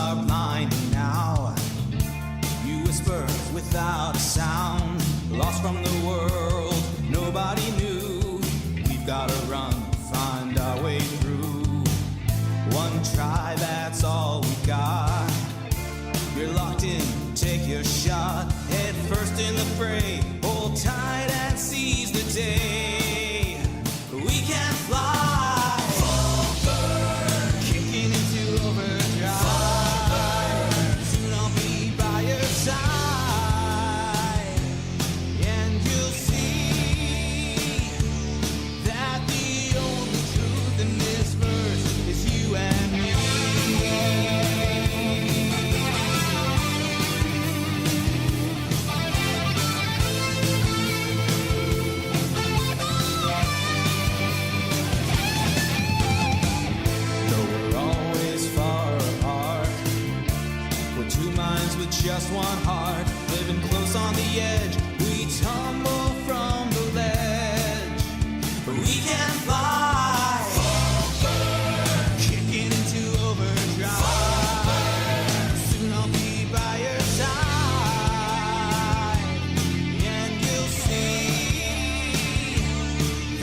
are blinding now. You whisper without a sound, lost from the world, nobody knew. We've gotta run, find our way through. One try, that's all we got. You're locked in, take your shot. Head first in the fray, hold tight and seize the day. We can fly forward, kicking into overdrive. Forward. Soon I'll be by your side, and you'll see that the only truth in this verse is you and me. Just one heart, living close on the edge. We tumble from the ledge. We can fly forward, kicking into overdrive. Forward. Soon I'll be by your side, and you'll see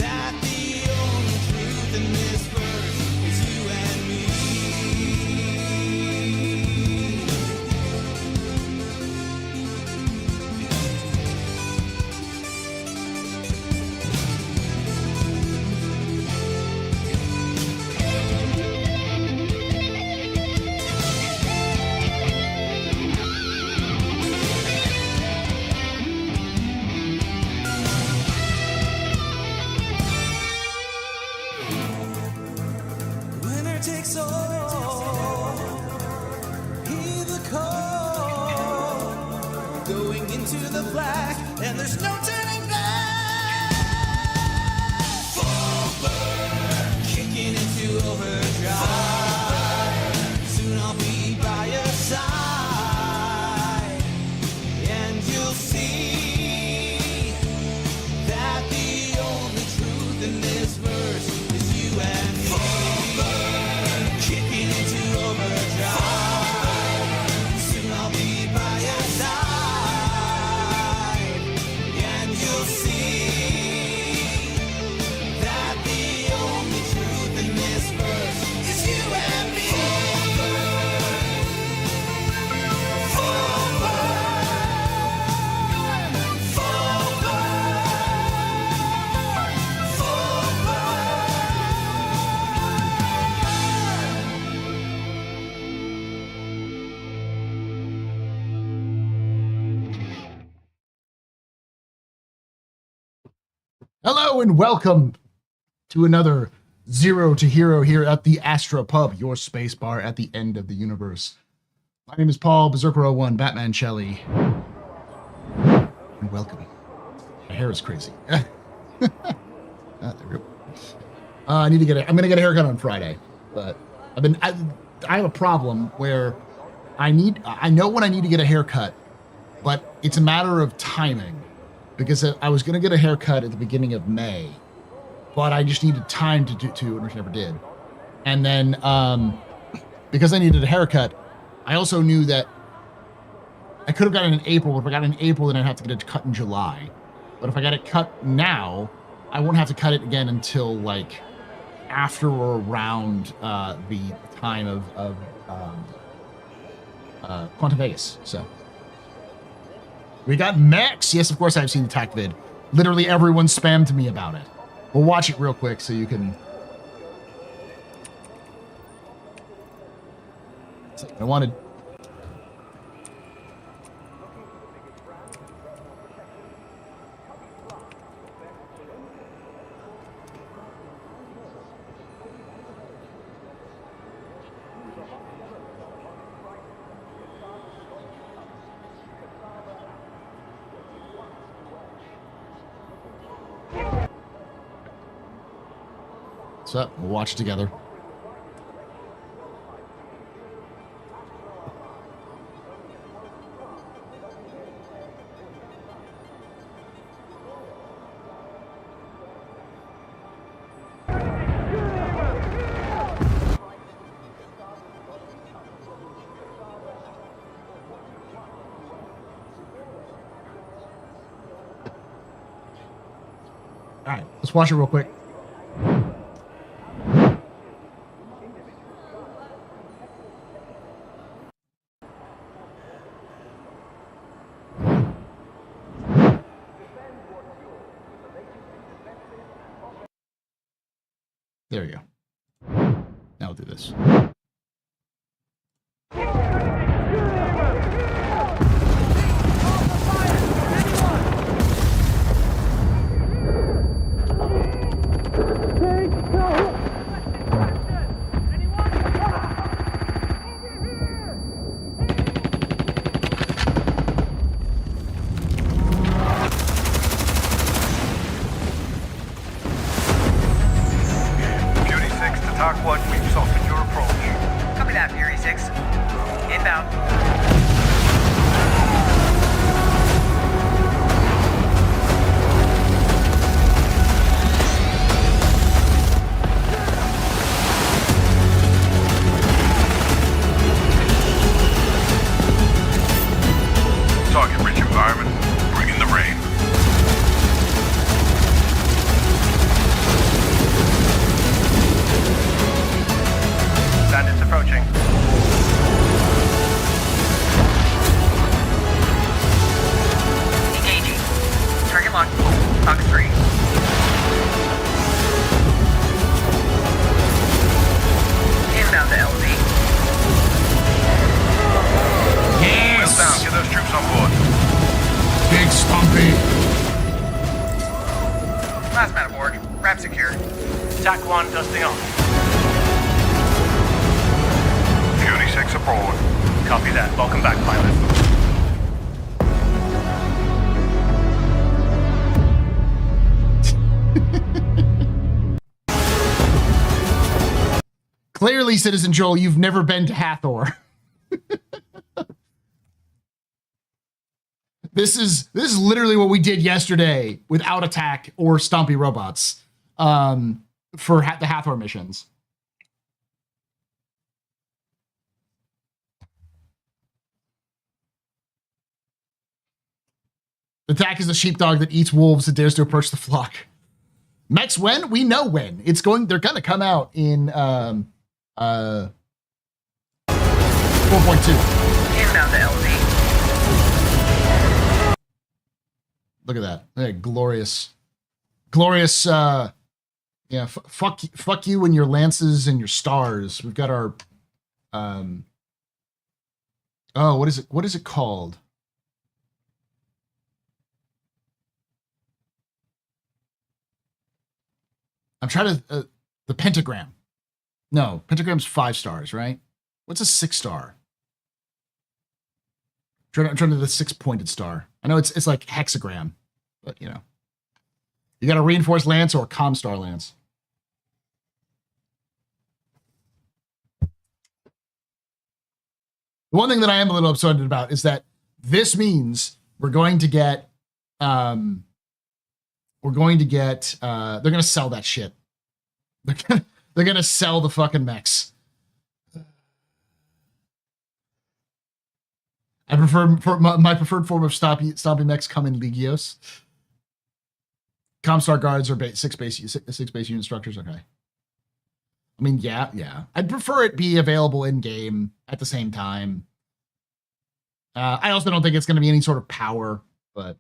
that the only truth in this verse is you and me. Takes all, hear the call, going into the black, and there's no turning back. Forward, kicking into overdrive. Forward. Soon I'll be by your side, and you'll see that the only truth in this verse is you and me. Kicking into overdrive. Soon I'll be by your side, and you'll see that the only truth in this verse is you and me. Forward, Hello and welcome to another Zero to Hero here at the AstroPub, your space bar at the end of the universe. My name is Paul, Berserker01, Batman Shelley, and welcome. My hair is crazy. There we go. I'm gonna get a haircut on Friday, but I have a problem where I know when I need to get a haircut, but it's a matter of timing. Because I was going to get a haircut at the beginning of May, but I just needed time to which I never did. And then, because I needed a haircut, I also knew that I could have gotten it in April, but if I got it in April, then I'd have to get it cut in July. But if I got it cut now, I won't have to cut it again until, like, after or around the time of Quantum Vegas, so... We got Max. Yes, of course I've seen the TAC vid. Literally everyone spammed me about it. We'll watch it real quick so you can... I wanted... So, we'll watch together. All right, let's watch it real quick. There we go. Now we'll do this. TAC 1, we've softened your approach. Copy that, Fury 6. Inbound. Target-rich environment. Bring in the rain. Bandits approaching. Engaging. Target locked. Fox 3. Inbound to LZ. Wheels down. Get those troops on board. Big Stumpy. Last man aboard. Wrap secure. TAC 1 dusting off. Fury 6 aboard. Copy that. Welcome back, pilot. Clearly, Citizen Joel, you've never been to Hathor. This is literally what we did yesterday without attack or Stompy robots for the Hathor missions. The TAC is a sheepdog that eats wolves and dares to approach the flock. Mechs when? We know when. They're gonna come out in 4.2. Inbound to LZ. Look at that. Hey, glorious. Yeah, fuck you and your lances and your stars. We've got our oh, what is it called? I'm trying to the pentagram. No, pentagram's 5 stars, right? What's a 6-star? I'm trying to the 6-pointed star. I know it's like hexagram, but you know. You got a reinforced lance or a Comstar lance. The one thing that I am a little upset about is that this means we're going to get they're going to sell that shit. They're gonna sell the fucking mechs. I prefer my preferred form of stompy mechs come in Legios. Comstar guards are 6 base unit structures. Okay. I mean, yeah. I'd prefer it be available in game at the same time. I also don't think it's going to be any sort of power, but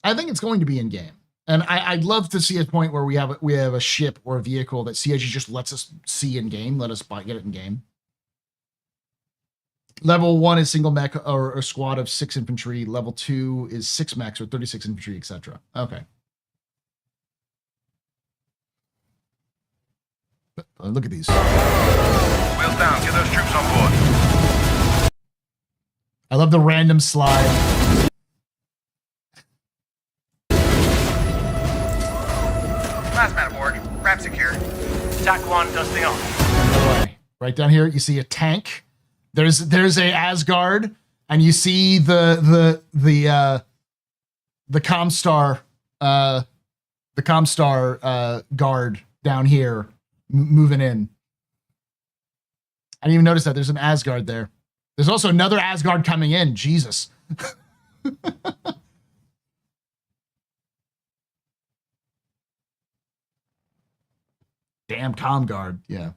I think it's going to be in game. And I'd love to see a point where we have a ship or a vehicle that CIG just lets us see in game, let us get it in game. Level 1 is single mech or a squad of 6 infantry. Level 2 is 6 mechs or 36 infantry, etc. Okay. Look at these. Wheels down. Get those troops on board. I love the random slide. Last man aboard. Wrap secure. TAC 1 dusting off. Right down here, you see a tank. There's a Asgard, and you see the Comstar guard down here moving in. I didn't even notice that there's an Asgard there. There's also another Asgard coming in. Jesus. Damn comm guard. Yeah.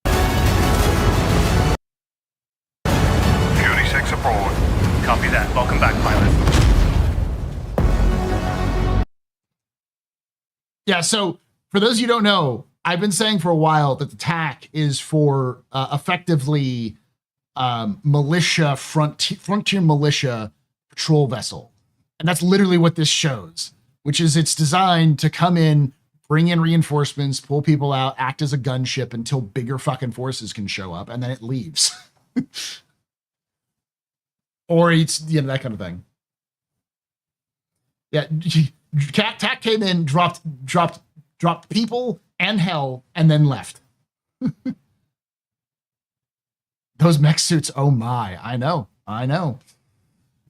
Q-86 aboard. Copy that. Welcome back, pilot. Yeah, so for those of you who don't know, I've been saying for a while that the TAC is for effectively militia, frontier militia patrol vessel. And that's literally what this shows, which is it's designed to come in, bring in reinforcements, pull people out, act as a gunship until bigger fucking forces can show up, and then it leaves. Or it's, you know, that kind of thing. Yeah, TAC came in, dropped people and hell, and then left. Those mech suits, oh my, I know.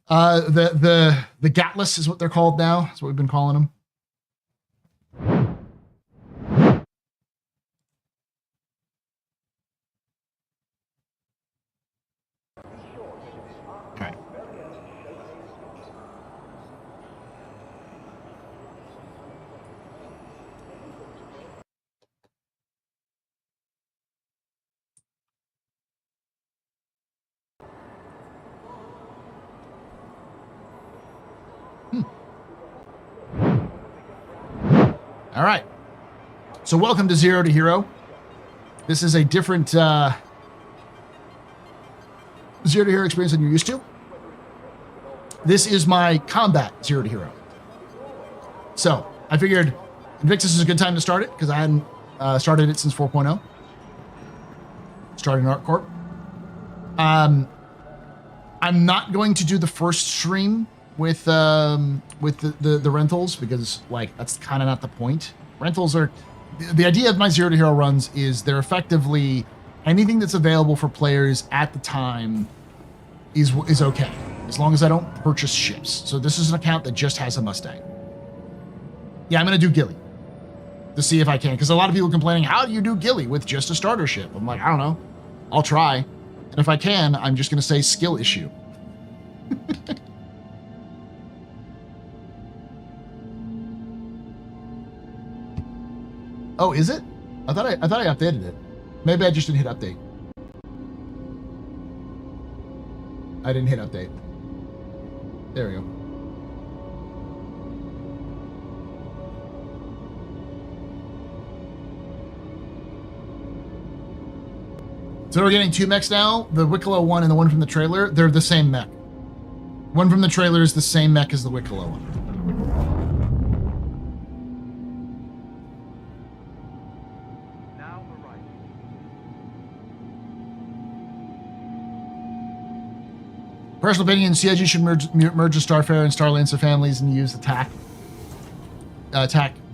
The Gatless is what they're called now. That's what we've been calling them. Okay. All right. So welcome to Zero to Hero. This is a different Zero to Hero experience than you're used to. This is my combat Zero to Hero. So I figured Invictus is a good time to start it because I hadn't started it since 4.0. Starting Art Corp. I'm not going to do the first stream with the rentals because like that's kind of not the point. Rentals are the idea of my Zero to Hero runs is they're effectively anything that's available for players at the time is okay as long as I don't purchase ships. So this is an account that just has a Mustang. Yeah, I'm gonna do Gilly to see if I can because a lot of people complaining, how do you do Gilly with just a starter ship? I'm like, I don't know, I'll try, and if I can, I'm just gonna say skill issue. Oh, is it? I thought I updated it. Maybe I just didn't hit update. I didn't hit update. There we go. So we're getting two mechs now. The Wicklow one and the one from the trailer, they're the same mech. One from the trailer is the same mech as the Wicklow one. Personal opinion, CIG should merge the Starfarer and Starlancer families and use the TAC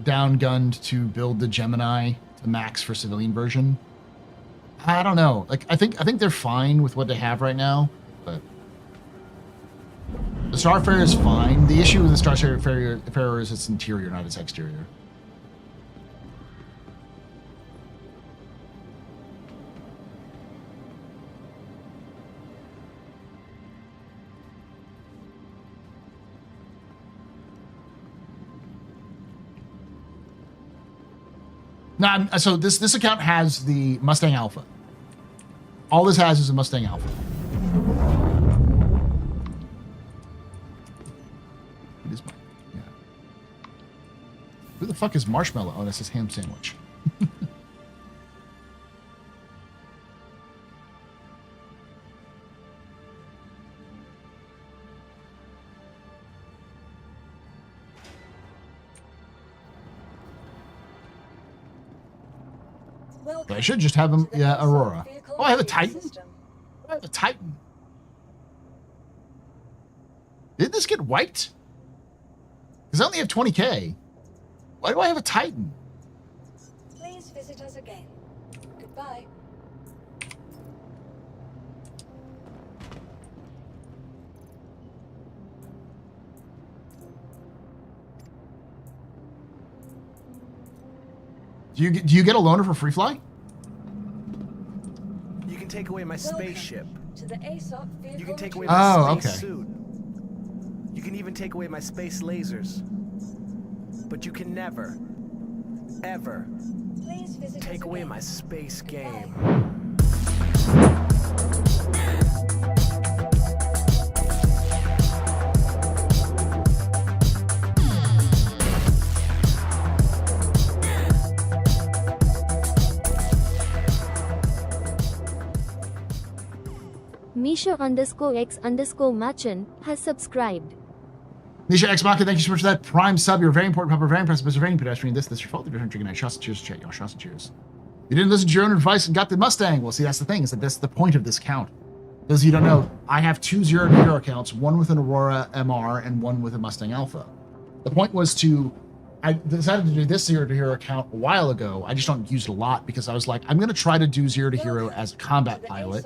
down gunned to build the Gemini to max for civilian version. I don't know. Like I think they're fine with what they have right now, but the Starfarer is fine. The issue with the Starfarer is its interior, not its exterior. No, so this account has the Mustang Alpha. All this has is a Mustang Alpha. It is mine. Yeah. Who the fuck is Marshmallow? Oh, that's his ham sandwich. I should just have him, yeah, Aurora. Oh, I have a Titan? I have a Titan. Did this get wiped? Because I only have 20K. Why do I have a Titan? Please visit us again. Goodbye. Do you get a loaner for free fly? You can take away my spaceship. To the ASOP You can take away my space suit. You can even take away my space lasers. But you can never, ever Please visit us take away again. my space Goodbye. game. Misha_X_Machin has subscribed. Nisha X Maka, thank you so much for that prime sub. You're very important, proper, very impressive, very pedestrian. This your fault. You're drinking night. Shots and cheers, chat, y'all. Shots and cheers. You didn't listen to your own advice and got the Mustang. Well, see, that's the thing, is that that's the point of this count. Those of you who don't know, I have 2 0 to hero accounts, one with an Aurora MR and one with a Mustang Alpha. The point was I decided to do this 0 to hero account a while ago. I just don't use it a lot because I was like, I'm going to try to do 0 to hero as a combat pilot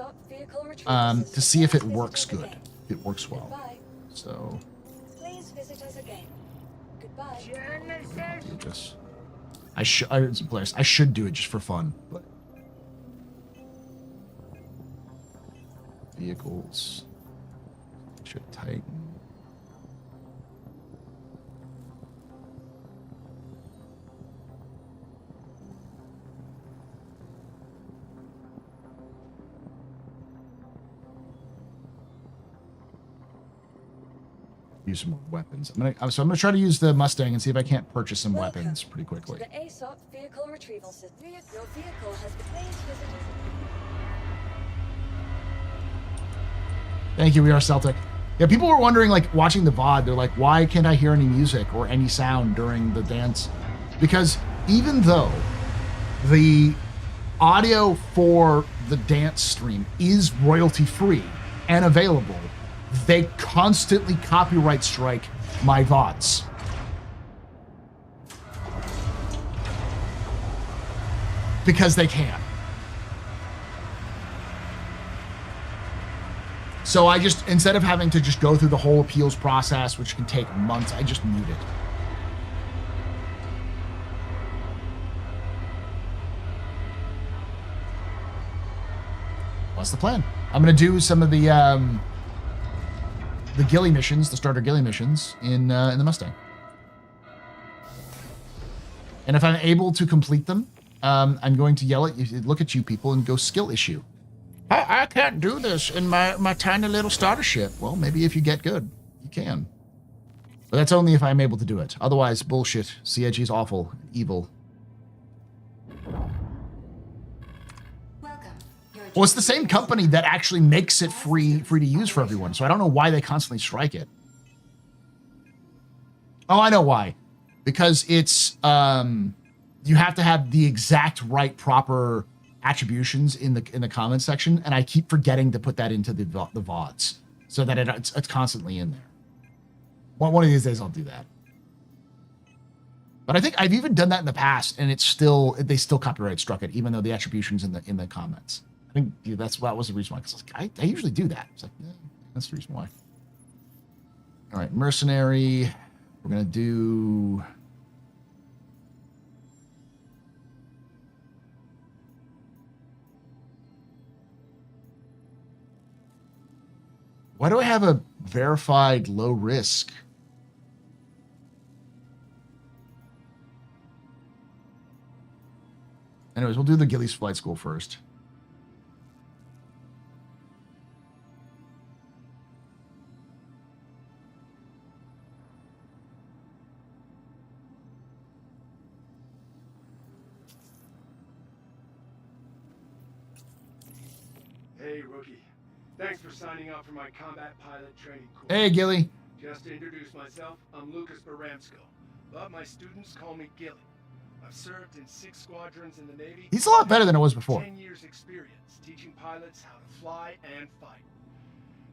to see if it works good, if it works well. Goodbye. So, Please visit us again. Goodbye. I should do it just for fun, but vehicles should tighten. Use some more weapons. I'm gonna try to use the Mustang and see if I can't purchase some weapons pretty quickly. To the ASOP vehicle retrieval system. Your vehicle has been. Please visit us. Thank you, we are Celtic. Yeah, people were wondering, like, watching the VOD, they're like, why can't I hear any music or any sound during the dance? Because even though the audio for the dance stream is royalty free and available, they constantly copyright strike my VODs. Because they can. So I just, instead of having to just go through the whole appeals process, which can take months, I just mute it. What's the plan? I'm going to do some of the ghillie missions, the starter ghillie missions in the Mustang. And if I'm able to complete them, I'm going to yell at you, look at you people, and go skill issue. I can't do this in my tiny little starter ship. Well, maybe if you get good, you can. But that's only if I'm able to do it. Otherwise, bullshit. CIG is awful, evil. Well, it's the same company that actually makes it free to use for everyone. So I don't know why they constantly strike it. Oh, I know why. Because it's you have to have the exact right proper attributions in the comment section, and I keep forgetting to put that into the VODs so that it's constantly in there. Well, one of these days I'll do that. But I think I've even done that in the past, and they still copyright struck it, even though the attributions in the comments. I think that was the reason why. Because I usually do that. It's like, yeah, that's the reason why. All right, mercenary. We're gonna do. Why do I have a verified low risk? Anyways, we'll do the Gillies Flight School first. Hey, rookie. Thanks for signing up for my combat pilot training course. Hey, Gilly. Just to introduce myself, I'm Lucas Baramsko, but my students call me Gilly. I've served in 6 squadrons in the Navy. He's a lot better than it was before. 10 years experience teaching pilots how to fly and fight.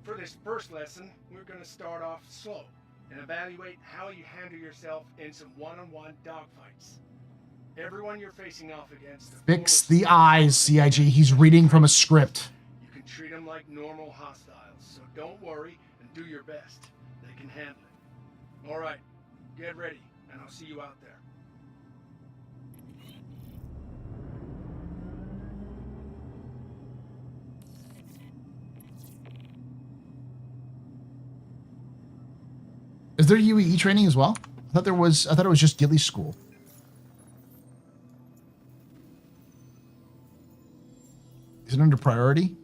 For this first lesson, we're going to start off slow and evaluate how you handle yourself in some one-on-one dogfights. Everyone you're facing off against... Fix the eyes, CIG. He's reading from a script. You can treat them like normal hostiles, so don't worry and do your best. They can handle it. All right, get ready, and I'll see you out there. Is there UEE training as well? I thought it was just ghillie school. Is it under priority?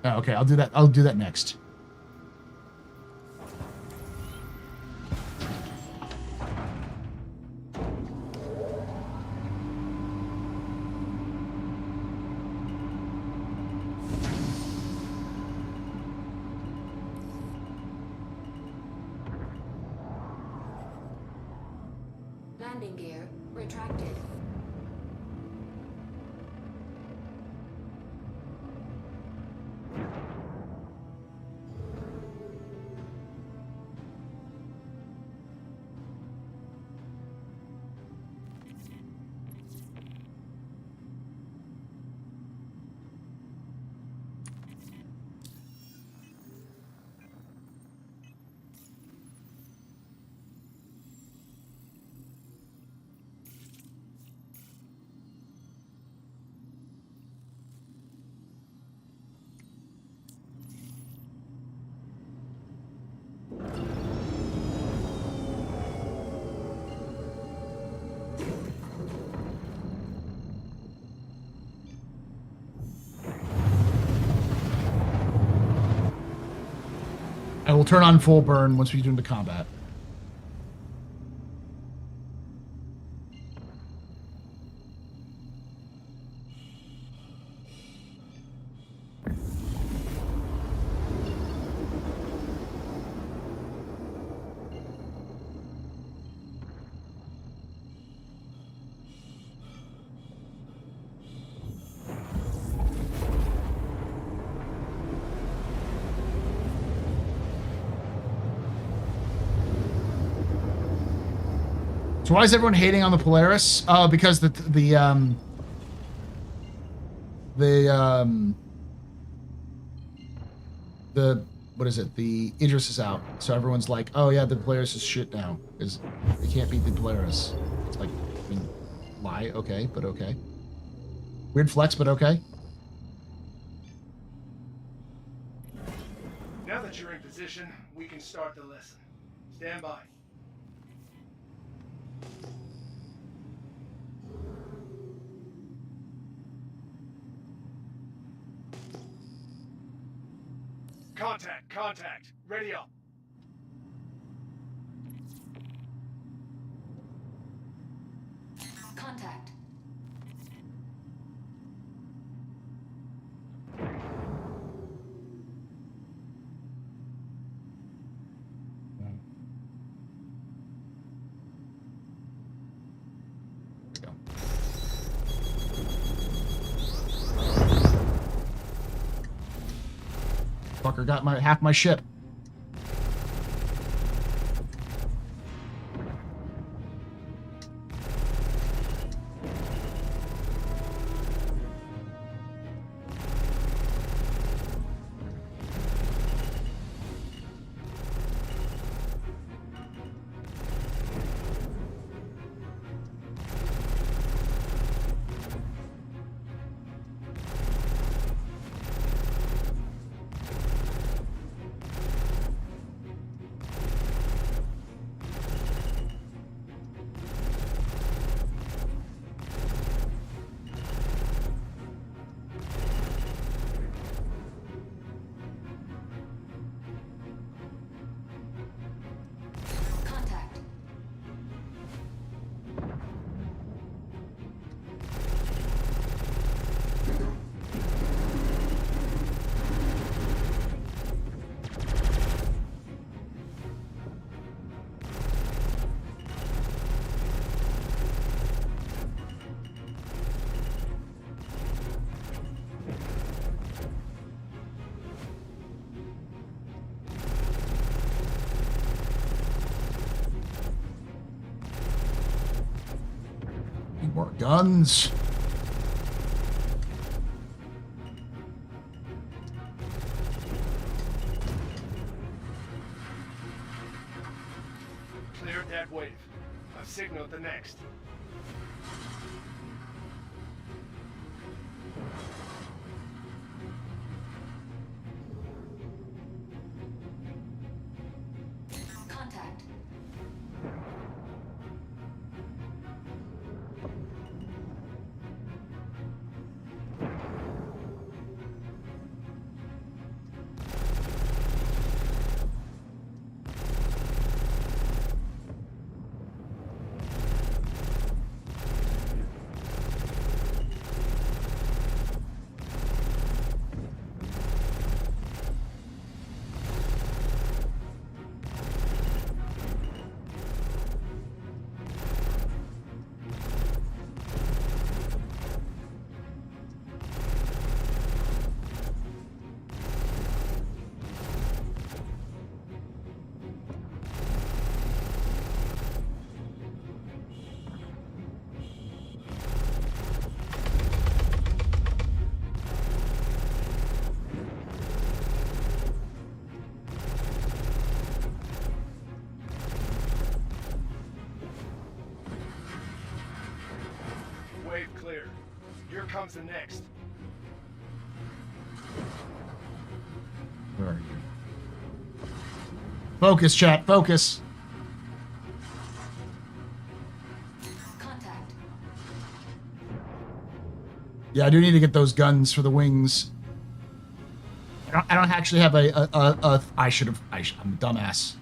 Oh, okay, I'll do that. I'll do that next. Landing gear retracted. I will turn on full burn once we get into combat. So why is everyone hating on the Polaris? Because the what is it? The Idris is out, so everyone's like, oh yeah, the Polaris is shit now because they can't beat the Polaris. It's like, I mean, lie, okay, but okay. Weird flex, but okay. Now that you're in position, we can start the lesson. Stand by. Contact. Ready up. Contact. Fucker got half my ship. guns. Cleared that wave. I've signaled the next. Contact. Wave clear. Here comes the next. Where are you? Focus, chat. Focus. Contact. Yeah, I do need to get those guns for the wings. I don't actually have a I should have. I'm a dumbass.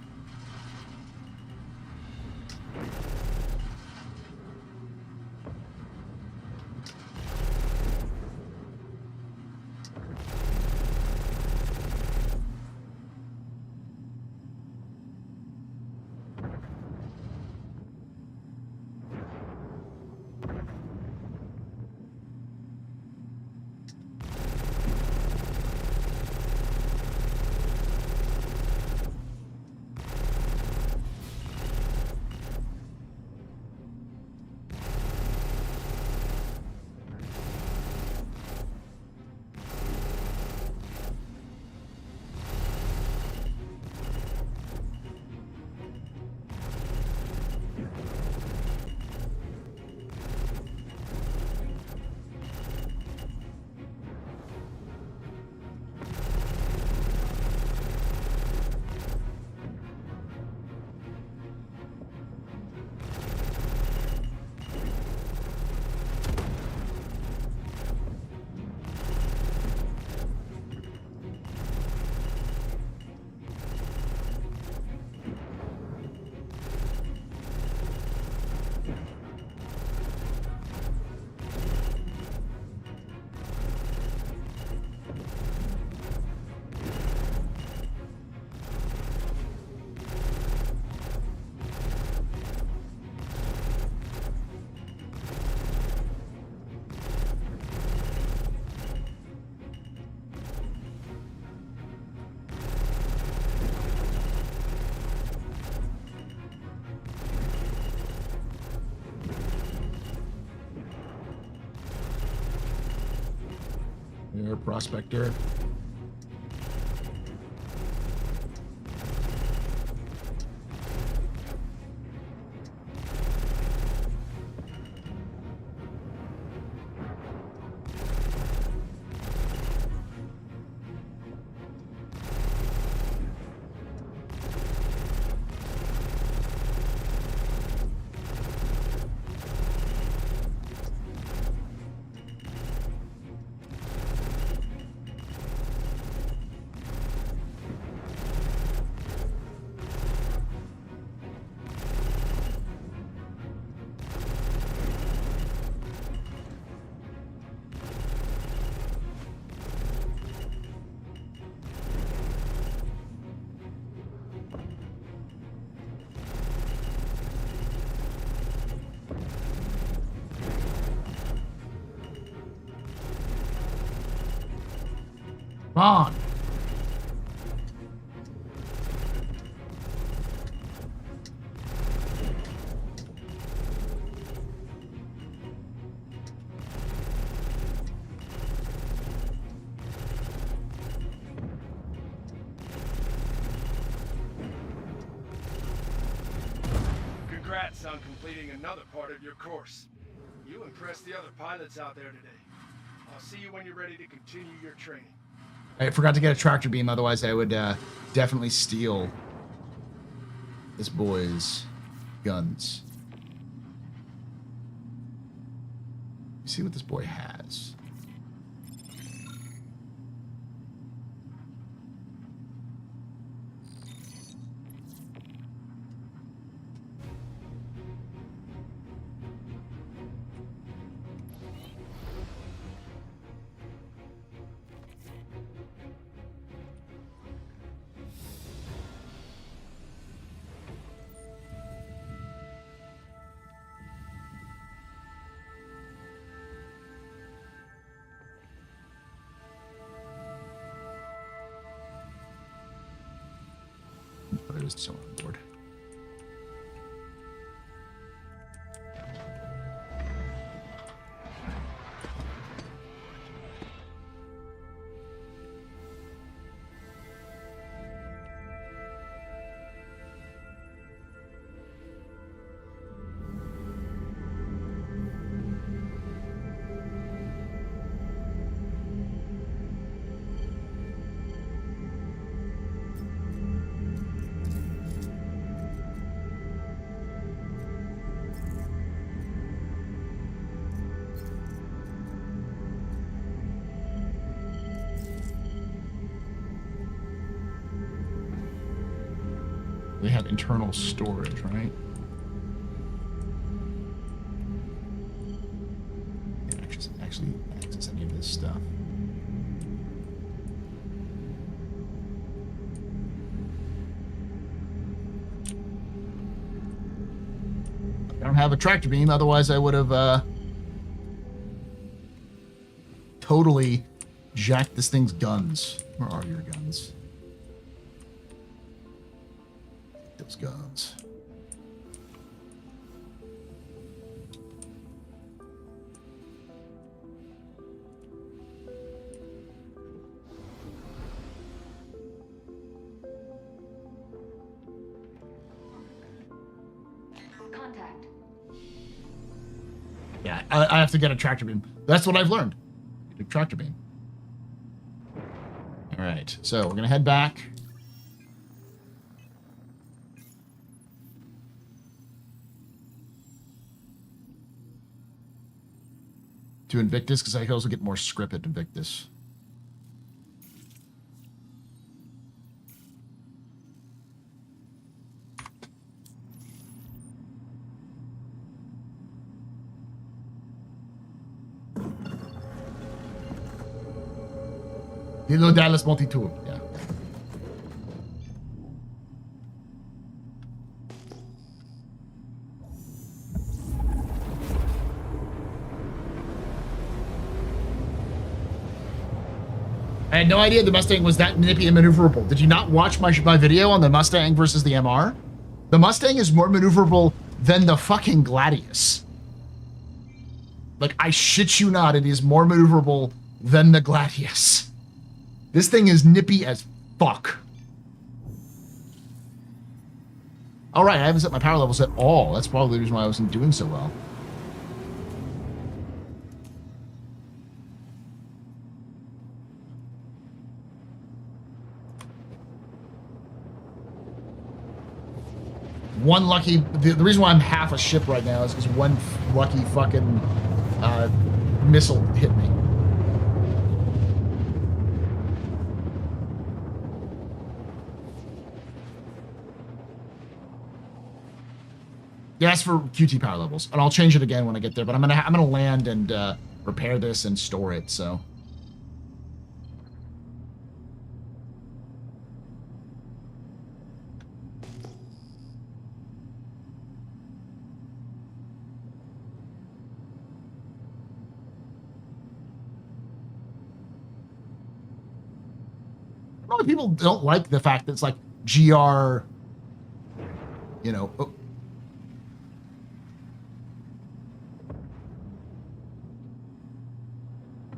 Air prospector. Come on. completing another part of your course. You impressed the other pilots out there today. I'll see you when you're ready to continue your training. I forgot to get a tractor beam, otherwise I would definitely steal this boy's guns. Let's see what this boy has. But it is still on board. They have internal storage, right? Can't actually access any of this stuff. I don't have a tractor beam, otherwise I would have totally jacked this thing's guns. Where are your guns? Those guns. Contact. Yeah, I have to get a tractor beam. That's what I've learned. Get a tractor beam. All right, so we're gonna head back. To Invictus, because I can also get more script at Invictus. Hilo Dallas Multitool, yeah. I had no idea the Mustang was that nippy and maneuverable. Did you not watch my video on the Mustang versus the MR? The Mustang is more maneuverable than the fucking Gladius. Like, I shit you not, it is more maneuverable than the Gladius. This thing is nippy as fuck. All right, I haven't set my power levels at all. That's probably the reason why I wasn't doing so well. One lucky, the reason why I'm half a ship right now is because one lucky fucking missile hit me. Yeah, that's for QT power levels, and I'll change it again when I get there. But I'm gonna land and repair this and store it. So. A lot of people don't like the fact that it's like GR, you know. Oh.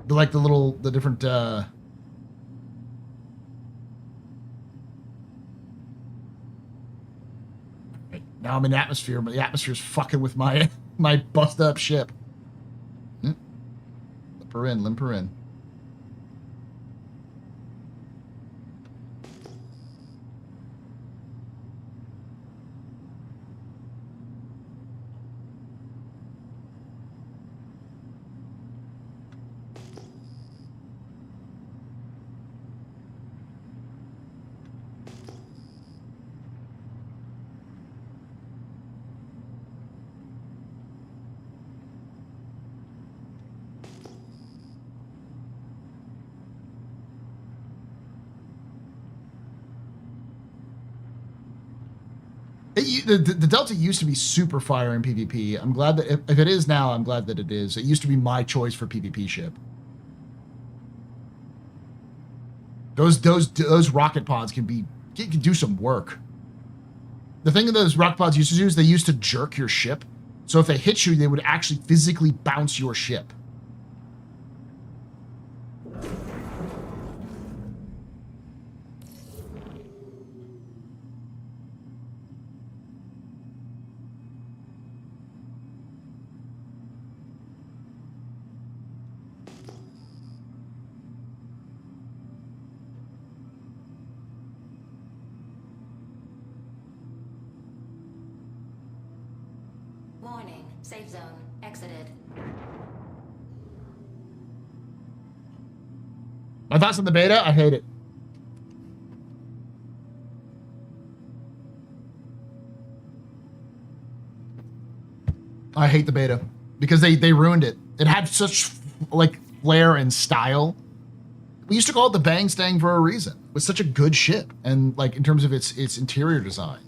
Like the different right, Now I'm in atmosphere, but the atmosphere's fucking with my my bust up ship. Limp her in, limp her in. The Delta used to be super fire in PvP. I'm glad that if it is now, I'm glad that it is. It used to be my choice for PvP ship. Those rocket pods can do some work. The thing that those rocket pods used to do is they used to jerk your ship. So if they hit you, they would actually physically bounce your ship. Warning, safe zone exited. My thoughts on the beta? I hate it. I hate the beta because they ruined it. It had such like flair and style. We used to call it the Bang Stang for a reason. It was such a good ship, and like in terms of its interior design,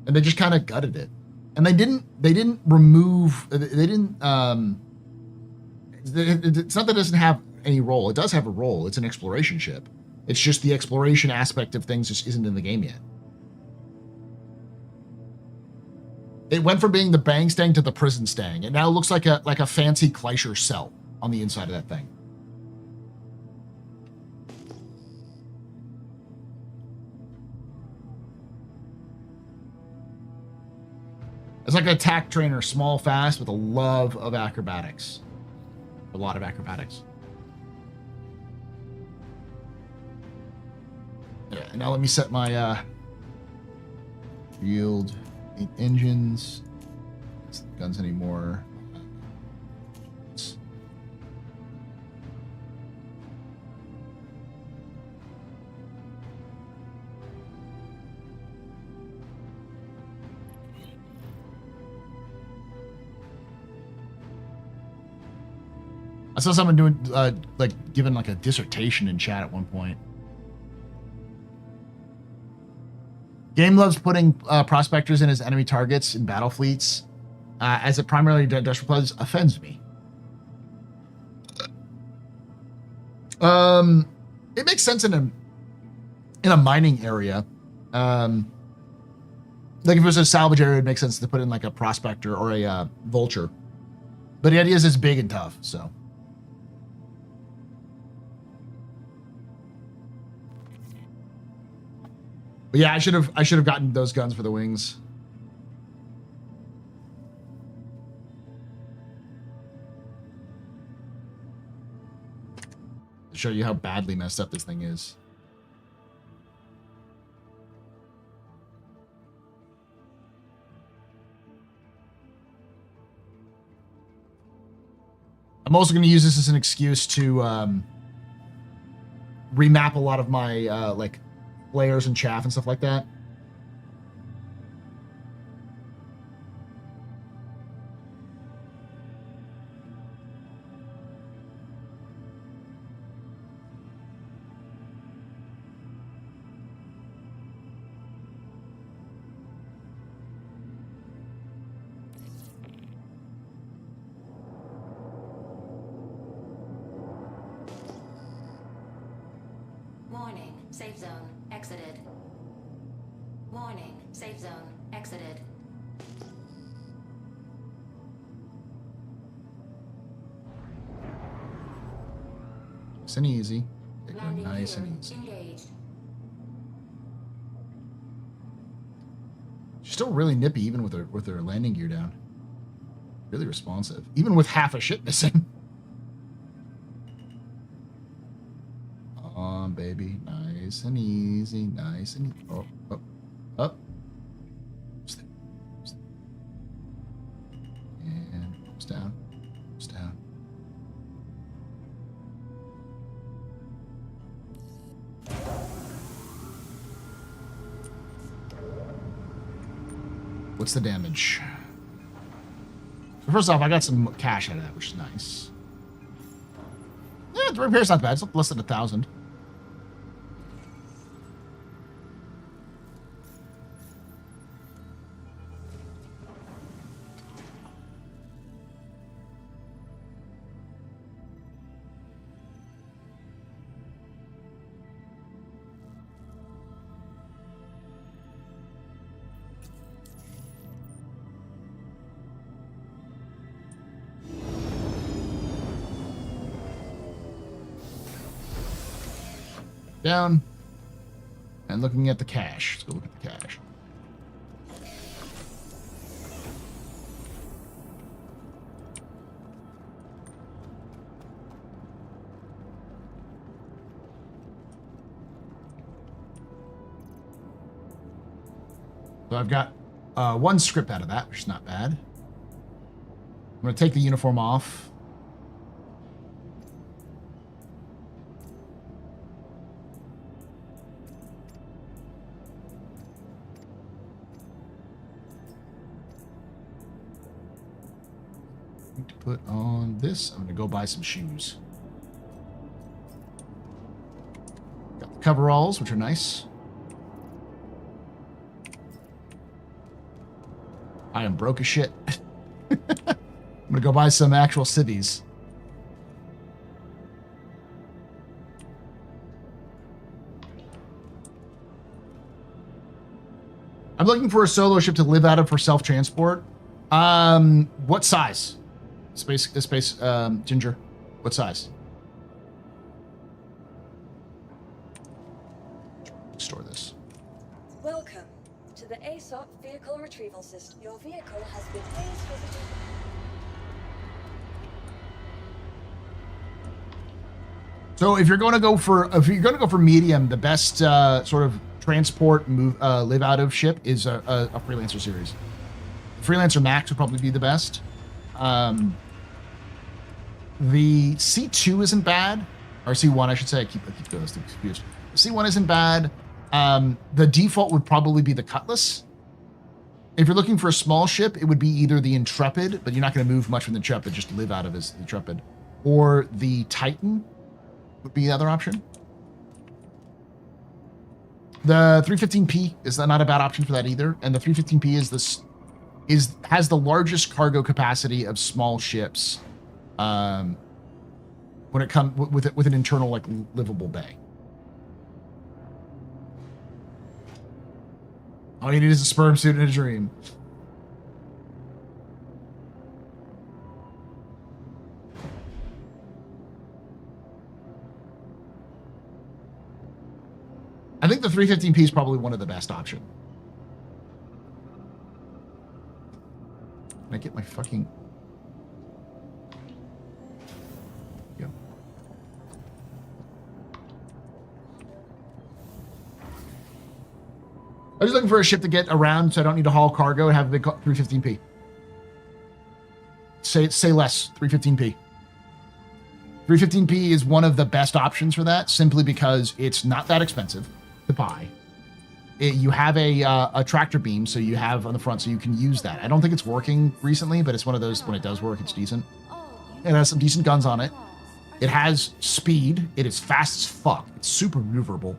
and they just kind of gutted it. And they didn't remove. They didn't. It's not that it doesn't have any role. It does have a role. It's an exploration ship. It's just the exploration aspect of things just isn't in the game yet. It went from being the Bang Stang to the Prison Stang. It now looks like a fancy Kleischer cell on the inside of that thing. It's like an attack trainer, small, fast, with a love of acrobatics. A lot of acrobatics. Yeah, and now let me set my yield 8 engines. Guns anymore. I saw someone doing, giving like a dissertation in chat at one point. Game loves putting prospectors in as enemy targets in battle fleets. As it primarily TheAstroPub offends me. It makes sense in a mining area. Like if it was a salvage area, it makes sense to put in like a prospector or a vulture. But the idea is it's big and tough, so. But yeah, I should have gotten those guns for the wings. To show you how badly messed up this thing is. I'm also going to use this as an excuse to remap a lot of my flares and chaff and stuff like that. Warning, safe zone exited. Warning, safe zone exited. Nice and easy. Landing Nice gear and easy. engaged. still really nippy, even with her landing gear down. Really responsive, even with half a ship missing. On, baby, nice and easy, nice and up. And it's down. What's the damage? First off, I got some cash out of that, which is nice. Yeah, the repair's not bad. It's less than 1,000. Down. And looking at the cash. Let's go look at the cash. So I've got one script out of that, which is not bad. I'm going to take the uniform off. Put on this. I'm going to go buy some shoes. Got the coveralls, which are nice. I am broke as shit. I'm going to go buy some actual civvies. I'm looking for a solo ship to live out of for self-transport. What size? Space, Ginger. What size? Store this. Welcome to the ASOP Vehicle Retrieval System. Your vehicle has been phase visited. So if you're going to go for medium, the best sort of transport live out of ship is a Freelancer series. Freelancer Max would probably be the best. The C2 isn't bad, or C1, I should say. I keep those things confused. C1 isn't bad. The default would probably be the Cutlass. If you're looking for a small ship, it would be either the Intrepid, but you're not going to move much from the Intrepid, just live out of as the Intrepid, or the Titan would be the other option. The 315P is not a bad option for that either, and the 315P has the largest cargo capacity of small ships. When it comes with an internal like livable bay. All you need is a sperm suit and a dream. I think the 315P is probably one of the best options. Can I get my fucking... Go. I'm just looking for a ship to get around so I don't need to haul cargo and have a big 315P. Say less, 315P. 315P is one of the best options for that, simply because it's not that expensive to buy. You have a tractor beam, so you have on the front, so you can use that. I don't think it's working recently, but it's one of those, when it does work, it's decent. It has some decent guns on it. It has speed. It is fast as fuck. It's super maneuverable.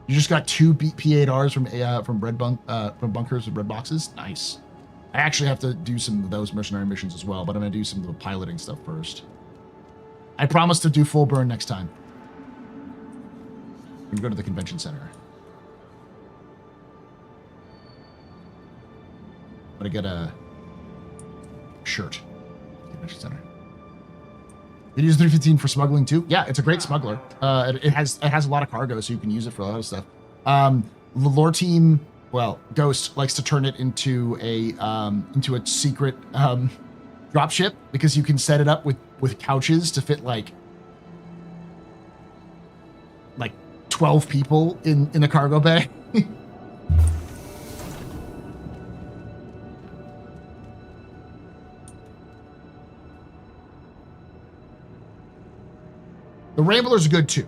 You just got 2 P8Rs from bunkers and bread boxes. Nice. I actually have to do some of those mercenary missions as well, but I'm gonna do some of the piloting stuff first. I promise to do full burn next time. I'm gonna go to the convention center. to get a shirt. Convention Center. You use 315 for smuggling too. Yeah, it's a great smuggler. It has a lot of cargo, so you can use it for a lot of stuff. The lore team, well, Ghost likes to turn it into a secret dropship because you can set it up with couches to fit like 12 people in a cargo bay. The Rambler's good too.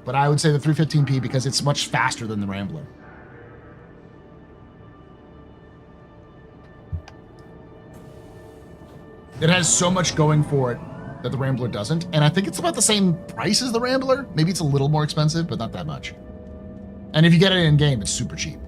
But I would say the 315p because it's much faster than the Rambler. It has so much going for it that the Rambler doesn't, and I think it's about the same price as the Rambler. Maybe it's a little more expensive, but not that much. And if you get it in game, it's super cheap.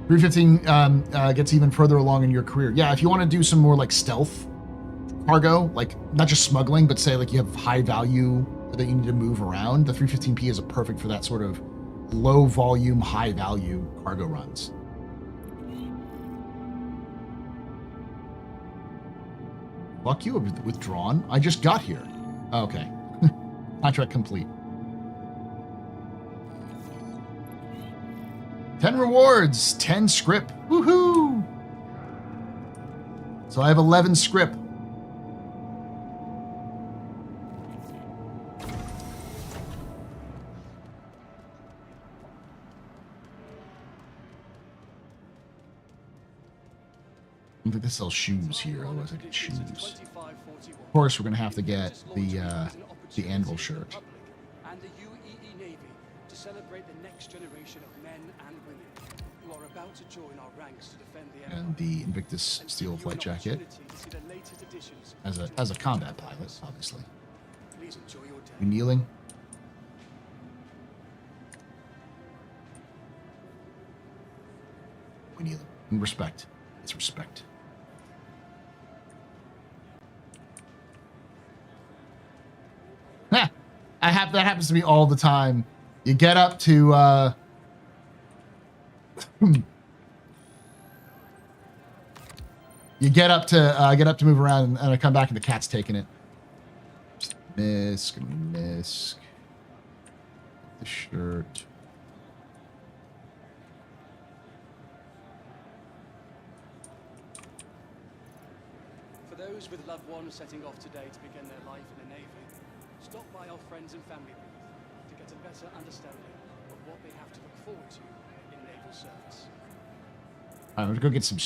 $315 gets even further along in your career. Yeah, if you want to do some more like stealth cargo, like not just smuggling, but say like you have high value that you need to move around, the 315p is perfect for that sort of low volume, high value cargo runs. Fuck you, withdrawn? I just got here. Okay. Contract complete. 10 rewards, 10 script. Woohoo! So I have 11 script. I think they sell shoes here, otherwise I get shoes. Of course, we're gonna have to get the anvil shirt. And the UEE Navy to celebrate the next generation of men and women who are about to join our ranks to defend the Empire. And the Invictus steel flight jacket as a combat pilot, obviously. Please enjoy your day. You kneeling? We kneel in respect. It's respect. That happens to me all the time. You get up to you get up to move around, and I come back and the cat's taking it. Misk. The shirt. For those with loved ones setting off today to begin their life in the Navy, stop by our friends and family booth to get a better understanding of what they have to look forward to in naval service. All right, I'm gonna go get some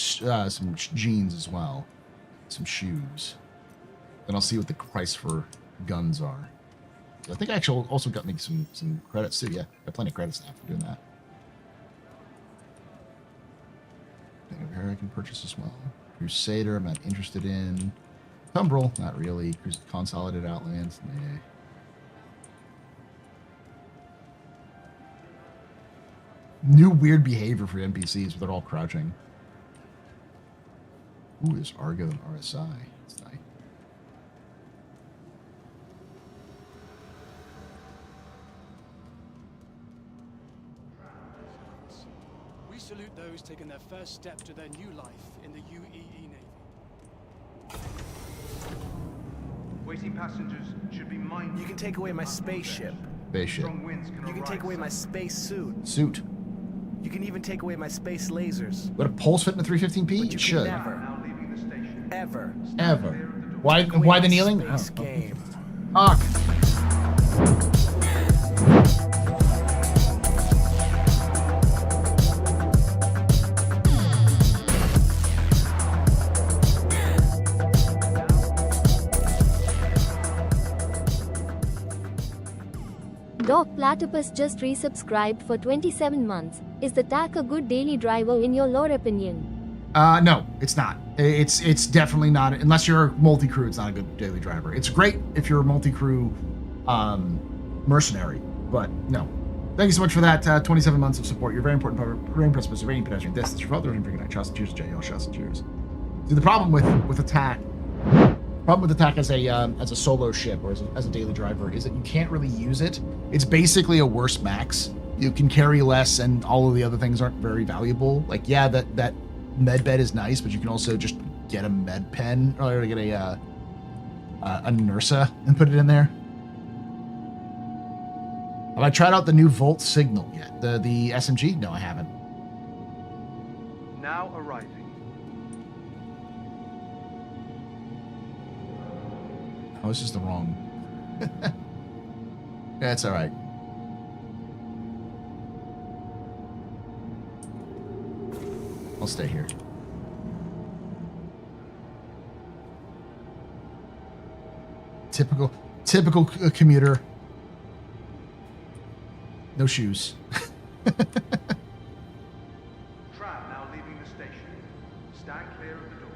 jeans as well, some shoes. Then I'll see what the price for guns are. I think I actually also got me some credits too. Yeah, got plenty of credits now for doing that. Thing over here I can purchase as well. Crusader, I'm not interested in. Tumbrel, not really. Consolidated Outlands, nah. New weird behavior for NPCs, but they're all crouching. Ooh, there's Argo and RSI. That's nice. We salute those taking their first step to their new life in the UEE Navy. Waiting passengers should be mindful. You can take away my spaceship. Spaceship. You can take away my space suit. Suit. You can even take away my space lasers. Would a pulse fit in a 315p? It should. Ever. Why the kneeling? Space game. Fuck. Doc Platypus just resubscribed for 27 months. Is the TAC a good daily driver in your lore opinion? No, it's not. It's definitely not. Unless you're multi-crew, it's not a good daily driver. It's great if you're a multi-crew mercenary, but no. Thank you so much for that 27 months of support. You're very important, very impressive, rating pedestrian. This is your father, and bringing night. Shots and cheers, J.O. Shots and cheers. See, the problem with attack, as a solo ship or as a daily driver is that you can't really use it. It's basically a worse max. You can carry less, and all of the other things aren't very valuable. Like, yeah, that med bed is nice, but you can also just get a med pen or get a Nursa and put it in there. Have I tried out the new Volt signal yet? The SMG? No, I haven't. Now arriving. Oh, this is the wrong. Yeah, it's all right. I'll stay here. Typical commuter. No shoes. Tram now leaving the station. Stand clear of the doors.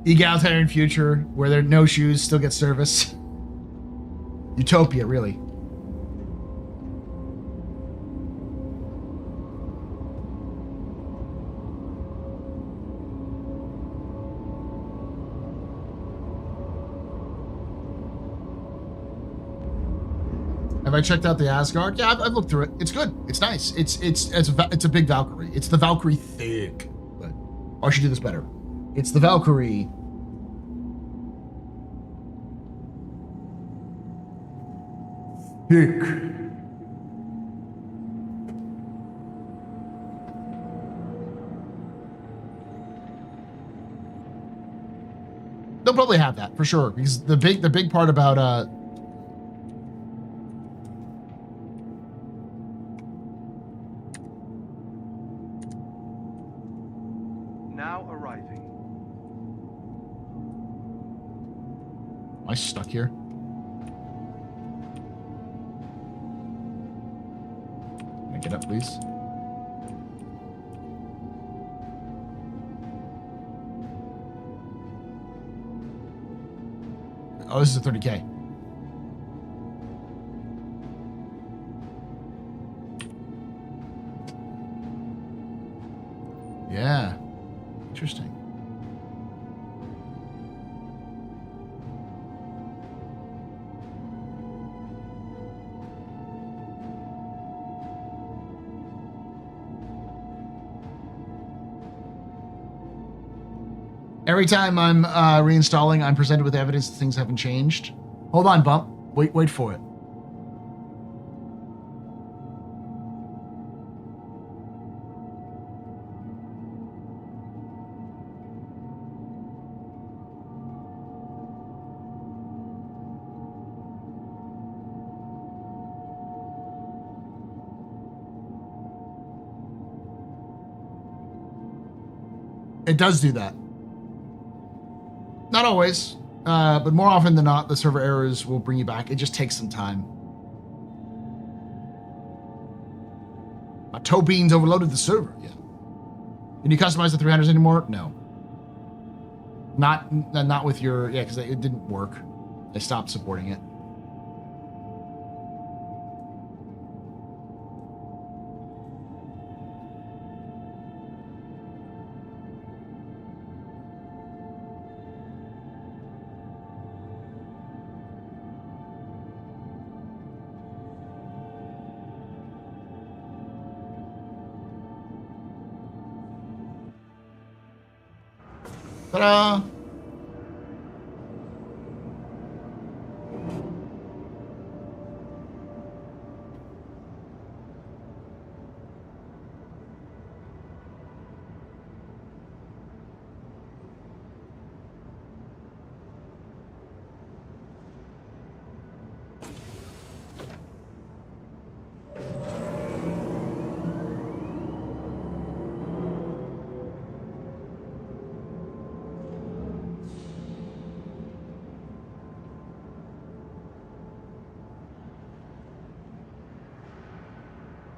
Egalitarian future where there are no shoes, still get service. Utopia, really. Have I checked out the Asgard? Yeah, I've looked through it. It's good. It's nice. It's a big Valkyrie. It's the Valkyrie thick. But I should do this better. It's the Valkyrie. Thick. They'll probably have that for sure, because the big part about Now arriving. Am I stuck here? Can I get up, please? Oh, this is a 30K. Yeah. Interesting. Every time I'm reinstalling, I'm presented with evidence that things haven't changed. Hold on, Bump. Wait for it. It does do that. Not always, but more often than not, the server errors will bring you back. It just takes some time. My toe beans overloaded the server. Yeah. Can you customize the 300s anymore? No. Not with your, yeah, because it didn't work. They stopped supporting it. Ta-da!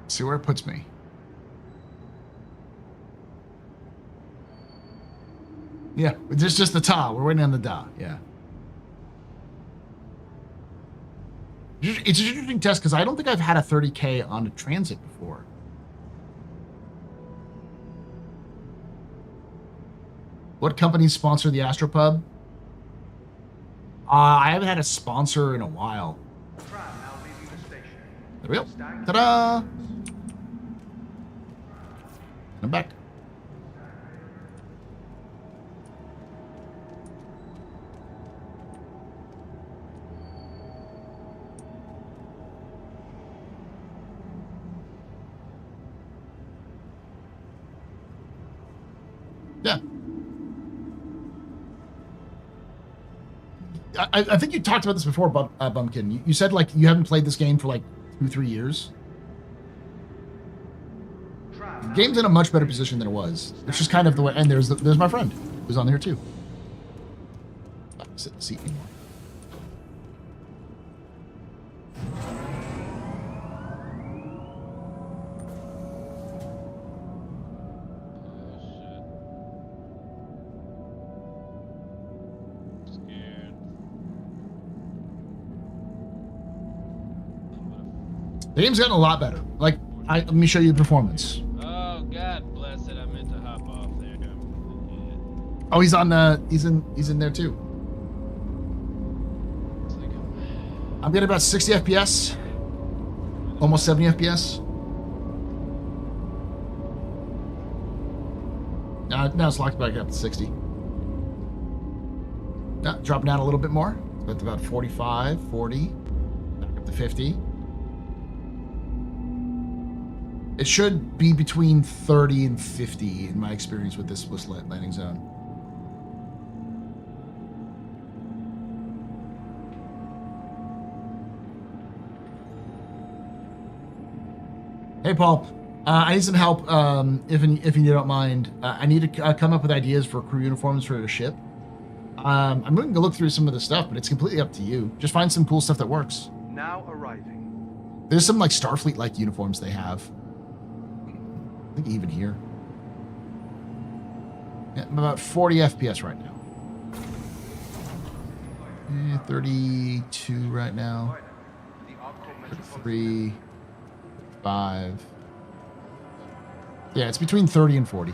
See where it puts me. Yeah, it's just the ta. We're waiting on the da. Yeah. It's an interesting test because I don't think I've had a 30K on a transit before. What companies sponsor the AstroPub? I haven't had a sponsor in a while. There we go. Ta-da! I'm back. Yeah. I think you talked about this before, Bumpkin. You said, like, you haven't played this game for, like, 2-3 years. The game's in a much better position than it was. It's just kind of the way... And there's my friend, who's on here, too. Not sit in the seat anymore. The game's gotten a lot better. Like, let me show you the performance. Oh, God bless it. I meant to hop off there. Oh, he's on, he's in there too. I'm getting about 60 FPS. Almost 70 FPS. Now it's locked back up to 60. Dropping down a little bit more. It's about 45, 40. Back up to 50. It should be between 30 and 50 in my experience with this landing zone. Hey, Paul. I need some help, if you don't mind. I need to come up with ideas for crew uniforms for the ship. I'm going to look through some of the stuff, but it's completely up to you. Just find some cool stuff that works. Now arriving. There's some, like, Starfleet-like uniforms they have. I think even here. Yeah, I'm about 40 FPS right now. 32 right now. 33, 5. Yeah, it's between 30 and 40.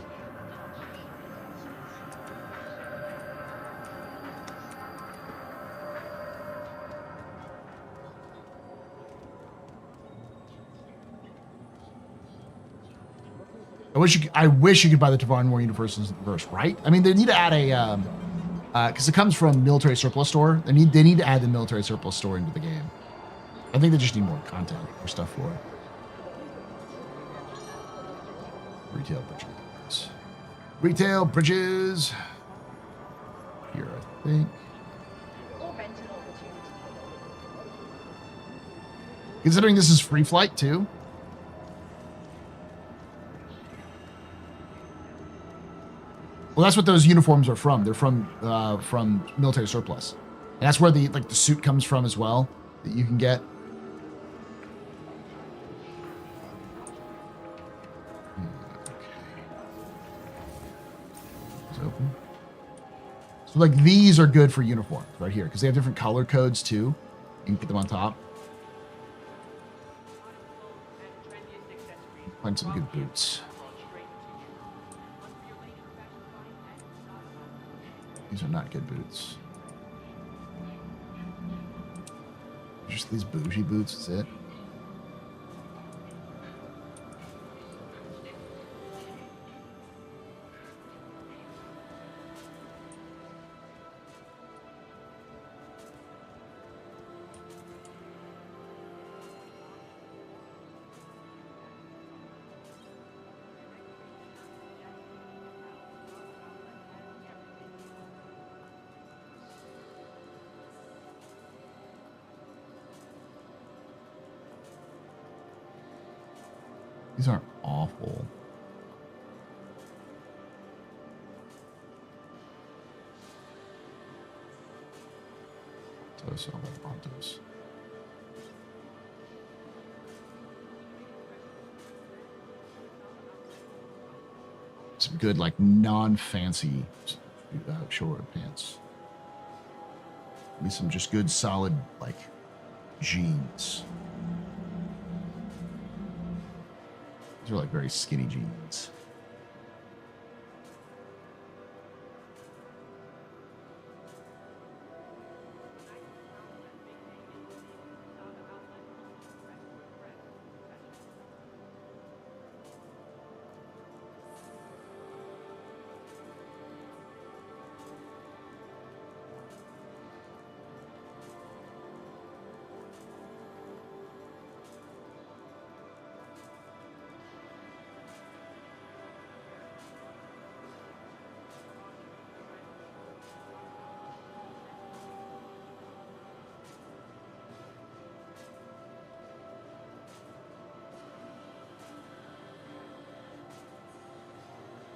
I wish you could buy the Tavaran War Universe, right? I mean, they need to add a, because it comes from military surplus store. They need to add the military surplus store into the game. I think they just need more content or stuff for it. Retail bridges. Retail bridges. Here, I think. Considering this is free flight too. Well, that's what those uniforms are from. They're from military surplus, and that's where the suit comes from as well that you can get. Okay. It's open. So like these are good for uniforms right here because they have different color codes too. You can put them on top. Find some good boots. These are not good boots. Just these bougie boots, that's it. These aren't awful. So Pontos. some good, like, non-fancy short pants. Give me some just good, solid, like, jeans. These are, like, very skinny jeans.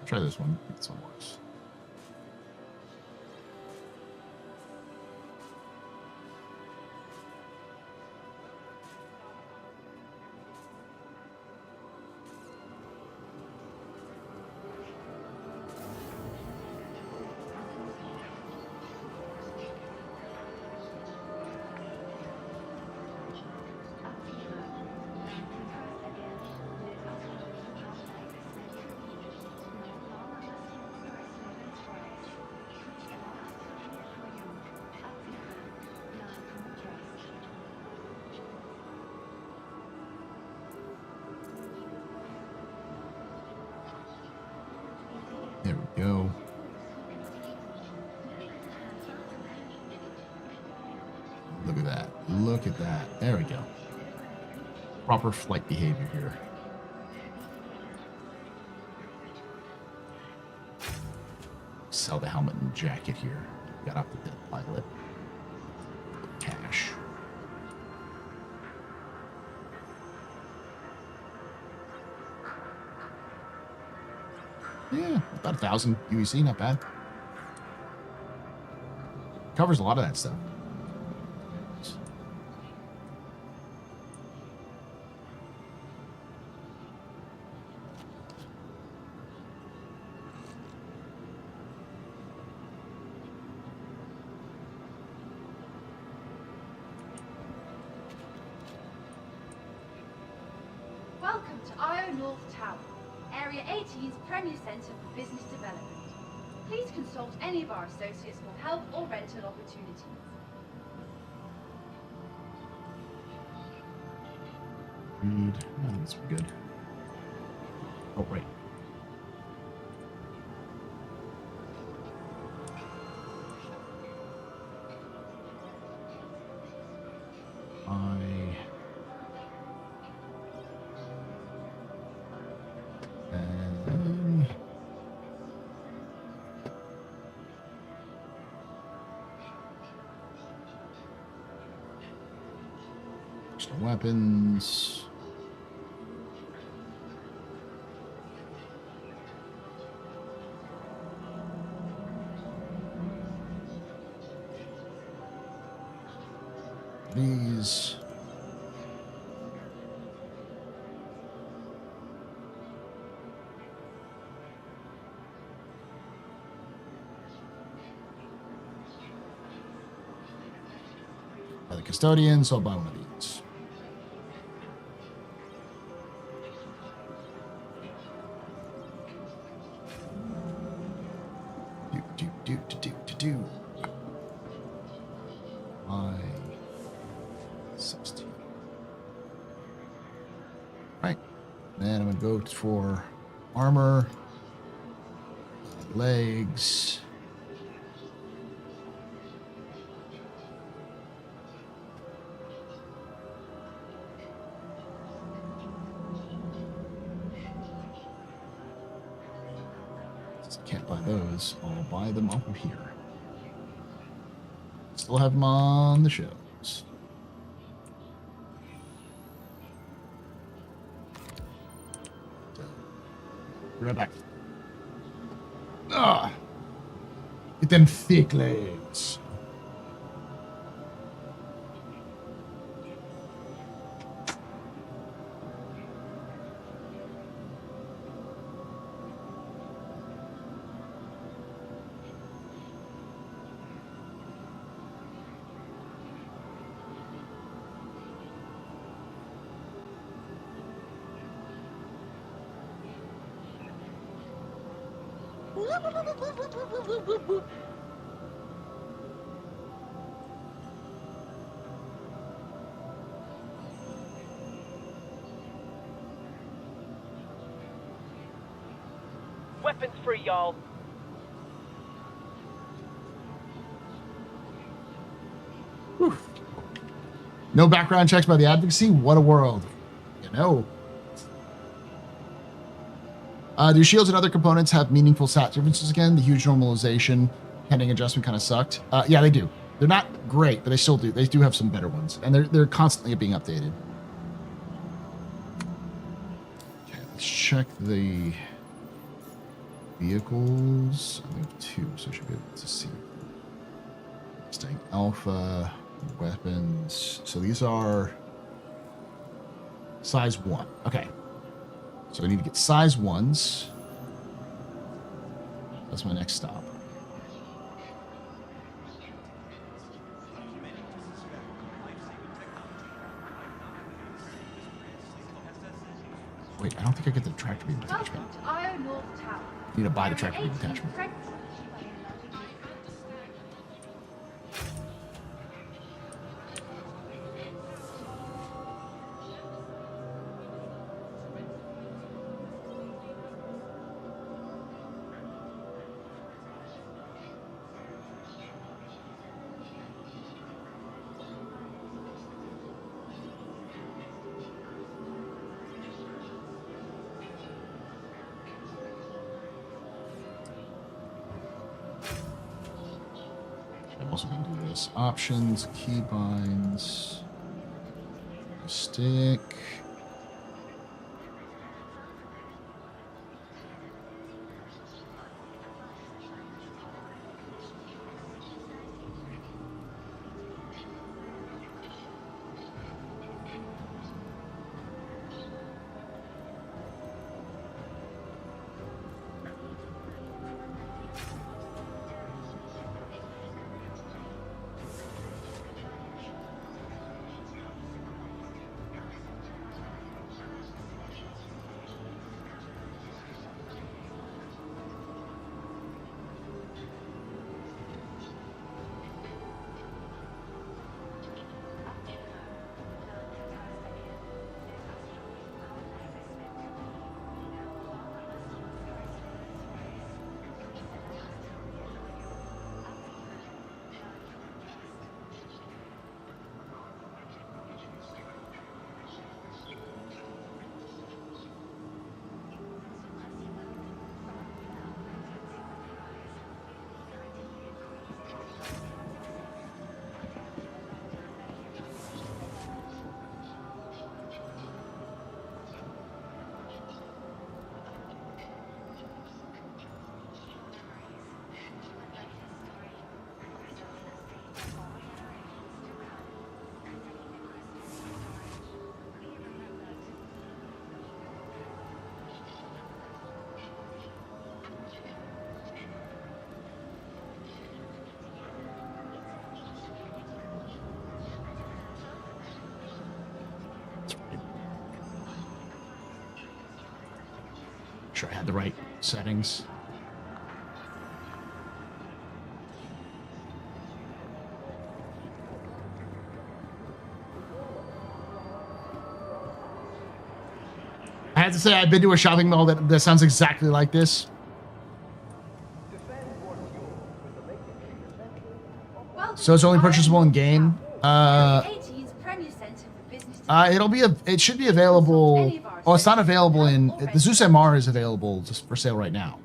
Try this one. I think this one works. There we go. Look at that. Look at that. There we go. Proper flight behavior here. Sell the helmet and jacket here. Got up the dead pilot. Cash. Yeah, about 1,000 UEC, not bad. Covers a lot of that stuff. Welcome to IO North Tower, Area 18's premier centre for business development. Please consult any of our associates for help or rental opportunities. Read. Oh, that's good. Oh, right. Weapons. These. By the custodian, so I'll buy one of these. Do. I 16. Right. Then I'm going to go for armor, legs. Since I can't buy those, I'll buy them over here. Still have them on the shelves. Be right back. Ah! Get them thick legs. Weapons free, y'all. No background checks by the advocacy? What a world. You know. Do shields and other components have meaningful stat differences again? The huge normalization pending adjustment kind of sucked. Yeah, they do. They're not great, but they still do. They do have some better ones, and they're constantly being updated. Okay, let's check the vehicles. I have 2, so I should be able to see. Mustang Alpha, weapons. So these are size 1. Okay. So we need to get size 1s. That's my next stop. Wait, I don't think I get the tractor beam attachment. Welcome to Io North Tower. Need to buy the tractor beam attachment. Also going to do this. Options, keybinds, stick. Sure I had the right settings. I had to say I've been to a shopping mall that sounds exactly like this. So it's only purchasable in game. It should be available. Oh, it's not available in the Zeus MR is available just for sale right now.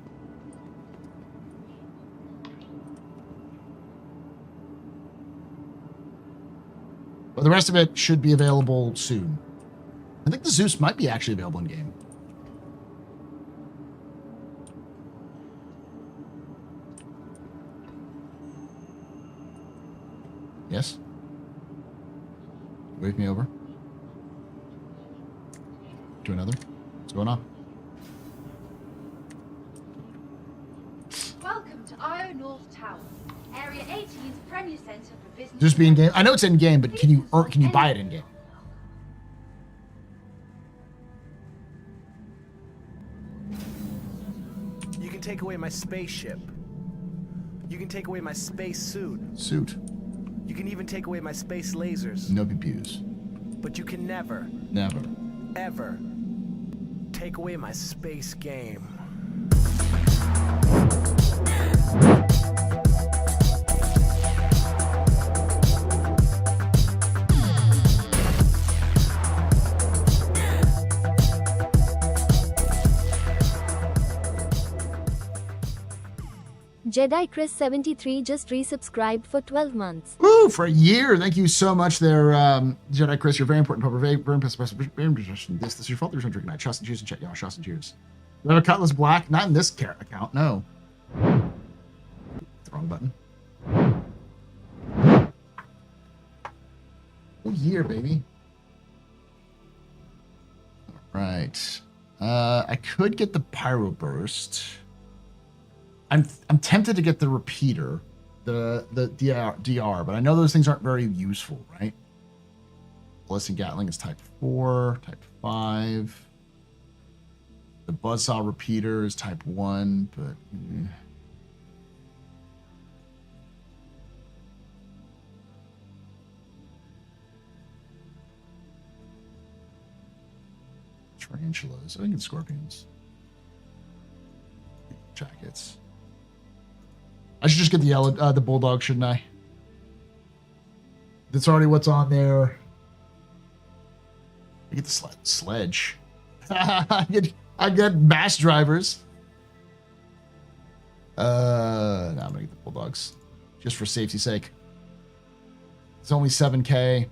But the rest of it should be available soon. I think the Zeus might be actually available in game. Yes? Wave me over. To another. What's going on? Welcome to Io North Tower, Area 18's premier center for business. Just be in game. I know it's in game, but can you buy it in game? take away my spaceship. You can take away my space suit. You can even take away my space lasers. No BPUs. But you can never, ever take away my space game. Jedi Chris 73 just resubscribed for 12 months. Ooh, for a year. Thank you so much there, Jedi Chris. You're very important. Very impressive. This is your fault. There's no drinking night. Shots and cheers and chat. Y'all, shots and cheers. You have a Cutlass Black? Not in this account, no. The wrong button. Whole year, baby. All right. I could get the Pyro Burst. I'm tempted to get the repeater, the DR, but I know those things aren't very useful, right? Blessing Gatling is type 4, type 5. The Buzzsaw repeater is type 1, but tarantulas. I think it's scorpions. Jackets. I should just get the yellow, the bulldog, shouldn't I? That's already what's on there. I get the sledge. I get mass drivers. No, I'm gonna get the bulldogs, just for safety's sake. It's only 7K.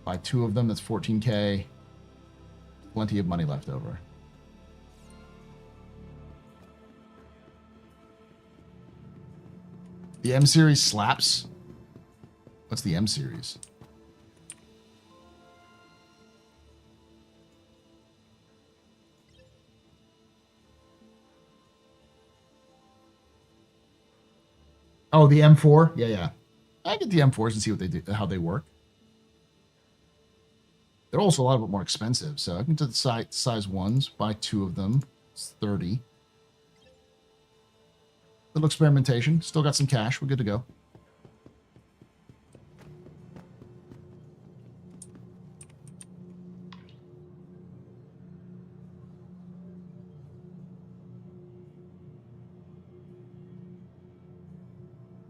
Buy 2 of them. That's 14K. Plenty of money left over. The M series slaps. What's the M series? Oh, the M4? Yeah. I get the M4s and see what they do, how they work. They're also a lot more expensive, so I can do the size 1s, buy 2 of them. It's 30. Little experimentation. Still got some cash. We're good to go.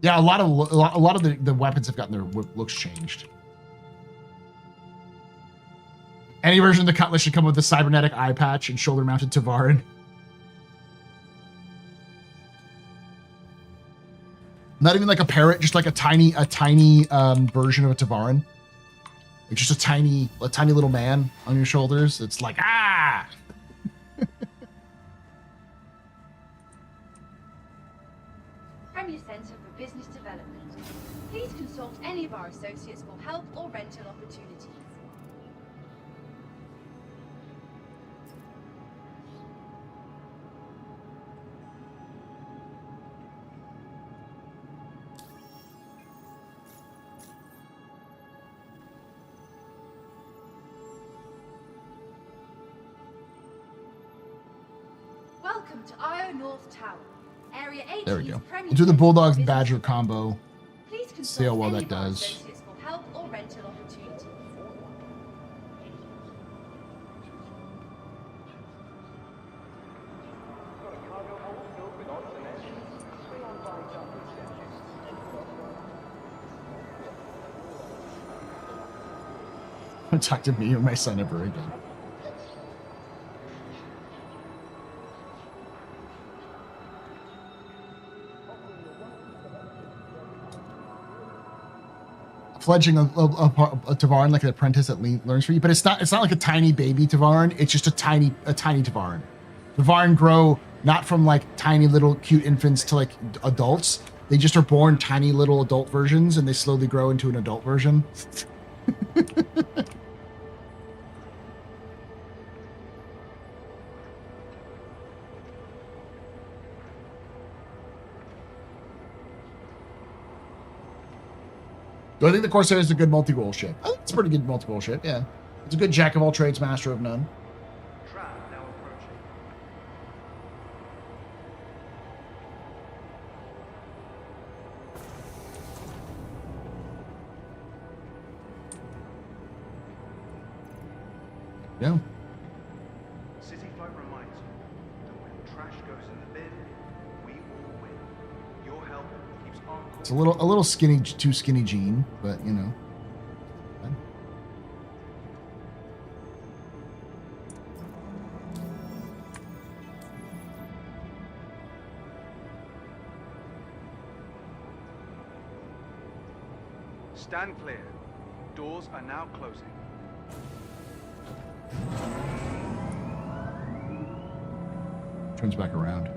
Yeah, a lot of the weapons have gotten their looks changed. Any version of the Cutlass should come with a cybernetic eye patch and shoulder-mounted Tavarin. Not even like a parrot, just like a tiny version of a Tavarin. Like just a tiny little man on your shoulders. It's like, ah! Premier Centre for Business Development. Please consult any of our associates for help or rental opportunities. Welcome to Io North Tower. Area 8. There we go. We'll do the Bulldogs and Badger combo. Please See how well consult any that of our does. associates for help or rental opportunities. Don't talk to me or my son ever again. Fledging a Tavarin like an apprentice that learns for you, but it's not like a tiny baby Tavarin. It's just a tiny Tavarin. Tavarin grow not from like tiny little cute infants to like adults. They just are born tiny little adult versions, and they slowly grow into an adult version. Do I think the Corsair is a good multi-role ship? I think it's a pretty good multi-role ship, yeah. It's a good jack of all trades, master of none. Yeah. City Fight reminds you that when trash goes in the bin, we all win. Your help keeps our It's a little skinny, too skinny Gene, but you know. Stand clear. Doors are now closing. Turns back around.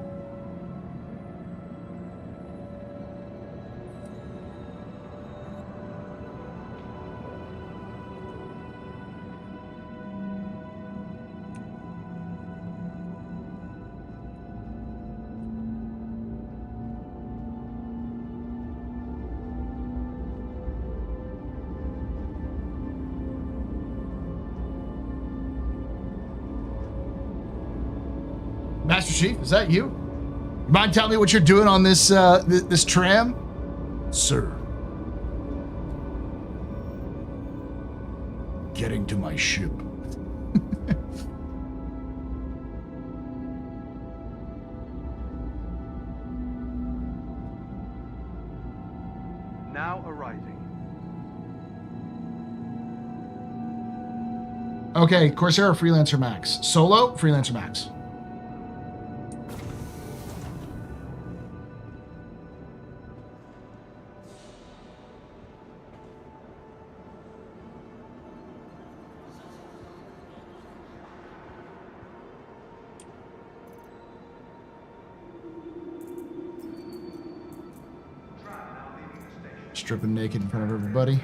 Master Chief, is that you? You mind telling me what you're doing on this this tram? Sir. Getting to my ship. Now arriving. Okay, Corsair or Freelancer Max? Solo, Freelancer Max. Stripping naked in front of everybody.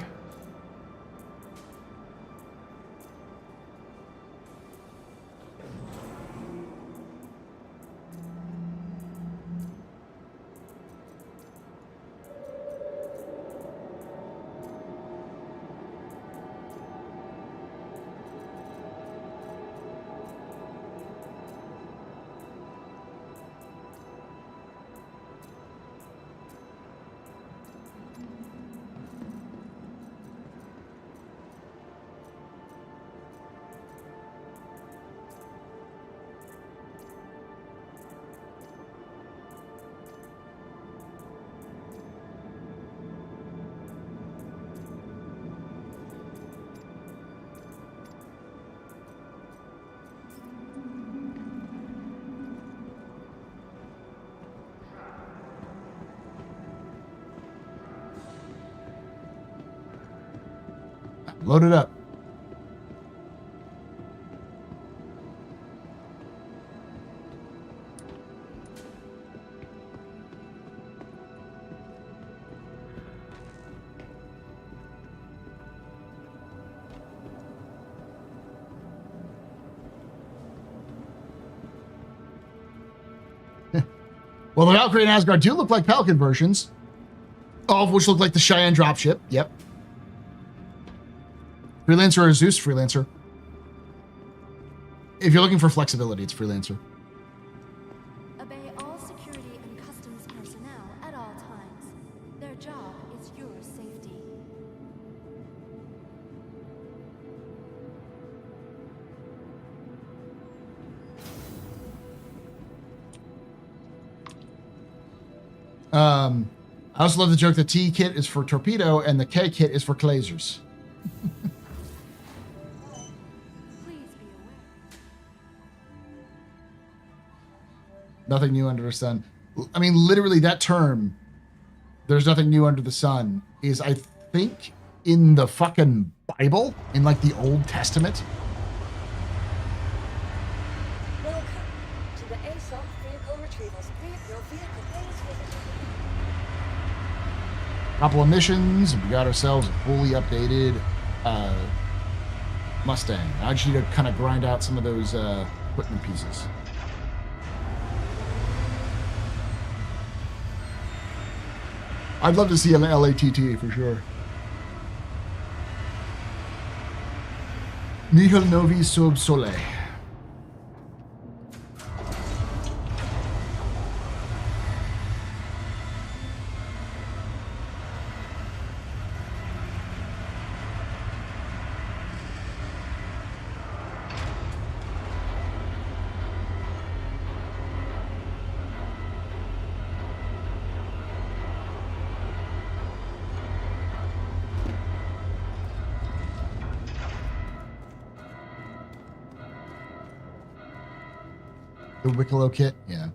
Load it up. Well, the Valkyrie and Asgard do look like Pelican versions, all of which look like the Cheyenne dropship. Yep. Freelancer or Zeus? Freelancer. If you're looking for flexibility, it's Freelancer. Obey all security and customs personnel at all times. Their job is your safety. I also love the joke that T kit is for torpedo and the K kit is for Clasers. Nothing new under the sun. I mean, literally that term, there's nothing new under the sun, is I think in the fucking Bible, in like the Old Testament. Welcome to the ASOP vehicle retrievals. Your vehicle is visited. Couple of missions, we got ourselves a fully updated Mustang. I just need to kind of grind out some of those equipment pieces. I'd love to see an LATT for sure. Nihil novi sub sole. The Wicklow kit? Yeah.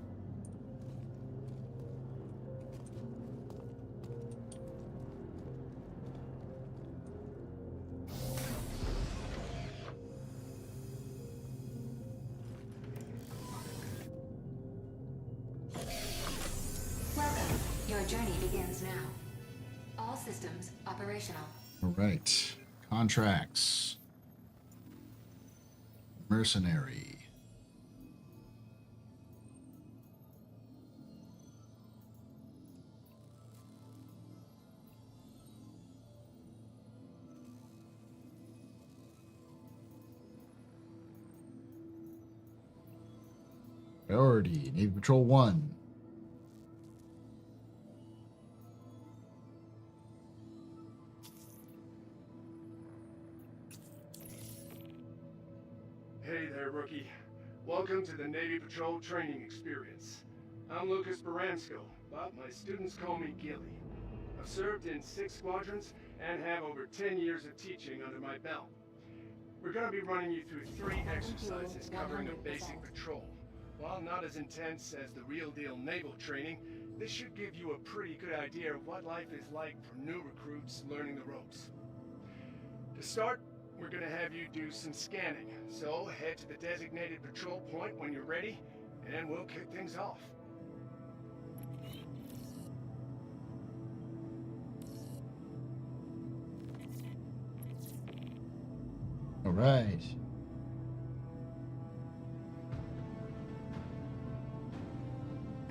Welcome. Your journey begins now. All systems operational. All right. Contracts. Mercenary. Priority. Navy Patrol 1. Hey there, rookie. Welcome to the Navy Patrol training experience. I'm Lucas Baransko, but my students call me Gilly. I've served in 6 squadrons and have over 10 years of teaching under my belt. We're going to be running you through 3 exercises covering a basic patrol. While not as intense as the real deal naval training, this should give you a pretty good idea of what life is like for new recruits learning the ropes. To start, we're going to have you do some scanning, so head to the designated patrol point when you're ready, and we'll kick things off. All right.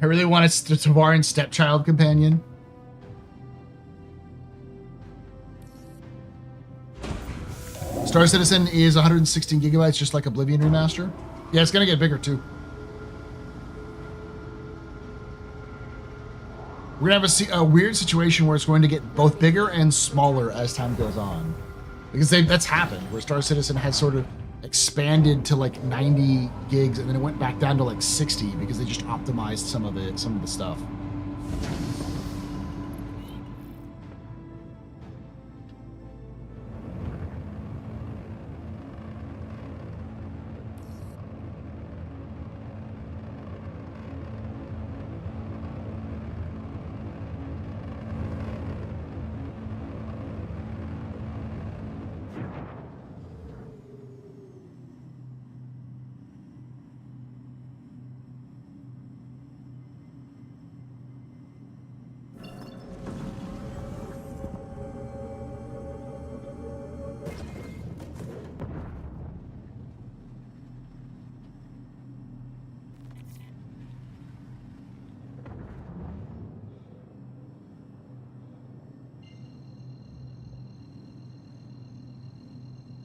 I really want a Tavaran stepchild companion. Star Citizen is 116 gigabytes, just like Oblivion Remaster. Yeah, it's going to get bigger, too. We're going to have a weird situation where it's going to get both bigger and smaller as time goes on. Because that's happened, where Star Citizen has sort of expanded to like 90 gigs, and then it went back down to like 60 because they just optimized some of the stuff.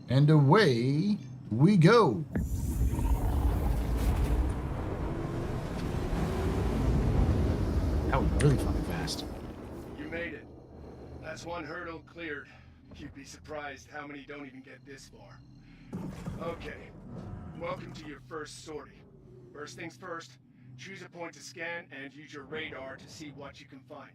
And away we go. That was really fucking fast. You made it. That's one hurdle cleared. You'd be surprised how many don't even get this far. Okay, welcome to your first sortie. First things first, choose a point to scan and use your radar to see what you can find.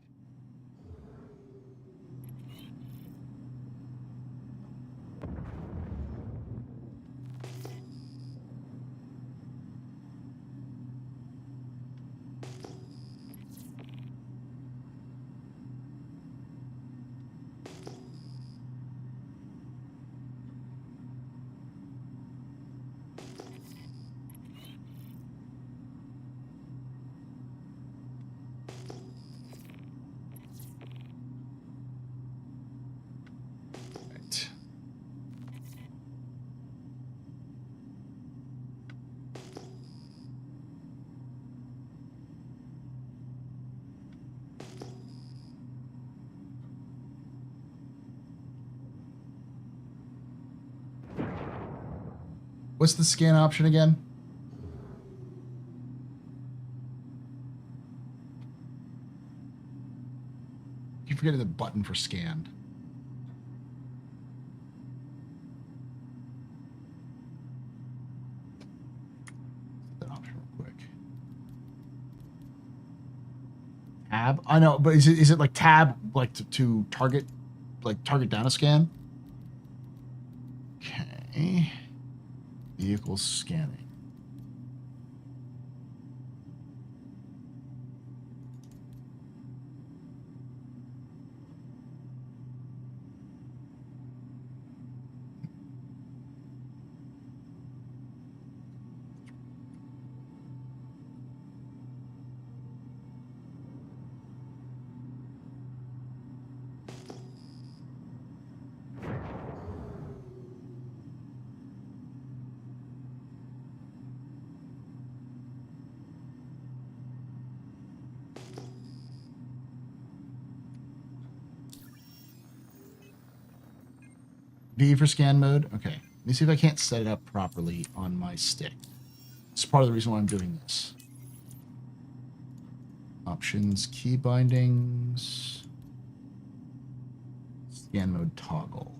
What's the scan option again? Keep forgetting the button for scanned. That option real quick. Tab? I know, but is it like tab like to target, like target down a scan? Okay. Vehicle scanning. V for scan mode. Okay. Let me see if I can't set it up properly on my stick. It's part of the reason why I'm doing this. Options, key bindings, scan mode toggle.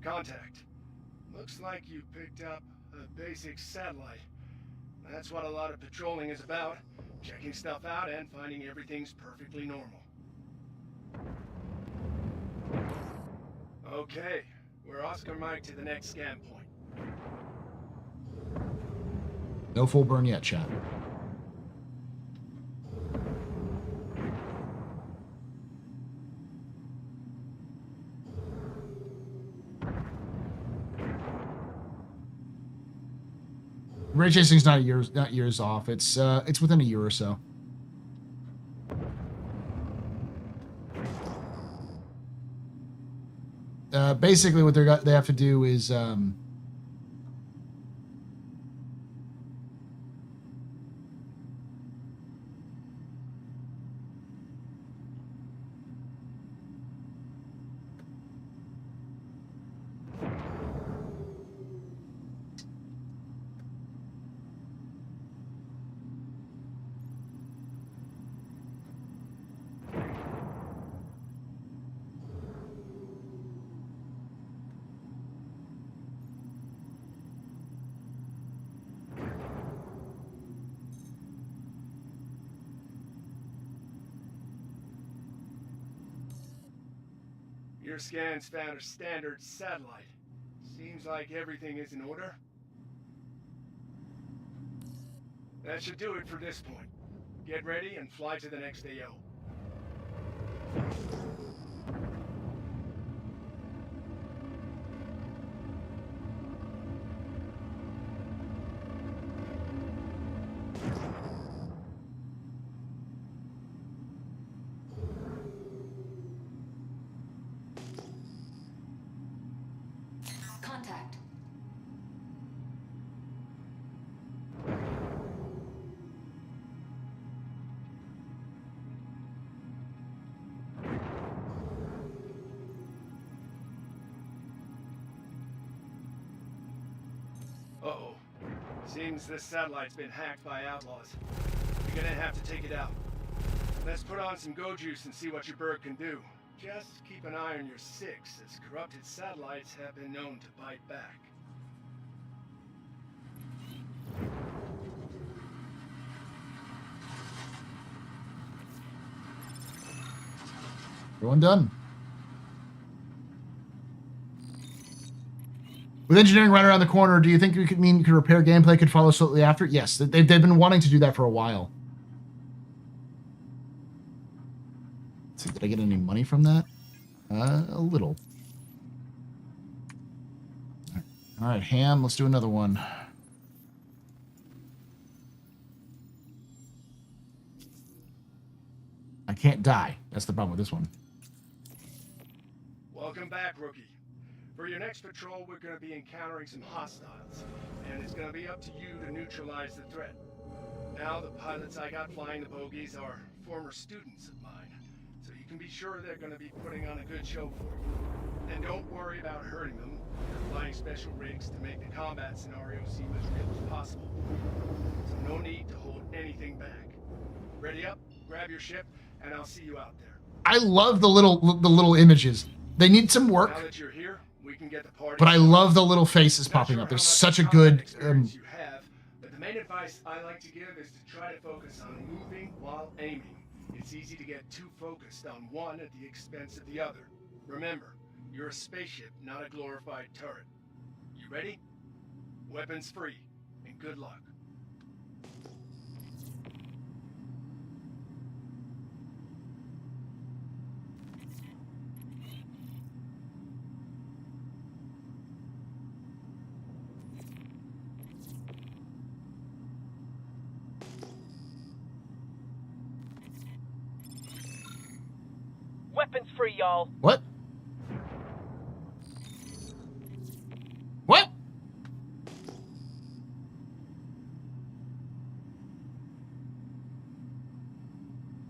Contact. Looks like you picked up a basic satellite. That's what a lot of patrolling is about. Checking stuff out and finding everything's perfectly normal. Okay, we're Oscar Mike to the next scan point. No full burn yet, chat. Ray chasing's not years off. It's within a year or so. Basically, what they have to do is Your scans found a standard satellite. Seems like everything is in order. That should do it for this point. Get ready and fly to the next AO. Contact. Uh-oh. Seems this satellite's been hacked by outlaws. You're gonna have to take it out. Let's put on some go juice and see what your bird can do. Just keep an eye on your six, as corrupted satellites have been known to bite back. Everyone done. With engineering right around the corner, do you think you could repair gameplay could follow shortly after? Yes, they've been wanting to do that for a while. Let's see, did I get any money from that? A little. All right, Ham, let's do another one. I can't die. That's the problem with this one. Welcome back, rookie. For your next patrol, we're going to be encountering some hostiles, and it's going to be up to you to neutralize the threat. Now, the pilots I got flying the bogies are former students of mine, so you can be sure they're going to be putting on a good show for you. And don't worry about hurting them. They're flying special rigs to make the combat scenario seem as real as possible. possible. So no need to hold anything back. Ready up, grab your ship, and I'll see you out there. I love the little images. They need some work. Now that you're here, we can get the party. But I love the little faces popping up. There's such a good. You have, but the main advice I like to give is to try to focus on moving while aiming. It's easy to get too focused on one at the expense of the other. Remember, you're a spaceship, not a glorified turret. You ready? Weapons free, and good luck. Weapons free, y'all. What? What?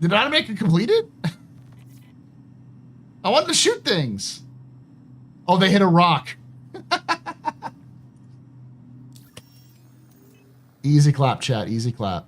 Did I make it completed? I wanted to shoot things. Oh, they hit a rock. Easy clap, chat. Easy clap.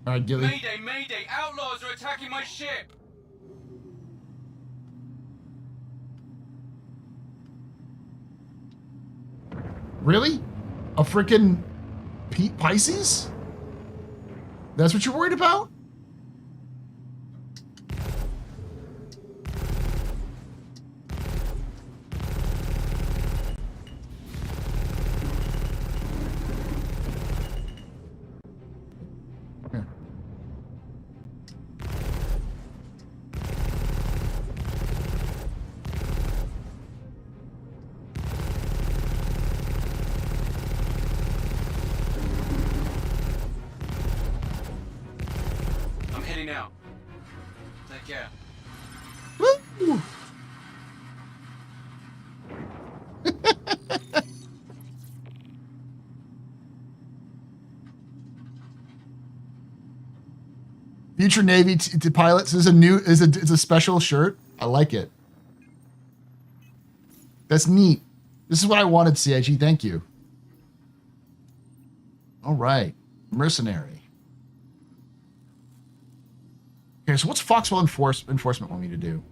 All right, Gilly. Mayday, mayday! Outlaws are attacking my ship! Really? A freaking Pisces? That's what you're worried about? Out. Take care. Woo! Future Navy to pilots is a special shirt. I like it. That's neat. This is what I wanted, CIG. Thank you. All right, mercenary. Okay, so what's Foxwell enforcement want me to do?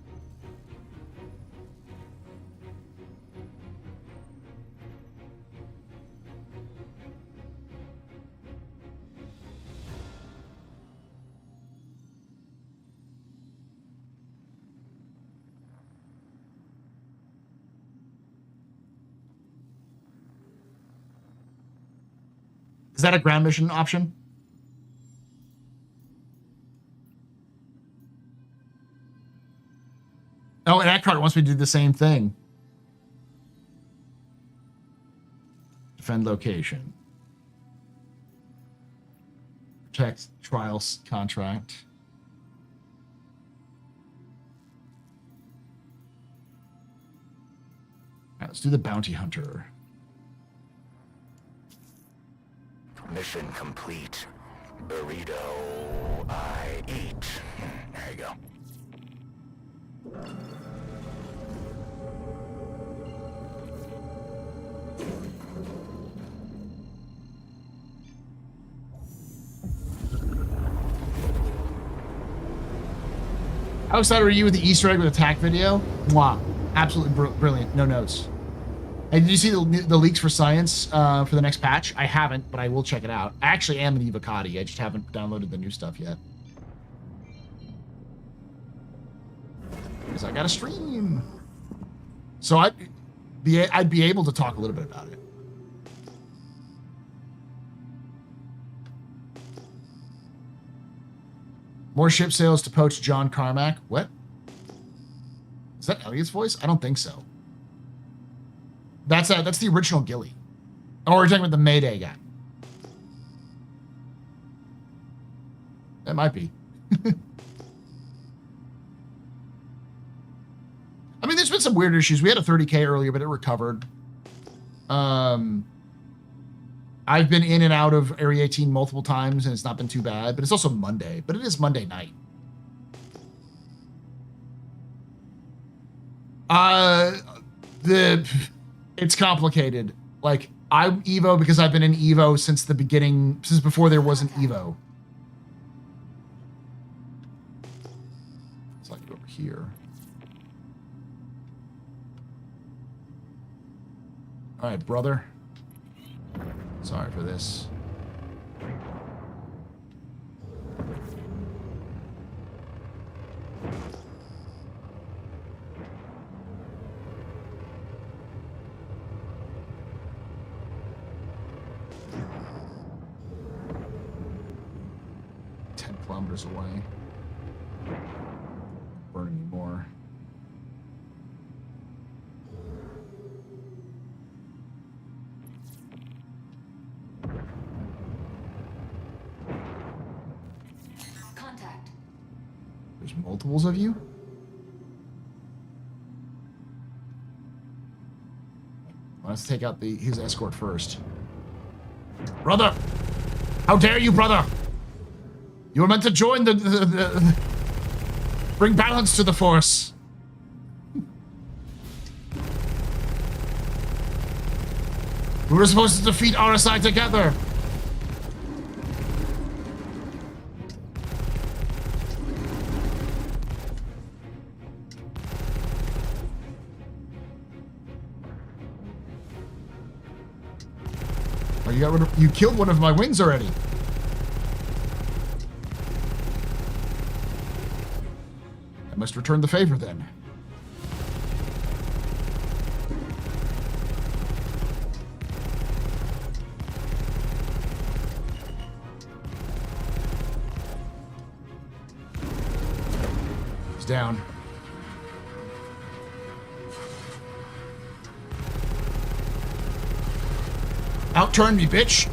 Is that a ground mission option? Oh, and Eckhart wants me to do the same thing. Defend location. Protect trials contract. All right, let's do the bounty hunter. Mission complete. Burrito I eat. There you go. How excited are you with the Easter egg with the TAC video? Mwah. Absolutely brilliant. No notes. And did you see the leaks for science for the next patch? I haven't, but I will check it out. I actually am an Evocati. I just haven't downloaded the new stuff yet. Because I got a stream. So I'd be able to talk a little bit about it. More ship sales to poach John Carmack. What? Is that Elliot's voice? I don't think so. That's the original Gilly. Oh, we're talking about the Mayday guy. That might be. I mean, there's been some weird issues. We had a 30K earlier, but it recovered. I've been in and out of Area 18 multiple times, and it's not been too bad. But it's also Monday. But it is Monday night. It's complicated. Like, I'm Evo because I've been in Evo since the beginning, since before there was an Evo. It's like over here. All right, brother. Sorry for this. Away. Burning me more. Contact. There's multiples of you? Let's take out his escort first. Brother! How dare you, brother! You were meant to join bring balance to the force. We were supposed to defeat RSI together. Oh, you killed one of my wings already. I must return the favor then. He's down. Outturn me, bitch.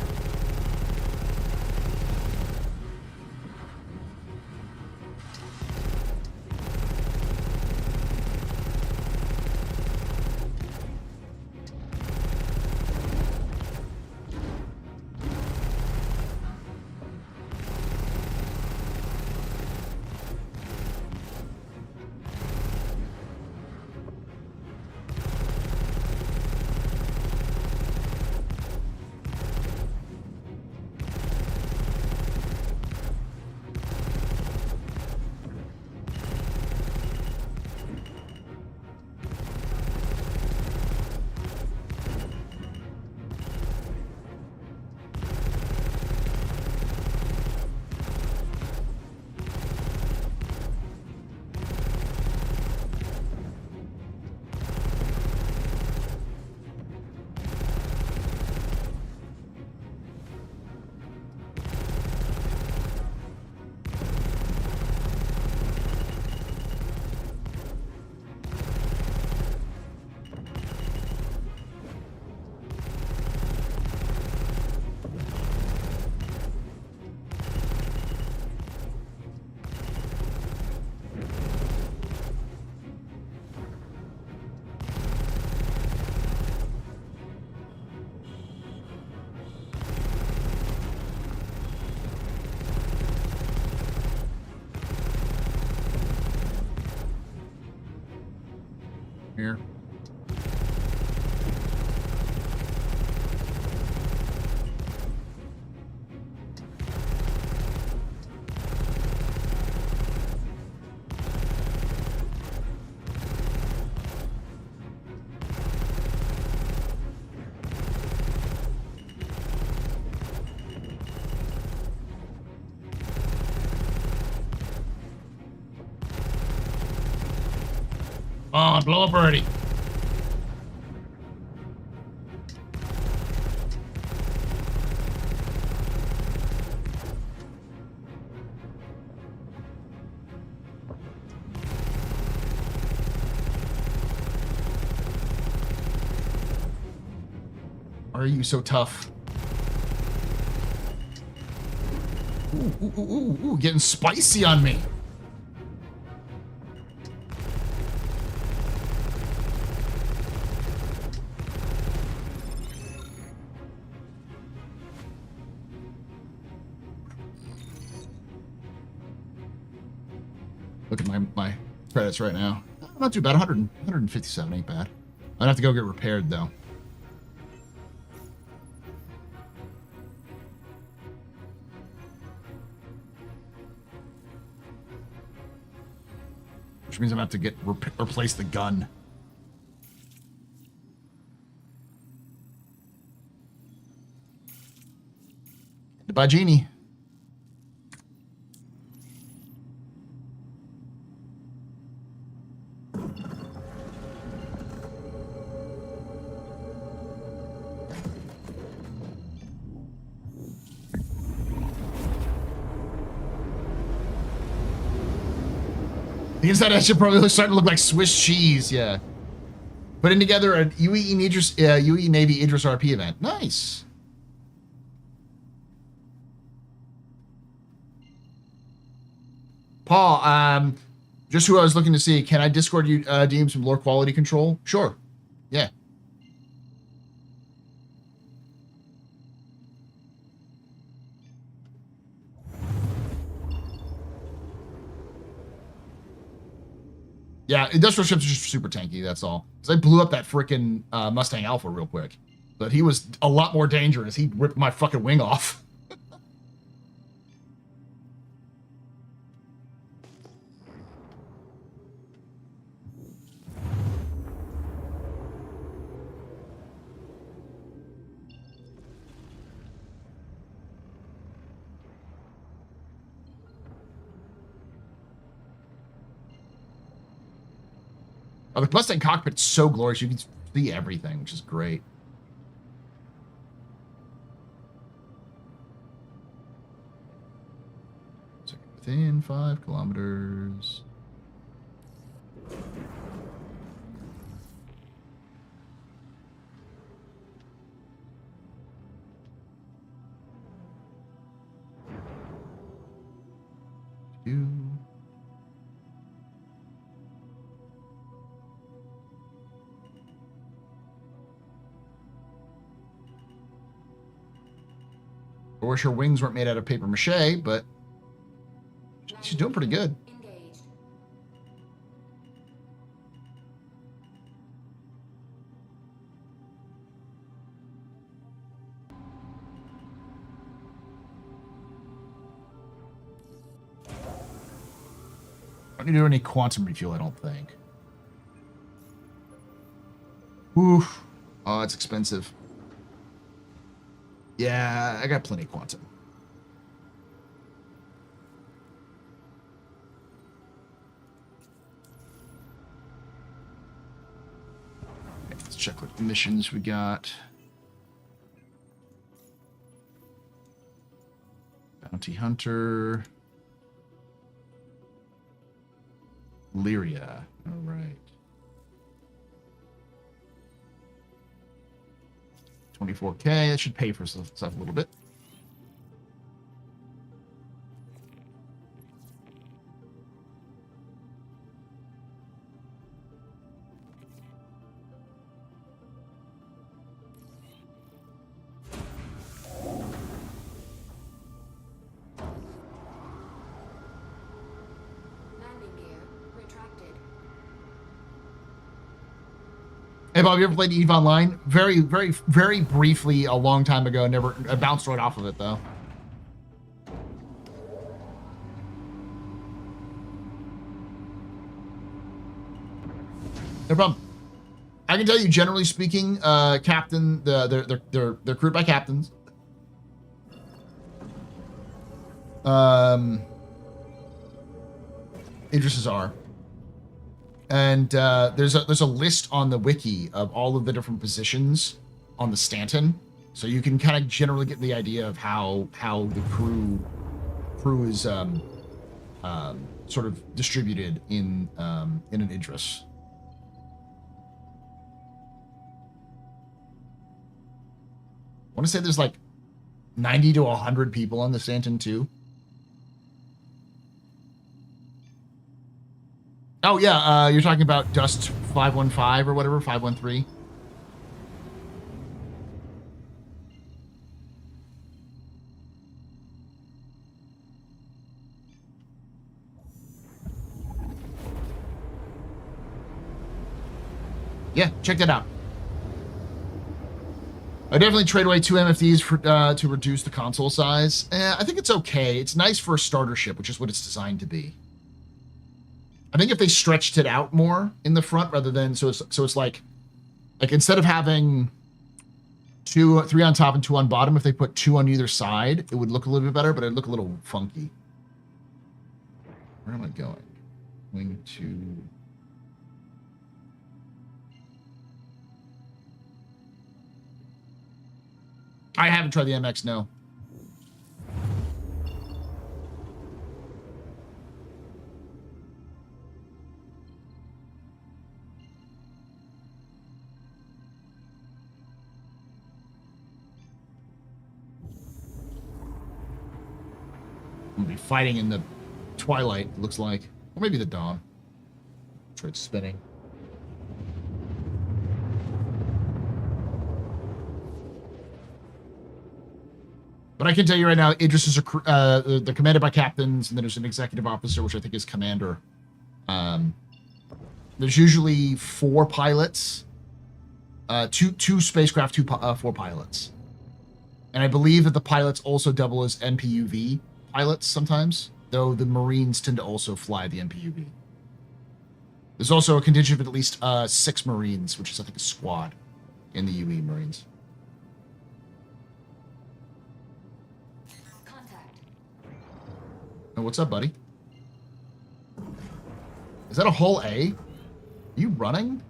Come on, blow up already. Why are you so tough? Ooh, getting spicy on me. Look at my credits right now. Not too bad. 157 ain't bad. I'd have to go get repaired though. Which means I'm going to have to get replace the gun. Goodbye, Genie. The inside edge should probably starting to look like Swiss cheese, yeah. Putting together a UE Navy Idris RP event. Nice. Paul, just who I was looking to see, can I Discord you DM some lore quality control? Sure. Yeah. Yeah, industrial ships are just super tanky, that's all. Because I blew up that frickin' Mustang Alpha real quick. But he was a lot more dangerous. He ripped my fucking wing off. Oh, the Mustang cockpit's so glorious. You can see everything, which is great. So within 5 kilometers. I wish her wings weren't made out of paper mache, but she's doing pretty good. I don't need to do any quantum refuel, I don't think. Oof. Oh, it's expensive. Yeah, I got plenty of quantum. Okay, let's check what missions we got. Bounty Hunter. Lyria. All right. 24K. That should pay for stuff a little bit. Hey, Bob, you ever played EVE Online? Very, very, very briefly a long time ago. I bounced right off of it, though. No problem. I can tell you, generally speaking, captain, they're crewed by captains. Idris's are. And there's a list on the wiki of all of the different positions on the Stanton, so you can kind of generally get the idea of how the crew is sort of distributed in an Idris. I want to say there's like 90 to 100 people on the Stanton too. Oh yeah, you're talking about Dust 515 or whatever, 513. Yeah, check that out. I definitely trade away 2 MFDs for to reduce the console size. I think it's okay. It's nice for a starter ship, which is what it's designed to be. I think if they stretched it out more in the front rather than so it's like instead of having 3 on top and 2 on bottom, if they put 2 on either side, it would look a little bit better, but it'd look a little funky. Where am I going? Going to... I haven't tried the MX, no. I'm gonna be fighting in the twilight, it looks like. Or maybe the dawn. Try it spinning. But I can tell you right now, Idris is they're commanded by captains, and then there's an executive officer, which I think is commander. There's usually 4 pilots, two spacecraft, 4 pilots. And I believe that the pilots also double as MPUV pilots sometimes, though the Marines tend to also fly the MPUV. There's also a contingent of at least 6 Marines, which is, I think, a squad in the UE Marines. Oh, what's up, buddy? Is that a hull A? Are you running?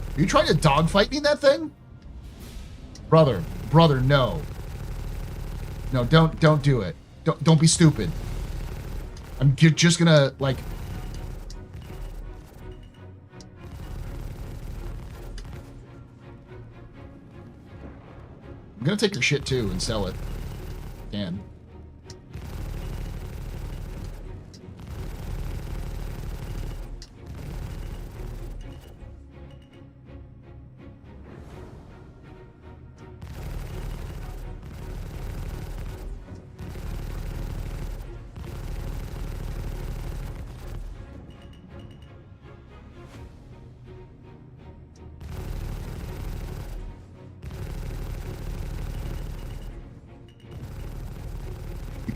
Are you trying to dogfight me in that thing? Brother, no. No, don't do it. Don't be stupid. I'm just gonna, like... I'm gonna take your shit, too, and sell it. Can.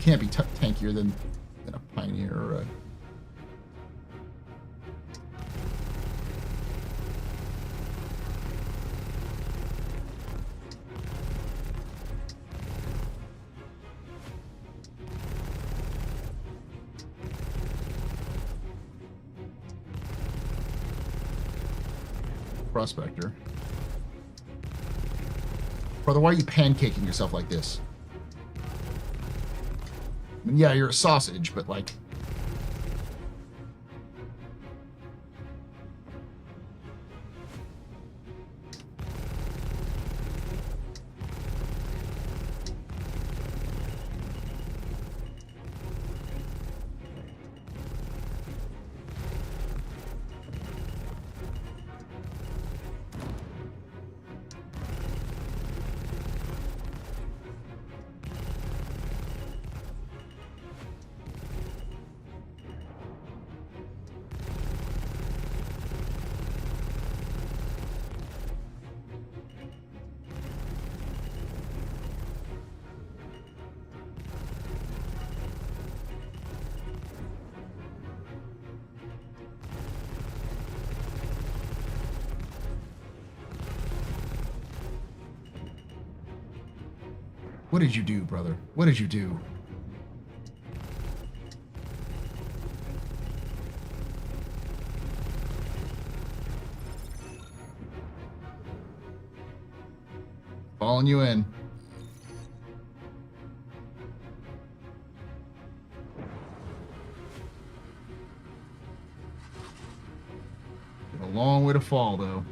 Can't be tankier than a Pioneer or a... Prospector. Brother, why are you pancaking yourself like this? I mean, yeah, you're a sausage, but like... What did you do, brother? What did you do? Following you in. Got a long way to fall, though.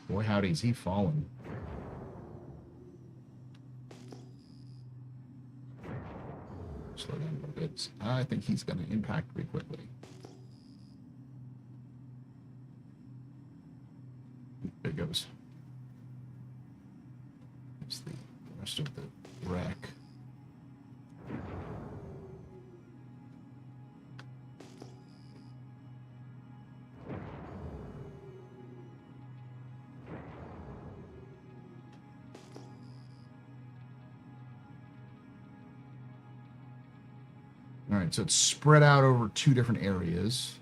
Boy, howdy, is he falling. Slow down a little bit. I think he's going to impact pretty quickly. There it goes. There's the rest of the wreck. All right, so it's spread out over 2 different areas.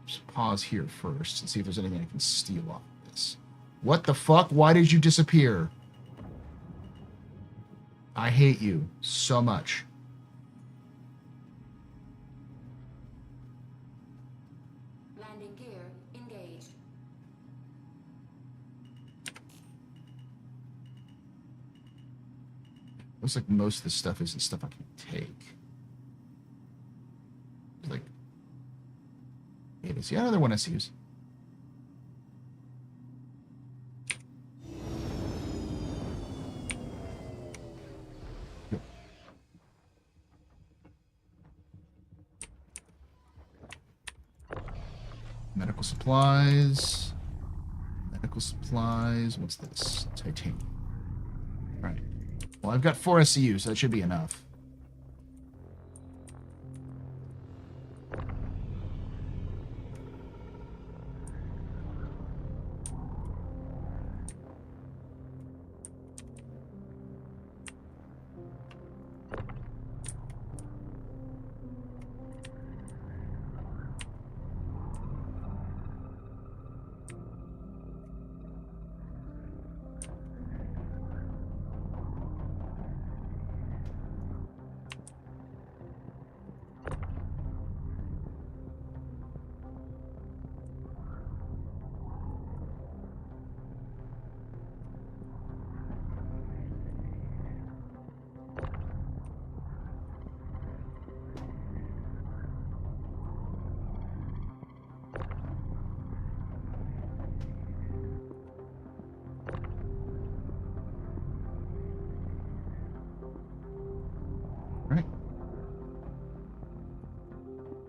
Just pause here first and see if there's anything I can steal off of this. What the fuck? Why did you disappear? I hate you so much. Landing gear engaged. Looks like most of this stuff isn't stuff I can take. Like, yeah, see another one I use. Medical supplies. Medical supplies. What's this? Titanium. All right. Well, I've got 4 SCU, so that should be enough.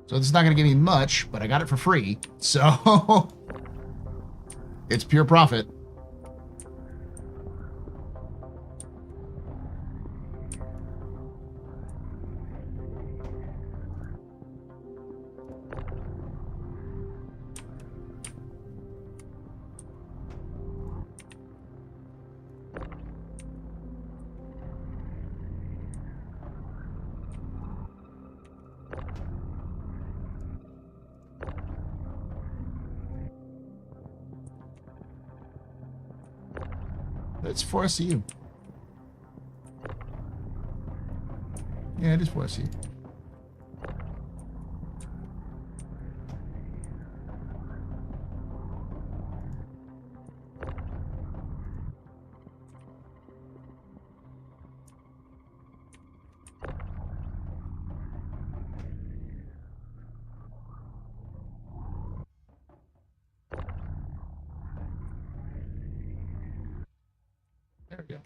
So this is not going to give me much, but I got it for free. So it's pure profit. It's 4 SCU. Yeah, it is 4 SCU. There we go.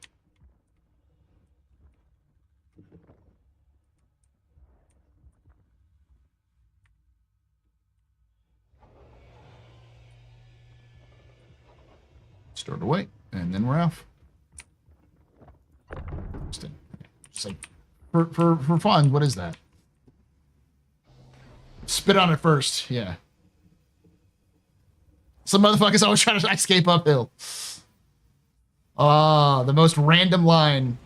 Start away, and then we're off. Just like for fun, what is that? Spit on it first. Yeah. Some motherfuckers always trying to escape uphill. Ah, the most random line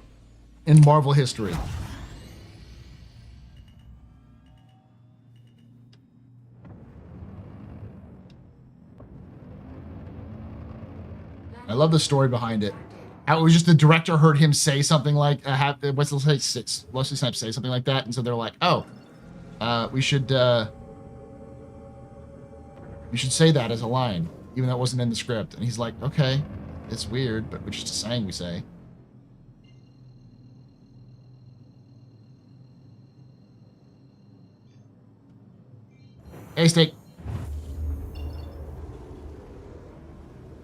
in Marvel history. I love the story behind it. It was just the director heard him say something like, Wesley Snipes say something like that, and so they're like, oh, we should say that as a line, even though it wasn't in the script. And he's like, okay, it's weird, but we're just a saying we say. Hey, steak.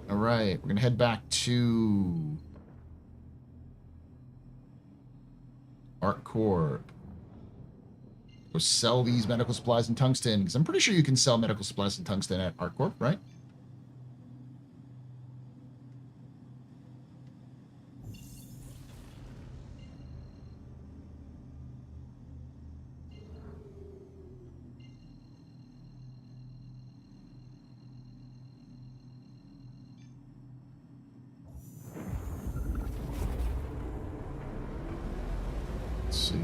All right, we're gonna head back to ArcCorp. Go sell these medical supplies and tungsten, because I'm pretty sure you can sell medical supplies and tungsten at ArcCorp, right? Let's see.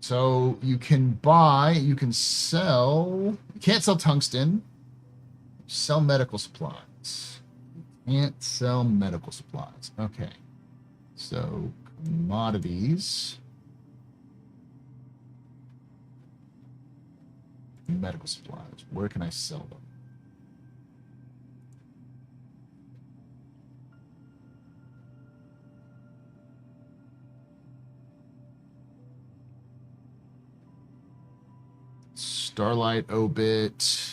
So you can sell, you can't sell tungsten, sell medical supplies. Can't sell medical supplies. Okay. So commodities. Medical supplies. Where can I sell them? Starlight Obit.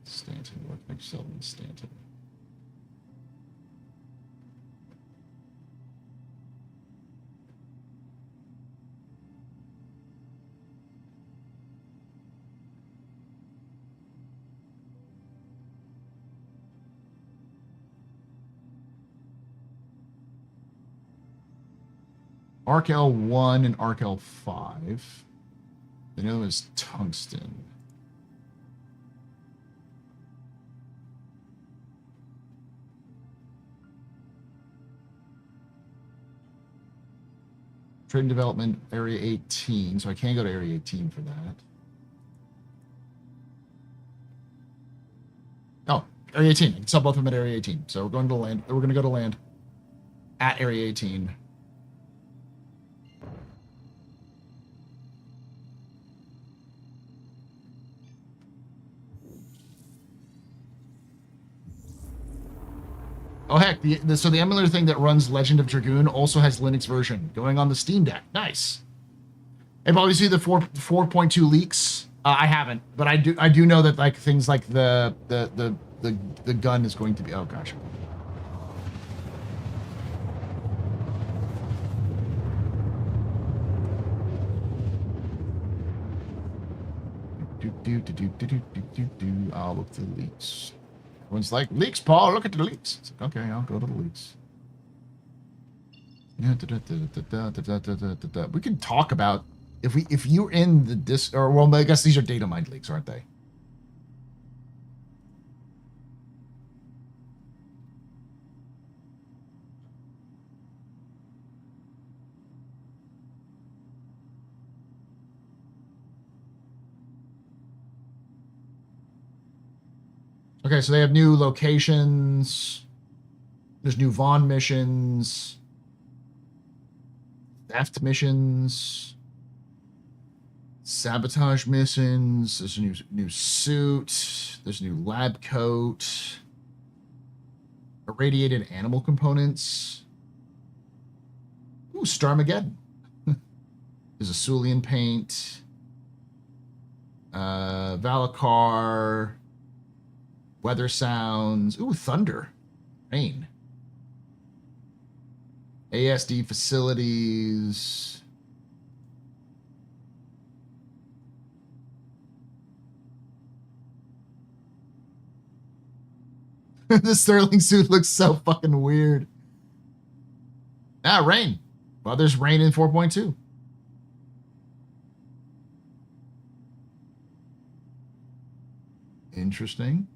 Stanton. Where can I sell them in Stanton? Arc L1 and Arc L5. The new one is tungsten. Trade and development, area 18. So I can't go to area 18 for that. Oh, area 18. I can sell both of them at area 18. So we're going to land. We're going to go to land at area 18. Oh, heck, so the emulator thing that runs Legend of Dragoon also has Linux version going on the Steam Deck. Nice. I've always seen the 4.2 leaks. I haven't, but I do know that like things like the gun is going to be. Oh gosh. I'll look to the leaks. Everyone's like, leaks, Paul, look at the leaks. It's like, okay, I'll go to the leaks. We can talk about if you're in the or well, I guess these are data mined leaks, aren't they? Okay, so they have new locations. There's new Vaughn missions. Theft missions. Sabotage missions. There's a new suit. There's a new lab coat. Irradiated animal components. Ooh, Starmageddon. There's a Sulian paint. Valacar. Weather sounds. Ooh, thunder. Rain. ASD facilities. The Sterling suit looks so fucking weird. Ah, rain. Well, there's rain in 4.2. Interesting.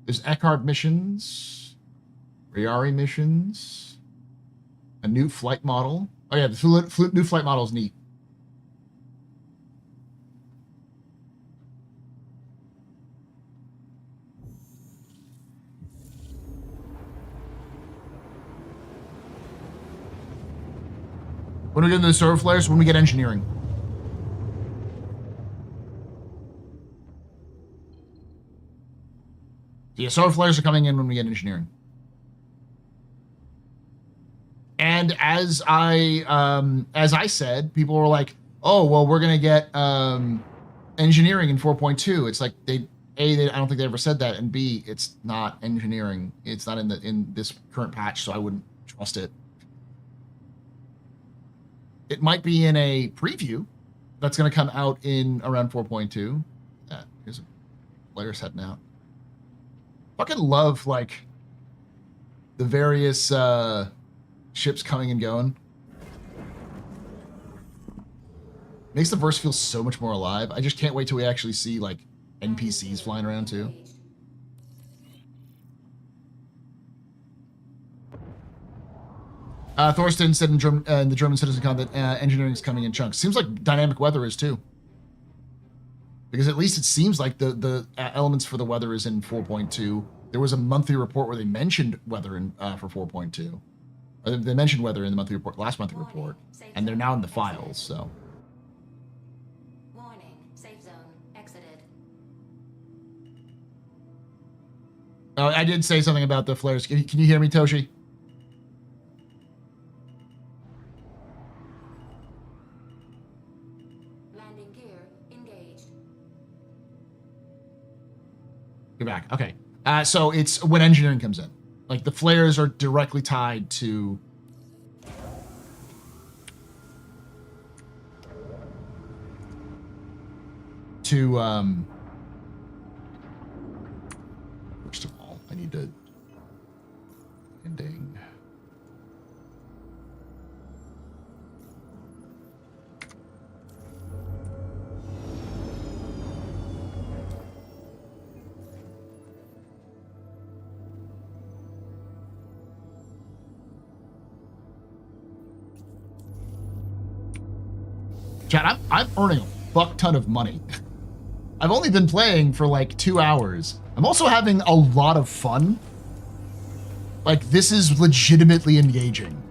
There's Eckhart missions, Riari missions, a new flight model. Oh yeah, the new flight model is neat. When we get into the server flares, when we get engineering. Yeah, solar flares are coming in when we get engineering. And as I said, people were like, "Oh, well, we're gonna get engineering in 4.2." It's like I don't think they ever said that, and B, it's not engineering. It's not in this current patch, so I wouldn't trust it. It might be in a preview that's going to come out in around 4.2. Here's a player's heading out. Fucking love like the various ships coming and going. Makes the verse feel so much more alive. I just can't wait till we actually see like NPCs flying around too. Thorsten said in the German citizen comment that engineering is coming in chunks. Seems like dynamic weather is too. Because at least it seems like the elements for the weather is in 4.2. There was a monthly report where they mentioned weather in for 4.2. They mentioned weather in the monthly report, last monthly report, and they're now in the files. So. Warning, safe zone exited. Oh, I did say something about the flares. Can you hear me, Toshi? Landing gear engaged. You're back. Okay. So it's when engineering comes in. Like the flares are directly tied to first of all, I need to ending. Chat, I'm earning a fuck ton of money. I've only been playing for like 2 hours. I'm also having a lot of fun. Like, this is legitimately engaging.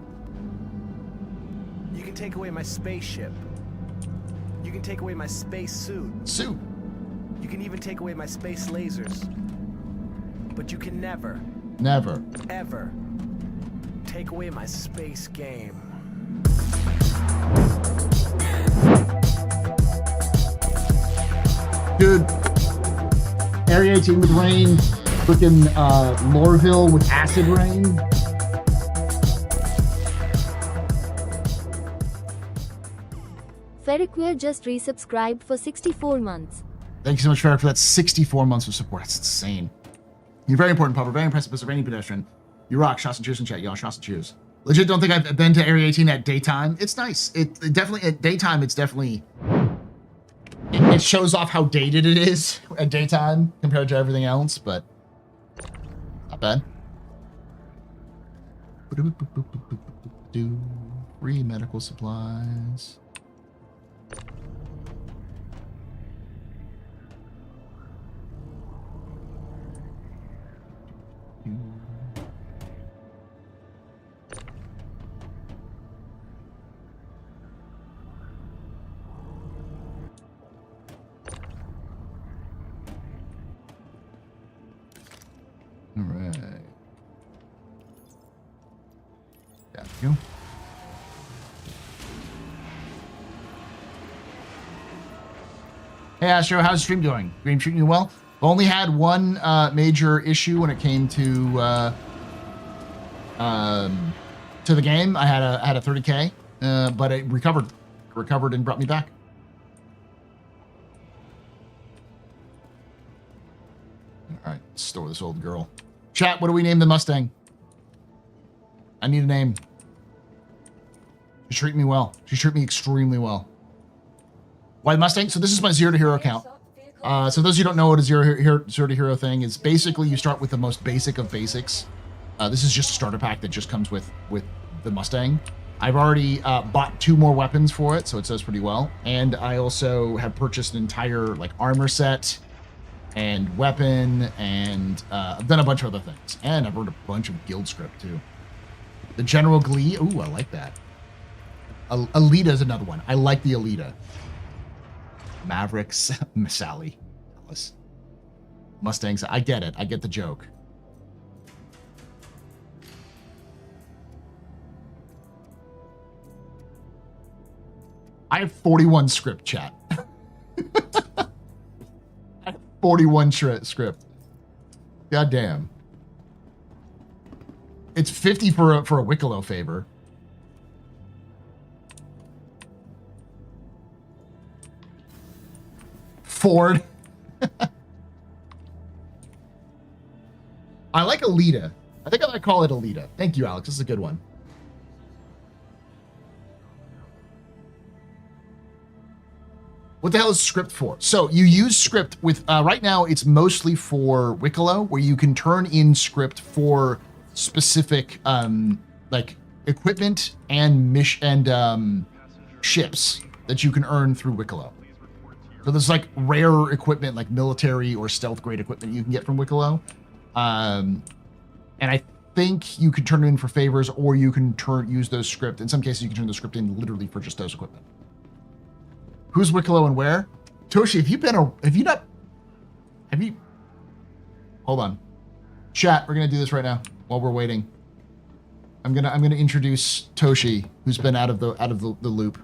You can take away my spaceship. You can take away my space suit. You can even take away my space lasers. But you can never, ever take away my space game. Dude, Area 18 with rain, freaking Lorville with acid rain. Ferriqueer just resubscribed for 64 months. Thank you so much, Ferric, for that 64 months of support. That's insane. You're very important, Pupper. Very impressive as a rainy pedestrian. You rock. Shots and cheers in chat, y'all. Shots and cheers. Legit don't think I've been to Area 18 at daytime. It's nice. It definitely, at daytime, it's definitely... It shows off how dated it is at daytime compared to everything else, but not bad. Free medical supplies. All right. Got you. Hey Astro, how's the stream doing? Stream treating you well? Only had one major issue when it came to the game. I had a 30K, but it recovered and brought me back. All right, let's store this old girl. Chat, what do we name the Mustang? I need a name. She's treating me well. She's treating me extremely well. Why Mustang? So this is my Zero to Hero account. So those of you who don't know what a Zero to Hero thing is, basically you start with the most basic of basics. This is just a starter pack that just comes with the Mustang. I've already bought 2 more weapons for it, so it does pretty well. And I also have purchased an entire like armor set and weapon, and I've done a bunch of other things. And I've wrote a bunch of guild script too. The General Glee. Ooh, I like that. Alita is another one. I like the Alita. Mavericks, Sally, Alice, Mustangs. I get it. I get the joke. I have 41 script, chat. I have 41 script. God damn. It's 50 for a Wicklow favor. Ford. I like Alita. I think I might call it Alita. Thank you, Alex. This is a good one. What the hell is script for? So you use script with, right now it's mostly for Wicklow, where you can turn in script for specific, like equipment and ships that you can earn through Wicklow. So there's like rare equipment, like military or stealth grade equipment you can get from Wicklow. And I think you can turn it in for favors, or you can use those script. In some cases, you can turn the script in literally for just those equipment. Who's Wicklow and where? Toshi, hold on. Chat, we're gonna do this right now while we're waiting. I'm gonna introduce Toshi, who's been out of the loop.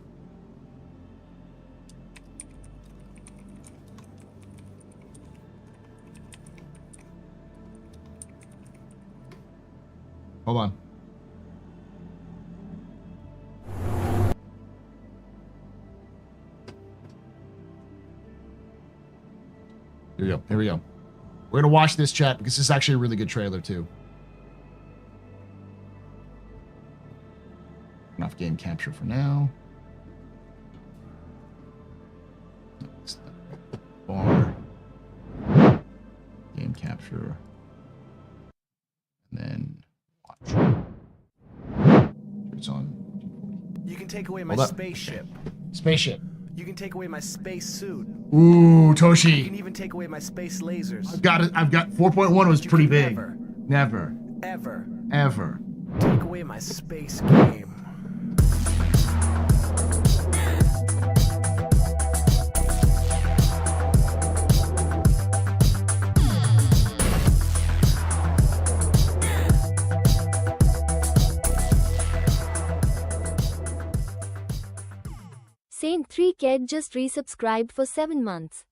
Hold on. Here we go. Here we go. We're gonna watch this, chat, because this is actually a really good trailer too. Enough game capture for now. Bar. Game capture. And then watch. It's on. You can take away my spaceship. Spaceship. You can take away my space suit. Ooh, Toshi. You can even take away my space lasers. I've got it. 4.1 was pretty big. Never. Ever. Take away my space game. Saint 3 Ked just resubscribed for 7 months.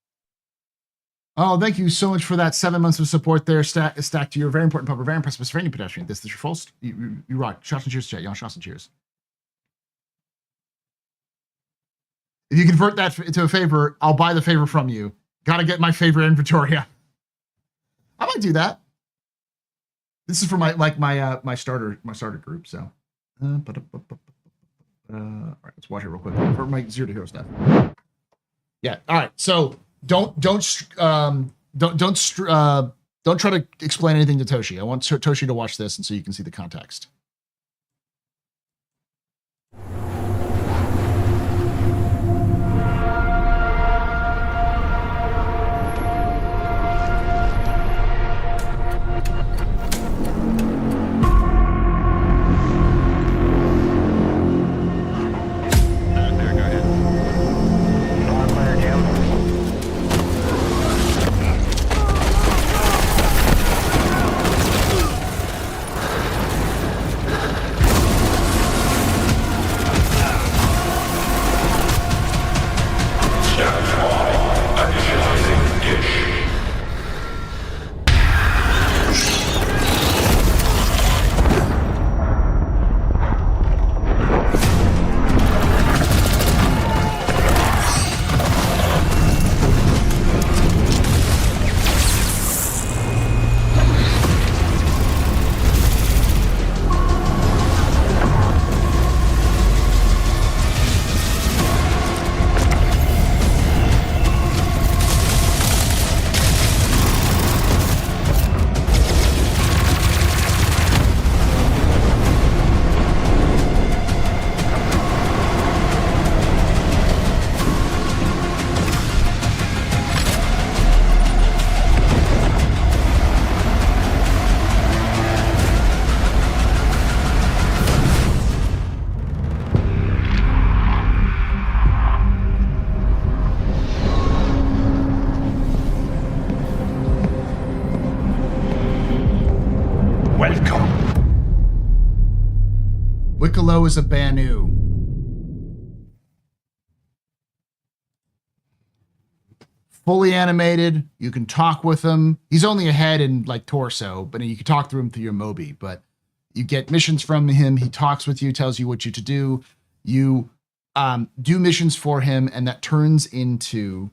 Oh, thank you so much for that 7 months of support there. Stacked to your very important pub, very impressive for any pedestrian. This is your false. You rock. Shots and cheers, chat. Y'all, shots and cheers. If you convert that to a favor, I'll buy the favor from you. Gotta get my favor inventory. I might do that. This is for my starter group. So, all right, let's watch it real quick for my Zero to Hero stuff. Yeah. All right. So don't try to explain anything to Toshi. I want Toshi to watch this, and so you can see the context. Wicklow is a Banu. Fully animated. You can talk with him. He's only a head and like torso, but you can talk through him through your Mobi. But you get missions from him. He talks with you, tells you what you to do. You do missions for him, and that turns into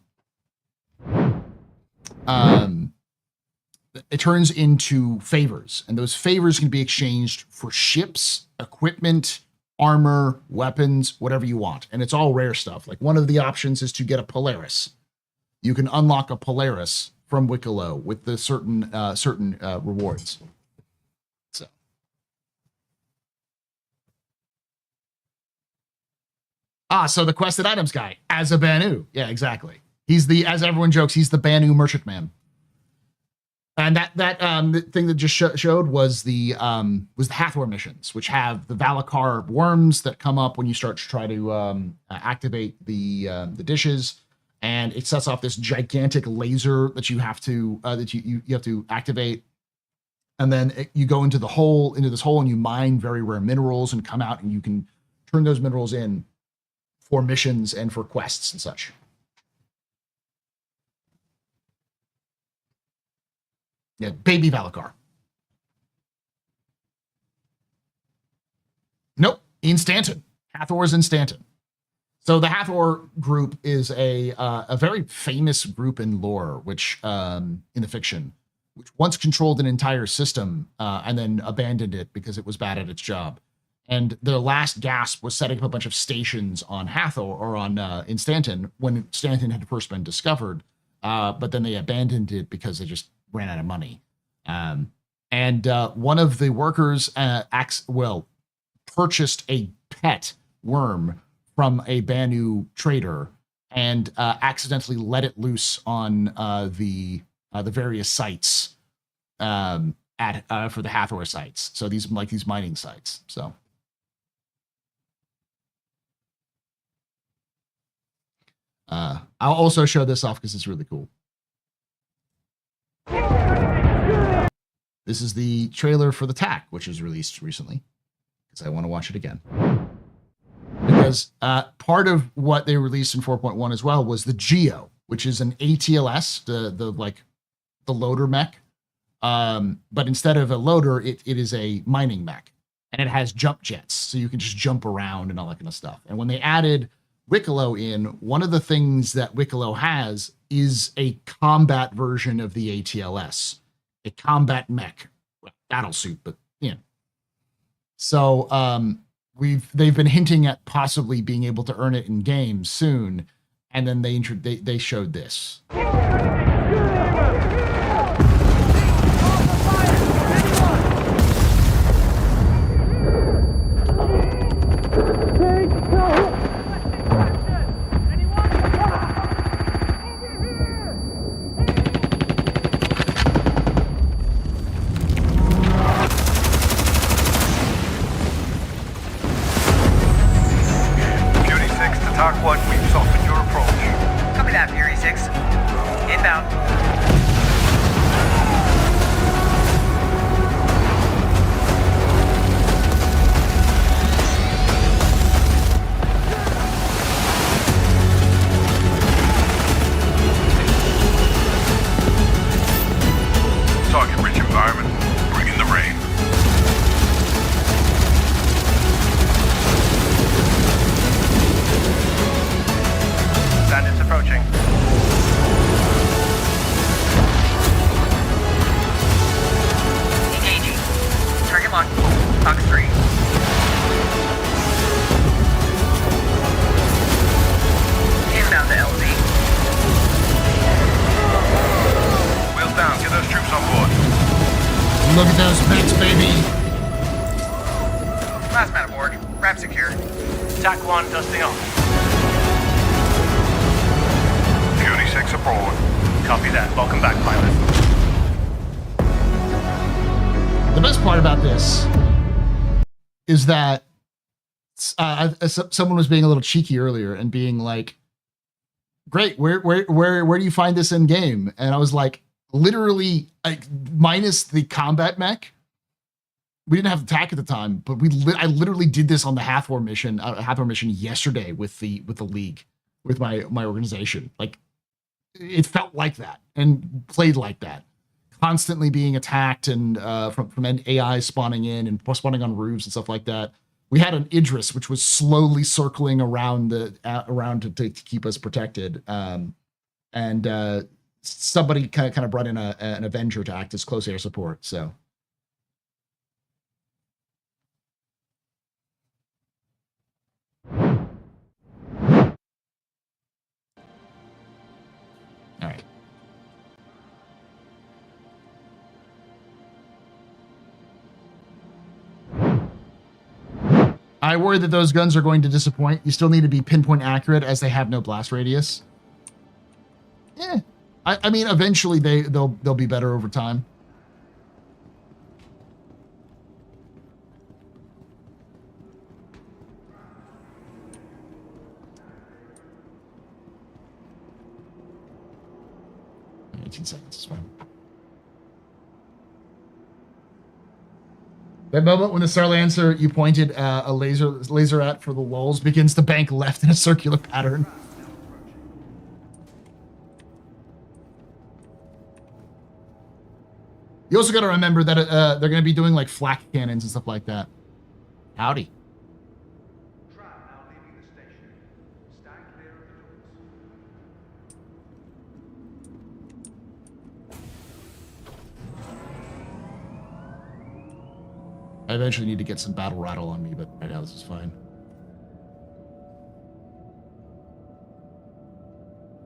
it turns into favors, and those favors can be exchanged for ships, equipment, armor, weapons, whatever you want. And it's all rare stuff. Like one of the options is to get a Polaris. You can unlock a Polaris from Wicklow with the certain rewards. So. So the quested items guy as a Banu. Yeah, exactly. He's the, as everyone jokes, he's the Banu merchantman. And that the thing that just showed was the Hathor missions, which have the Valakar worms that come up when you start to try to activate the dishes, and it sets off this gigantic laser that you have to you have to activate, and then you go into this hole, and you mine very rare minerals and come out, and you can turn those minerals in for missions and for quests and such. Yeah, baby Valakar. Nope, in Stanton. Hathor's in Stanton. So the Hathor group is a very famous group in lore, which in the fiction, which once controlled an entire system and then abandoned it because it was bad at its job. And their last gasp was setting up a bunch of stations on Hathor or on in Stanton when Stanton had first been discovered, but then they abandoned it because they just ran out of money. And one of the workers purchased a pet worm from a Banu trader and accidentally let it loose on the various sites for the Hathor sites. So these mining sites. So I'll also show this off because it's really cool. This is the trailer for the TAC, which was released recently, because I want to watch it again. Because part of what they released in 4.1 as well was the Geo, which is an ATLS, the loader mech. But instead of a loader, it is a mining mech, and it has jump jets, so you can just jump around and all that kind of stuff. And when they added Wicklow in, one of the things that Wicklow has is a combat version of the ATLS. A combat mech, battle suit, but So they've been hinting at possibly being able to earn it in game soon, and then they showed this. Look at those mechs, baby. Last man aboard. Ramp secure. TAC 1 dusting off. Beauty 6 aboard. Copy that. Welcome back, pilot. The best part about this is that someone was being a little cheeky earlier and being like, "Great, where do you find this in game?" And I was like, literally, minus the combat mech, we didn't have the TAC at the time, but I literally did this on the Hathor mission yesterday with the League, with my organization. Like, it felt like that and played like that, constantly being attacked and from AI spawning in and spawning on roofs and stuff like that. We had an Idris which was slowly circling around to keep us protected, and somebody kind of brought in an Avenger to act as close air support. So. All right. I worry that those guns are going to disappoint. You still need to be pinpoint accurate as they have no blast radius. Yeah. I mean, eventually they'll be better over time. Seconds is fine. That moment when the Starlancer you pointed a laser at for the lulz begins to bank left in a circular pattern. You also got to remember that they're going to be doing like flak cannons and stuff like that. Howdy. I eventually need to get some battle rattle on me, but right now this is fine.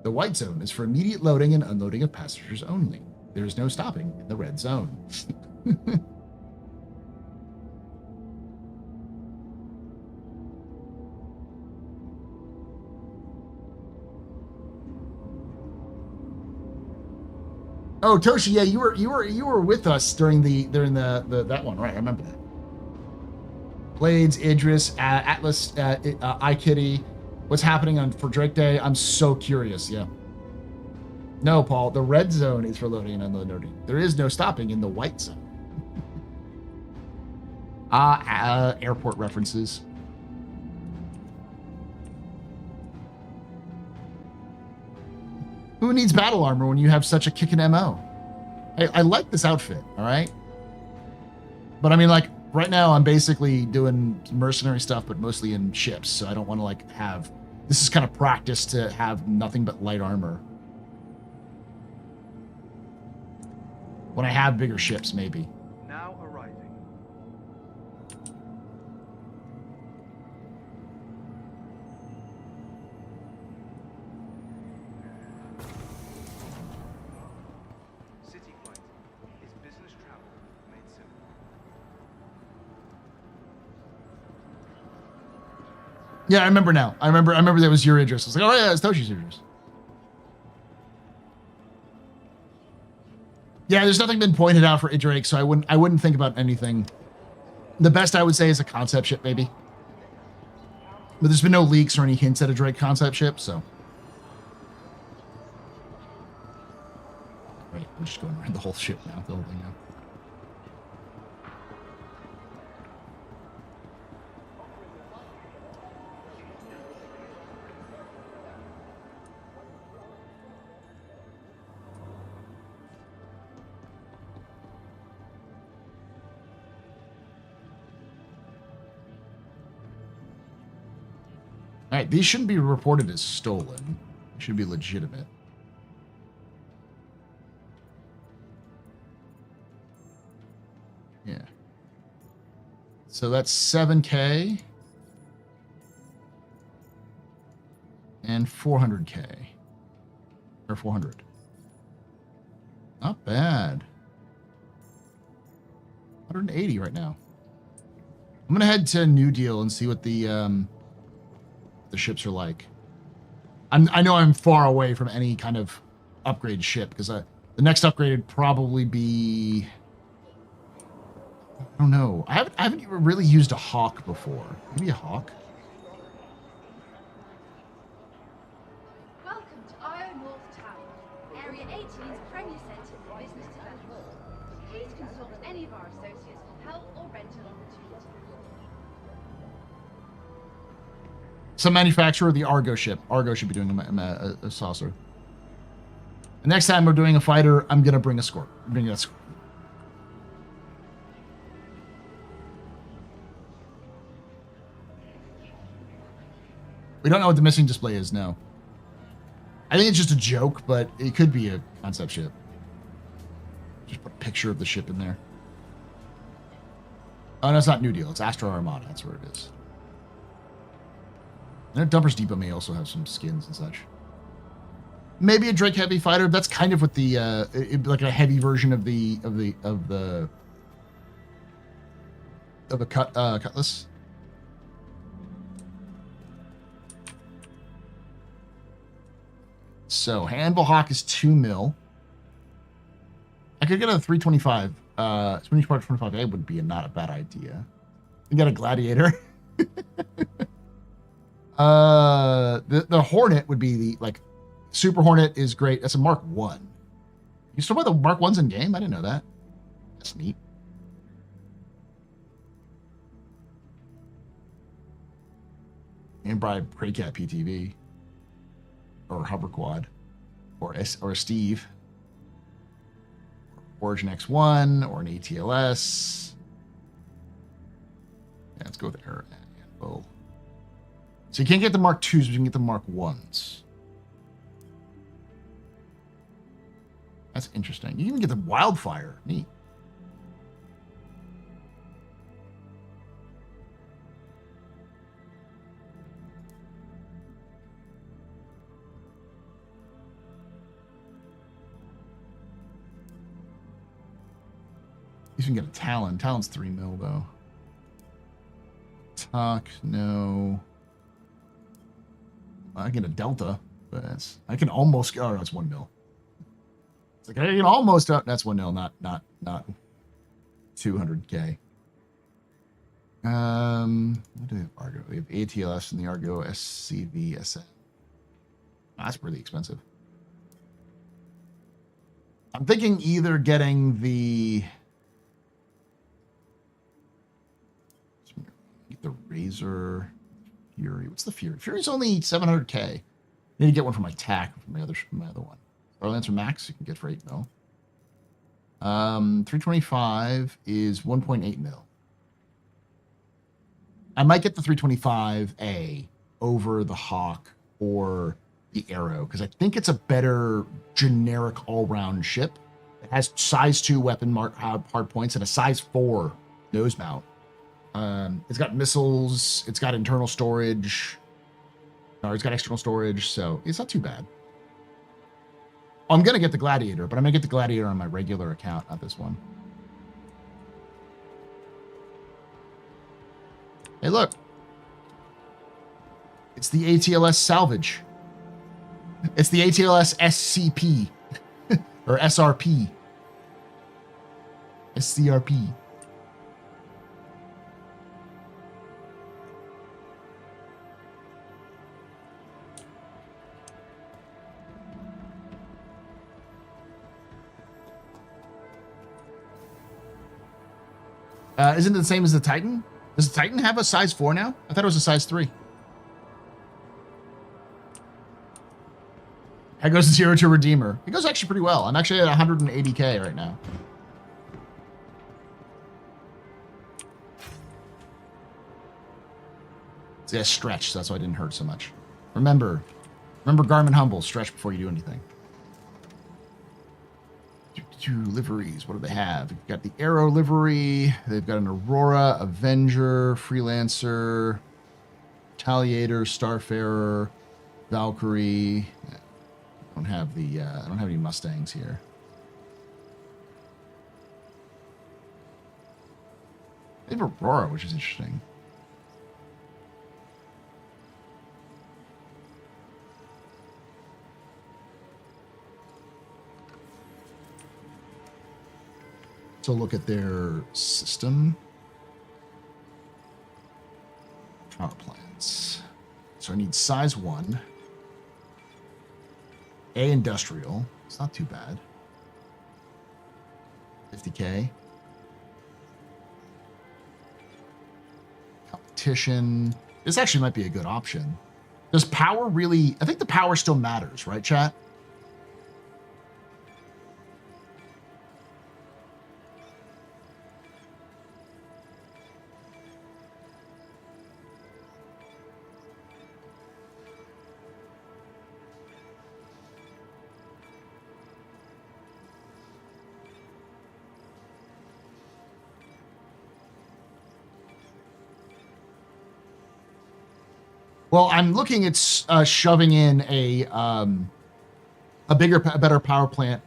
The white zone is for immediate loading and unloading of passengers only. There is no stopping in the red zone. Oh, Toshi, yeah, you were with us during that one, right? I remember that. Blades, Idris, Atlas, iKitty. What's happening for Drake Day? I'm so curious. Yeah. No, Paul. The red zone is for loading and unloading. There is no stopping in the white zone. Airport references. Who needs battle armor when you have such a kickin' MO? I like this outfit, all right? But I mean, like, right now I'm basically doing mercenary stuff, but mostly in ships, so I don't want to, like, have... This is kind of practice to have nothing but light armor. When I have bigger ships, maybe. Now arriving. City flight is business travel made simple. Yeah, I remember now. I remember that was your Idris. I was like, oh yeah, it's Toshi's Idris. Yeah, there's nothing been pointed out for Idrake, so I wouldn't think about anything. The best I would say is a concept ship, maybe. But there's been no leaks or any hints at a Drake concept ship, so. Right, I'm just going around the whole ship now, the whole thing now. All right, these shouldn't be reported as stolen. They should be legitimate. Yeah. So that's 7K and 400K or 400. Not bad. 180 right now. I'm gonna head to New Deal and see what the ships are like. I know I'm far away from any kind of upgrade ship because the next upgrade would probably be, I don't know. I haven't even really used a Hawk before. Maybe a Hawk. Welcome to Iron North Tower, Area 18's premier centre for business development. Please consult any of our associates for help or rental. rental opportunity. Some manufacturer of the Argo ship. Argo should be doing a saucer. The next time we're doing a fighter, I'm gonna bring a scorp. Bring a scorp. We don't know what the missing display is, no. I think it's just a joke, but it could be a concept ship. Just put a picture of the ship in there. Oh, no, it's not New Deal. It's Astro Armada. That's where it is. And Dumper's Depot may also have some skins and such. Maybe a Drake Heavy fighter. That's kind of what the like a heavy version of the Cutlass. So Handle Hawk is 2 mil. I could get a 325. 25A would be not a bad idea. You got a Gladiator. The Hornet would be the like Super Hornet is great. That's a Mark 1. You still buy the Mark 1s in game? I didn't know that. That's neat. And buy Preycat PTV. Or Hover Quad. Or Steve. Origin X1 or an ATLS. Yeah, let's go with Air Anvil. So you can't get the Mark 2s, but you can get the Mark 1s. That's interesting. You can get the Wildfire. Neat. You can get a Talon. Talon's 3 mil though. TAC, no. I can get a Delta, but I can almost. Oh, that's 1 mil. It's like I can almost. That's 1 mil, not 200K. What do we have? Argo. We have ATLS and the Argo SCV SM. That's really expensive. I'm thinking either getting the Razor Fury. What's the Fury? Fury's only 700K. Need to get one from my TAC from my other one. Starlancer Max you can get for 8 mil. 325 is 1.8 mil. I might get the 325A over the Hawk or the Arrow because I think it's a better generic all-round ship. It has size 2 weapon hard points and a size 4 nose mount. It's got missiles. It's got internal storage. Or it's got external storage, so it's not too bad. I'm going to get the Gladiator, but I'm going to get the Gladiator on my regular account, not this one. Hey, look. It's the ATLS Salvage. It's the ATLS SCP. Or SRP. SCRP. Isn't it the same as the Titan? Does the Titan have a size 4 now? I thought it was a size 3. How goes 0 to Redeemer? It goes actually pretty well. I'm actually at 180K right now. See, I stretched, so that's why I didn't hurt so much. Remember Garmin Humble, stretch before you do anything. Liveries, what do they have? They've got the Arrow livery, they've got an Aurora, Avenger, Freelancer, Retaliator, Starfarer, Valkyrie. I don't have any Mustangs here. They have Aurora, which is interesting. So look at their system. Power plants. So I need size 1. A industrial. It's not too bad. 50K. competition. This actually might be a good option. Does power really... I think the power still matters, right, chat? Well, I'm looking at shoving in a better power plant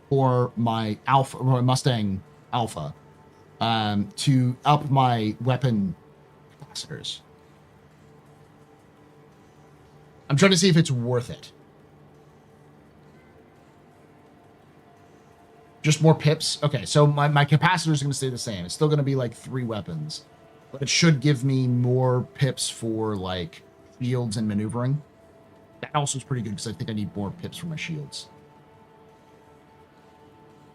for my Alpha, or my Mustang Alpha, to up my weapon capacitors. I'm trying to see if it's worth it. Just more pips? Okay, so my capacitors are going to stay the same. It's still going to be like 3 weapons, but it should give me more pips for like shields and maneuvering. That also is pretty good because I think I need more pips for my shields.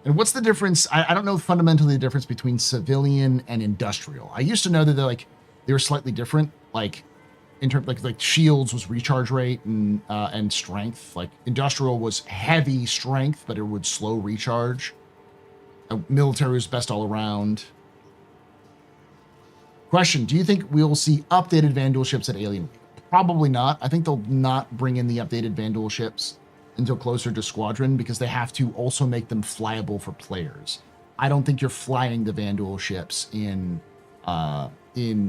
And what's the difference? I don't know fundamentally the difference between civilian and industrial. I used to know that they were slightly different. Like in terms like shields was recharge rate and strength. Like industrial was heavy strength, but it would slow recharge. Military was best all around. Question: do you think we'll see updated Vandal ships at Alien Week? Probably not. I think they'll not bring in the updated Vandal ships until closer to Squadron because they have to also make them flyable for players. I don't think you're flying the Vandal ships in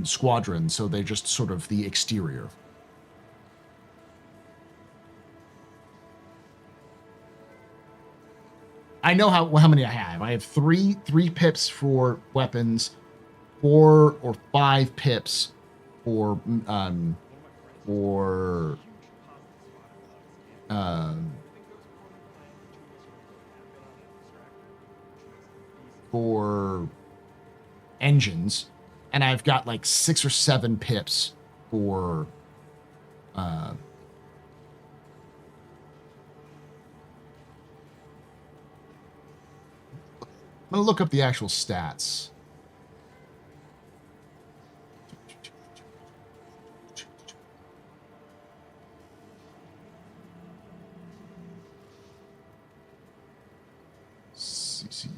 Squadron, so they're just sort of the exterior. I know how many I have. I have three pips for weapons, 4 or 5 pips for engines, and I've got like 6 or 7 pips for I'm gonna look up the actual stats. CC.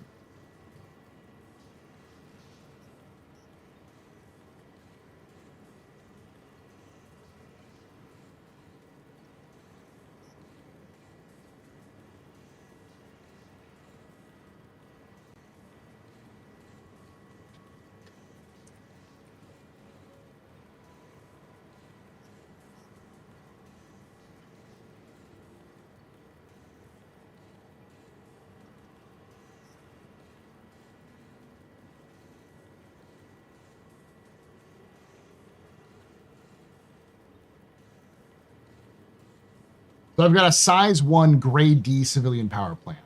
So I've got a size 1 grade D civilian power plant.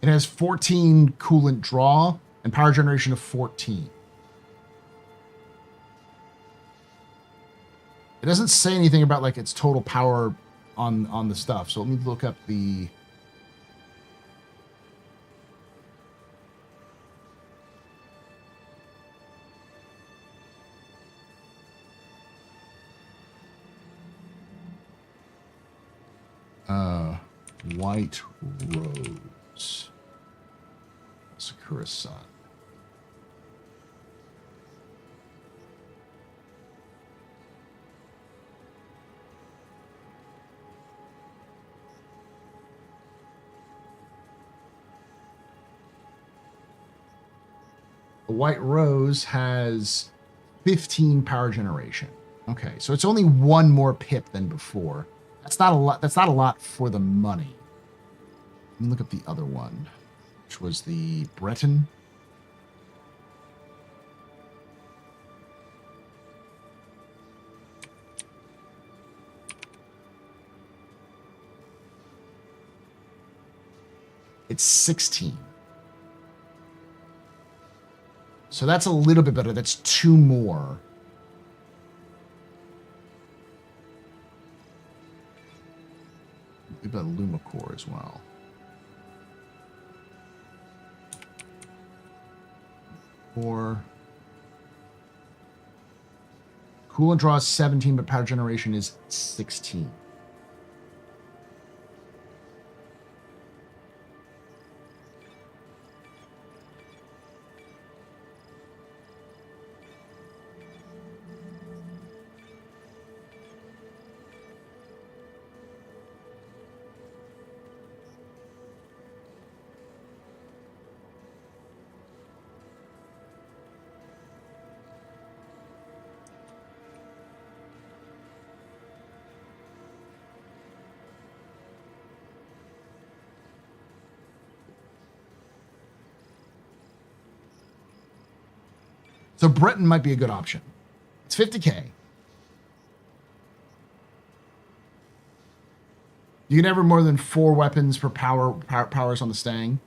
It has 14 coolant draw and power generation of 14. It doesn't say anything about like its total power on the stuff. So let me look up the White Rose Sakura-san. The White Rose has 15 power generation. Okay, so it's only 1 more pip than before. That's not a lot. That's not a lot for the money. Let me look up the other one, which was the Breton. It's 16. So that's a little bit better. That's 2 more. Think about Lumacore as well. Or coolant draws 17, but power generation is 16. So Breton might be a good option. It's 50K. You can never more than 4 weapons per powers on the Stang.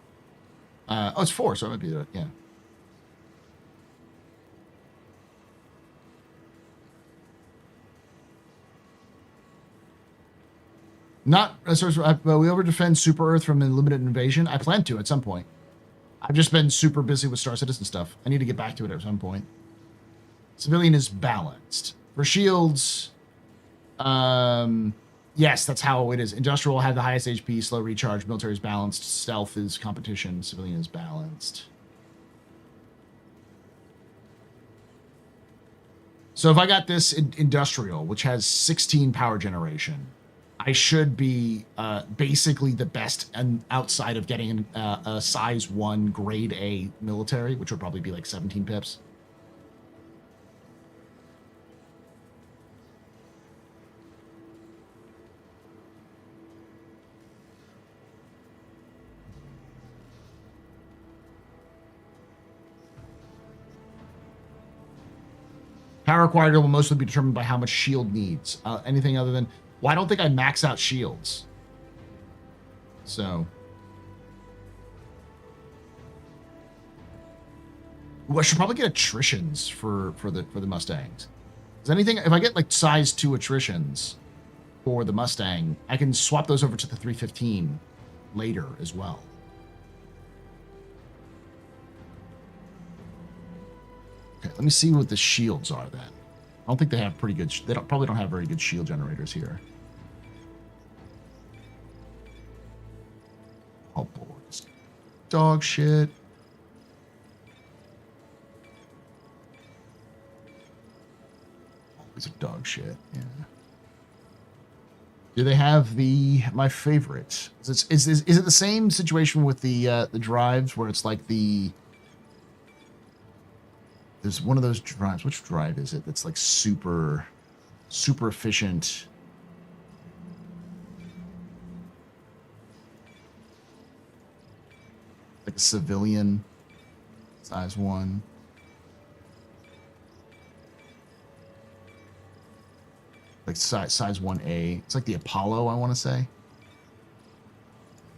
Oh, it's 4, so it might be yeah. Not we over defend Super Earth from a limited invasion. I plan to at some point. I've just been super busy with Star Citizen stuff. I need to get back to it at some point. Civilian is balanced. For shields, yes, that's how it is. Industrial will have the highest HP, slow recharge. Military is balanced. Stealth is competition. Civilian is balanced. So if I got this industrial, which has 16 power generation, I should be basically the best and outside of getting a size 1 grade A military, which would probably be like 17 pips. Power required will mostly be determined by how much shield needs. Anything other than... Well, I don't think I max out shields. So. Ooh, I should probably get attritions for the Mustangs. Is anything... If I get like size 2 attritions for the Mustang, I can swap those over to the 315 later as well. Okay, let me see what the shields are then. I don't think they have pretty good... They probably don't have very good shield generators here. Oh, boy. Dog shit. Always a dog shit, yeah. Do they have my favorite? Is it the same situation with the drives where it's like the... There's one of those drives. Which drive is it? That's like super efficient. Like a civilian size 1. Like size 1A. It's like the Apollo, I want to say.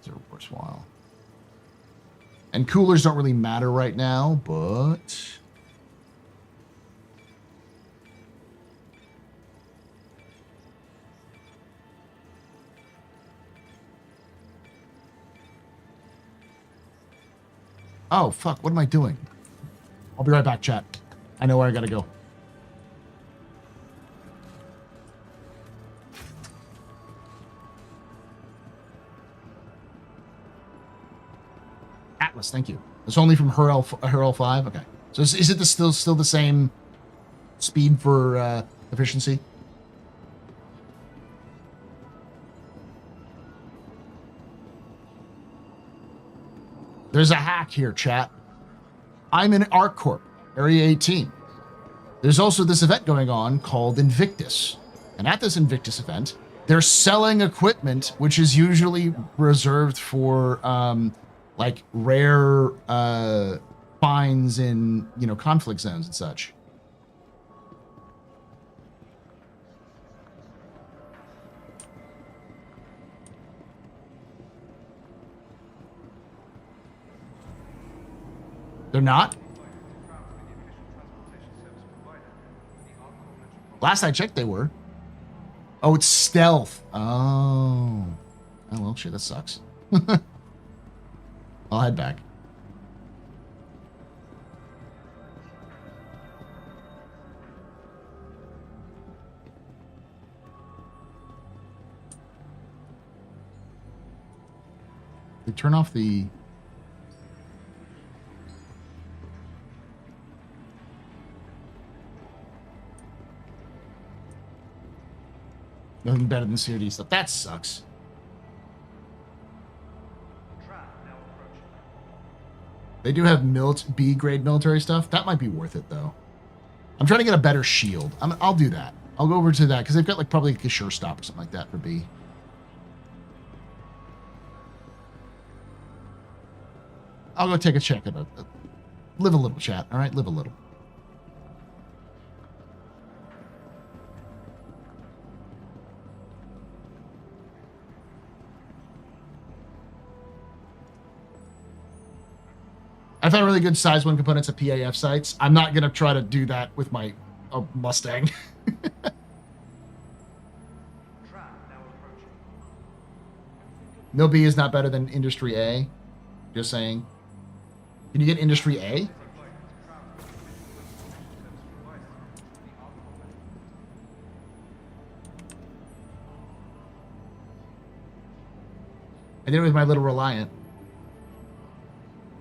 These are worthwhile. And coolers don't really matter right now, but... Oh, fuck. What am I doing? I'll be right back, chat. I know where I gotta go. Atlas, thank you. It's only from Hurl 5? Okay. So is it still the same speed for efficiency? There's a hack here, chat. I'm in ArcCorp, Area 18. There's also this event going on called Invictus. And at this Invictus event, they're selling equipment, which is usually reserved for, like, rare finds in, conflict zones and such. They're not? Last I checked, they were. Oh, it's stealth. Oh. Oh, well, shit, that sucks. I'll head back. They turn off the... Nothing better than COD stuff. That sucks. They do have B-grade military stuff. That might be worth it, though. I'm trying to get a better shield. I'll do that. I'll go over to that, because they've got like probably like a sure stop or something like that for B. I'll go take a check at live a little, chat. All right, live a little. I found really good size 1 components at PAF sites. I'm not going to try to do that with my Mustang. No B is not better than Industry A. Just saying. Can you get Industry A? I did it with my little Reliant.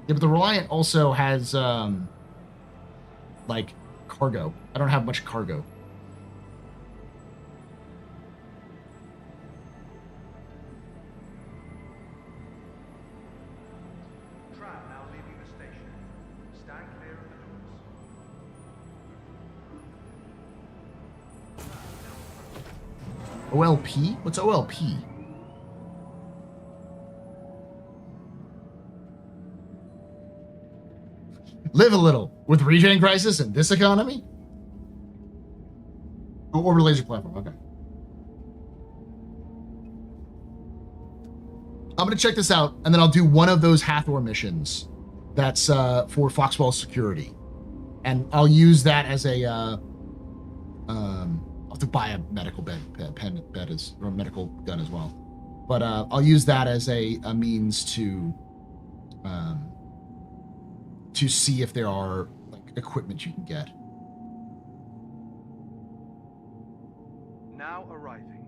Yeah, but the Reliant also has, like, cargo. I don't have much cargo. OLP? What's OLP? Live a little with regen crisis in this economy? Oh, orbital laser platform. Okay. I'm going to check this out, and then I'll do one of those Hathor missions that's for Foxwell security. And I'll use that as a... I'll have to buy a medical bed or a medical gun as well. But I'll use that as a means to see if there are like equipment you can get. Now arriving.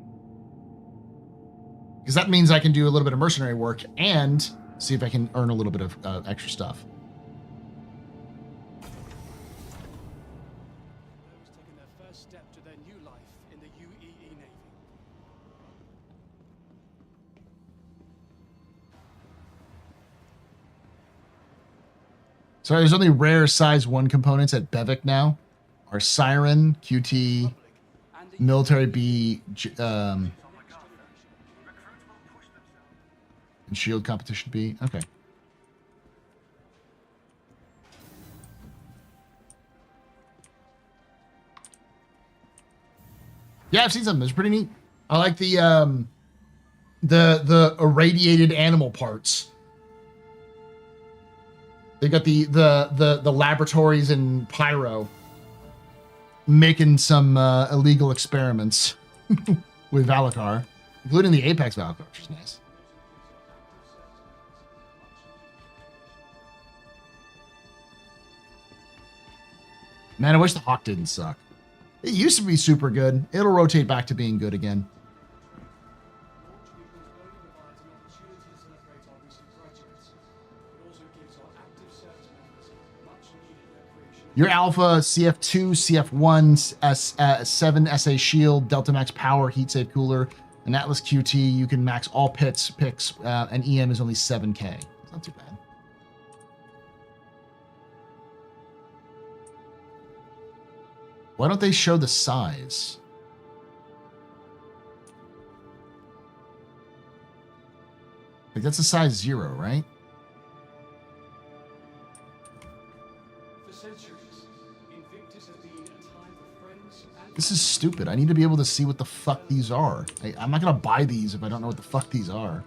Because that means I can do a little bit of mercenary work and see if I can earn a little bit of extra stuff. Taking their first step to their new life in the UEE Navy. So there's only rare size 1 components at Bevic now. Our Siren, QT, Military B, and Shield Competition B. Okay. Yeah, I've seen something. It's pretty neat. I like the irradiated animal parts. They got the laboratories in Pyro making some illegal experiments with Valakar, including the Apex Valakar, which is nice. Man, I wish the Hawk didn't suck. It used to be super good. It'll rotate back to being good again. Your Alpha, CF2, CF1, 7 SA Shield, Delta Max Power, Heat Save Cooler, and Atlas QT, you can max all picks, and EM is only 7K. It's not too bad. Why don't they show the size? Like, that's a size 0, right? This is stupid. I need to be able to see what the fuck these are. I'm not going to buy these if I don't know what the fuck these are.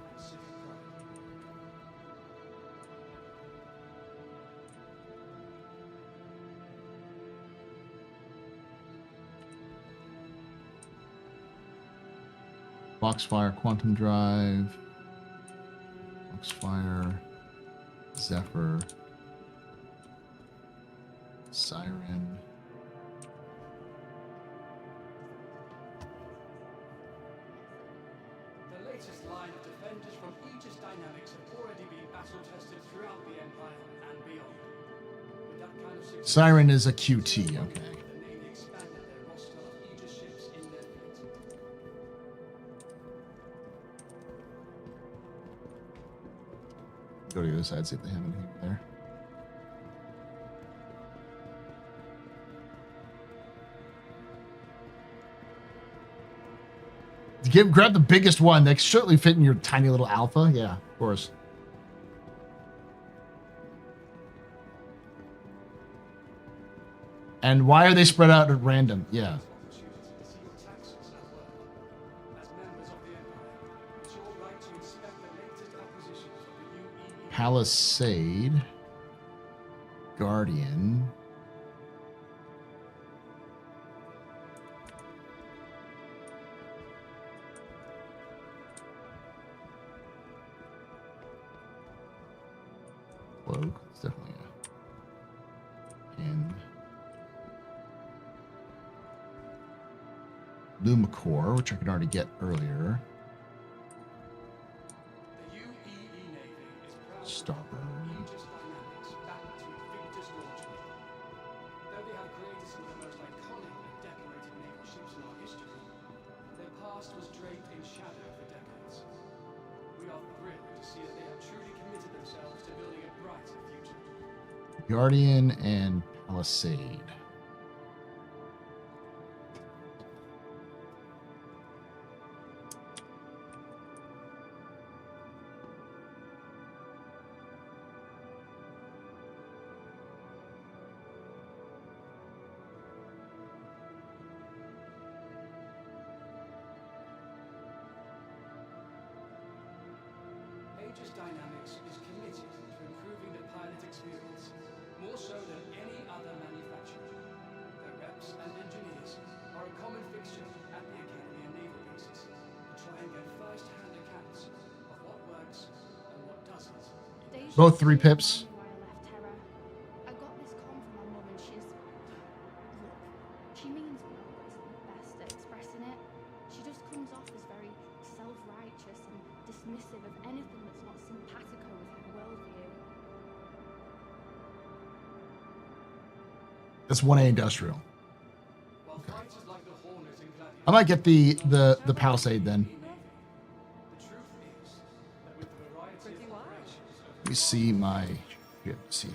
Foxfire, Quantum Drive. Foxfire, Zephyr, Siren. The latest line of defenders from Aegis Dynamics have already been battle-tested throughout the Empire and beyond. With that kind of success, Siren is a QT, okay. the Navy expanded their roster of Aegis ships in their fleet. Go to the other side, see if they have anything there. Grab the biggest one. That certainly fit in your tiny little alpha. Yeah, of course. And why are they spread out at random? Yeah. Palisade. Guardian. Cloak. It's definitely a in. Lumacore, which I could already get earlier. Starboard. Guardian and Palisade. Aegis Dynamics is committed to improving the pilot experience, more so than any other manufacturer. Their reps and engineers are a common fixture at the Academy and Naval bases to try and get first-hand accounts of what works and what doesn't. Both 3 pips. I got this com from my mum and she means well, but isn't the best at expressing it. She just comes off as very self-righteous and dismissive of anything that's not simpatico with her worldview. That's 1A industrial. Okay. I might get the Palisade then. Let me see my. See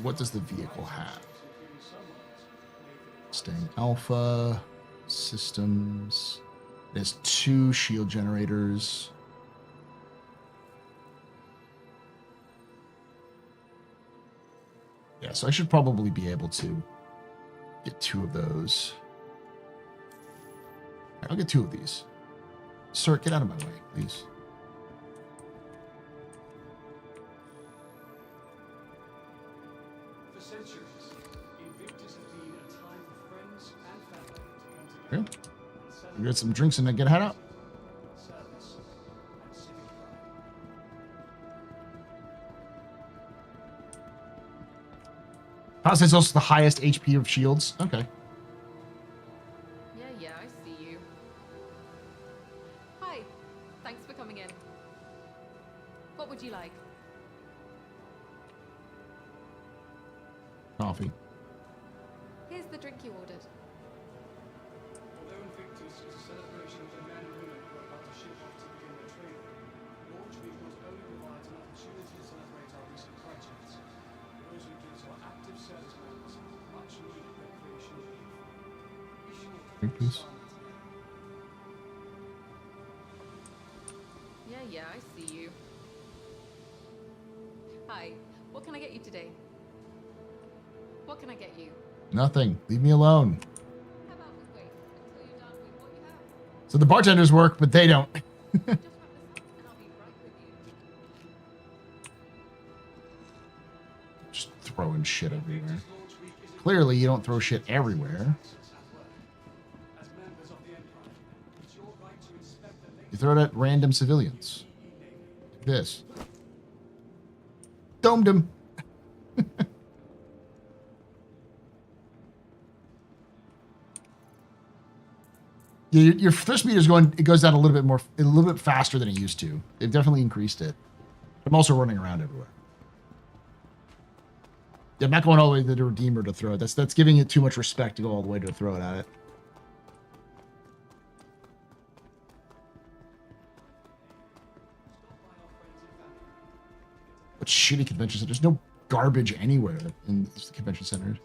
what does the vehicle have? Mustang Alpha systems. It has 2 shield generators. Yeah, so I should probably be able to get 2 of those. I'll get 2 of these. Sir, get out of my way, please. For centuries, Invictus has been a time for friends and family to come together. Okay. You get some drinks and then get head out. Service and civic pride. Palisade is also the highest HP of shields. Okay. Yeah, I see you. Hi, thanks for coming in. What would you like? Coffee. Here's the drink you ordered. Although Invictus is a celebration of the men and women who are about to ship off to begin their training, Launch Week not only provides an opportunity to celebrate our recent graduates, it also gives our active service members much needed recreation and youth. Be sure to Drink, please. Yeah, I see you. Hi, what can I get you today? What can I get you? Nothing. Leave me alone. How about we wait until you're done with what you have? So the bartenders work, but they don't. Just wrap this up and I'll be right with you. Just throwing shit everywhere. Clearly, you don't throw shit everywhere. You throw it at random civilians. Like this. Domed him. Your thirst meter goes down a little bit faster than it used to. They've definitely increased it. I'm also running around everywhere. Yeah, I'm not going all the way to the Redeemer to throw it. That's giving it too much respect to go all the way to throw it at it. What shitty convention center? There's no garbage anywhere in the convention center.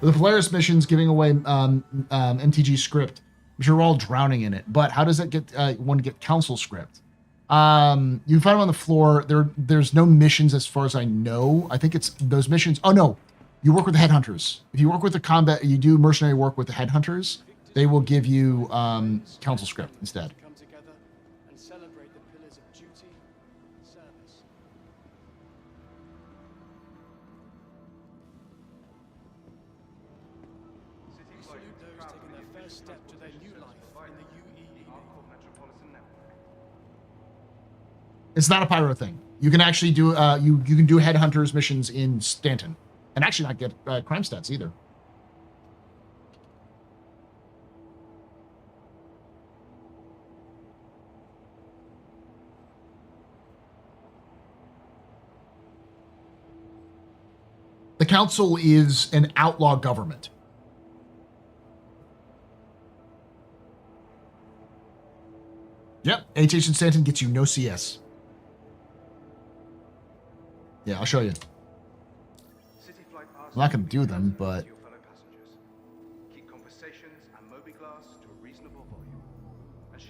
The Polaris mission's giving away MTG script. I'm sure we're all drowning in it. But how does it get one get council script? You can find them on the floor. There's no missions as far as I know. I think it's those missions. Oh no, you work with the headhunters. If you work with the combat, you do mercenary work with the headhunters. They will give you council script instead. Come together and celebrate the pillars of duty and service. We salute those taking their first step to their new life in the UEE. It's not a pyro thing. You can actually do you can do headhunters missions in Stanton, and actually not get crime stats either. The council is an outlaw government. Yep, HH in Stanton gets you no CS. Yeah, I'll show you. I'm not going to do them, but...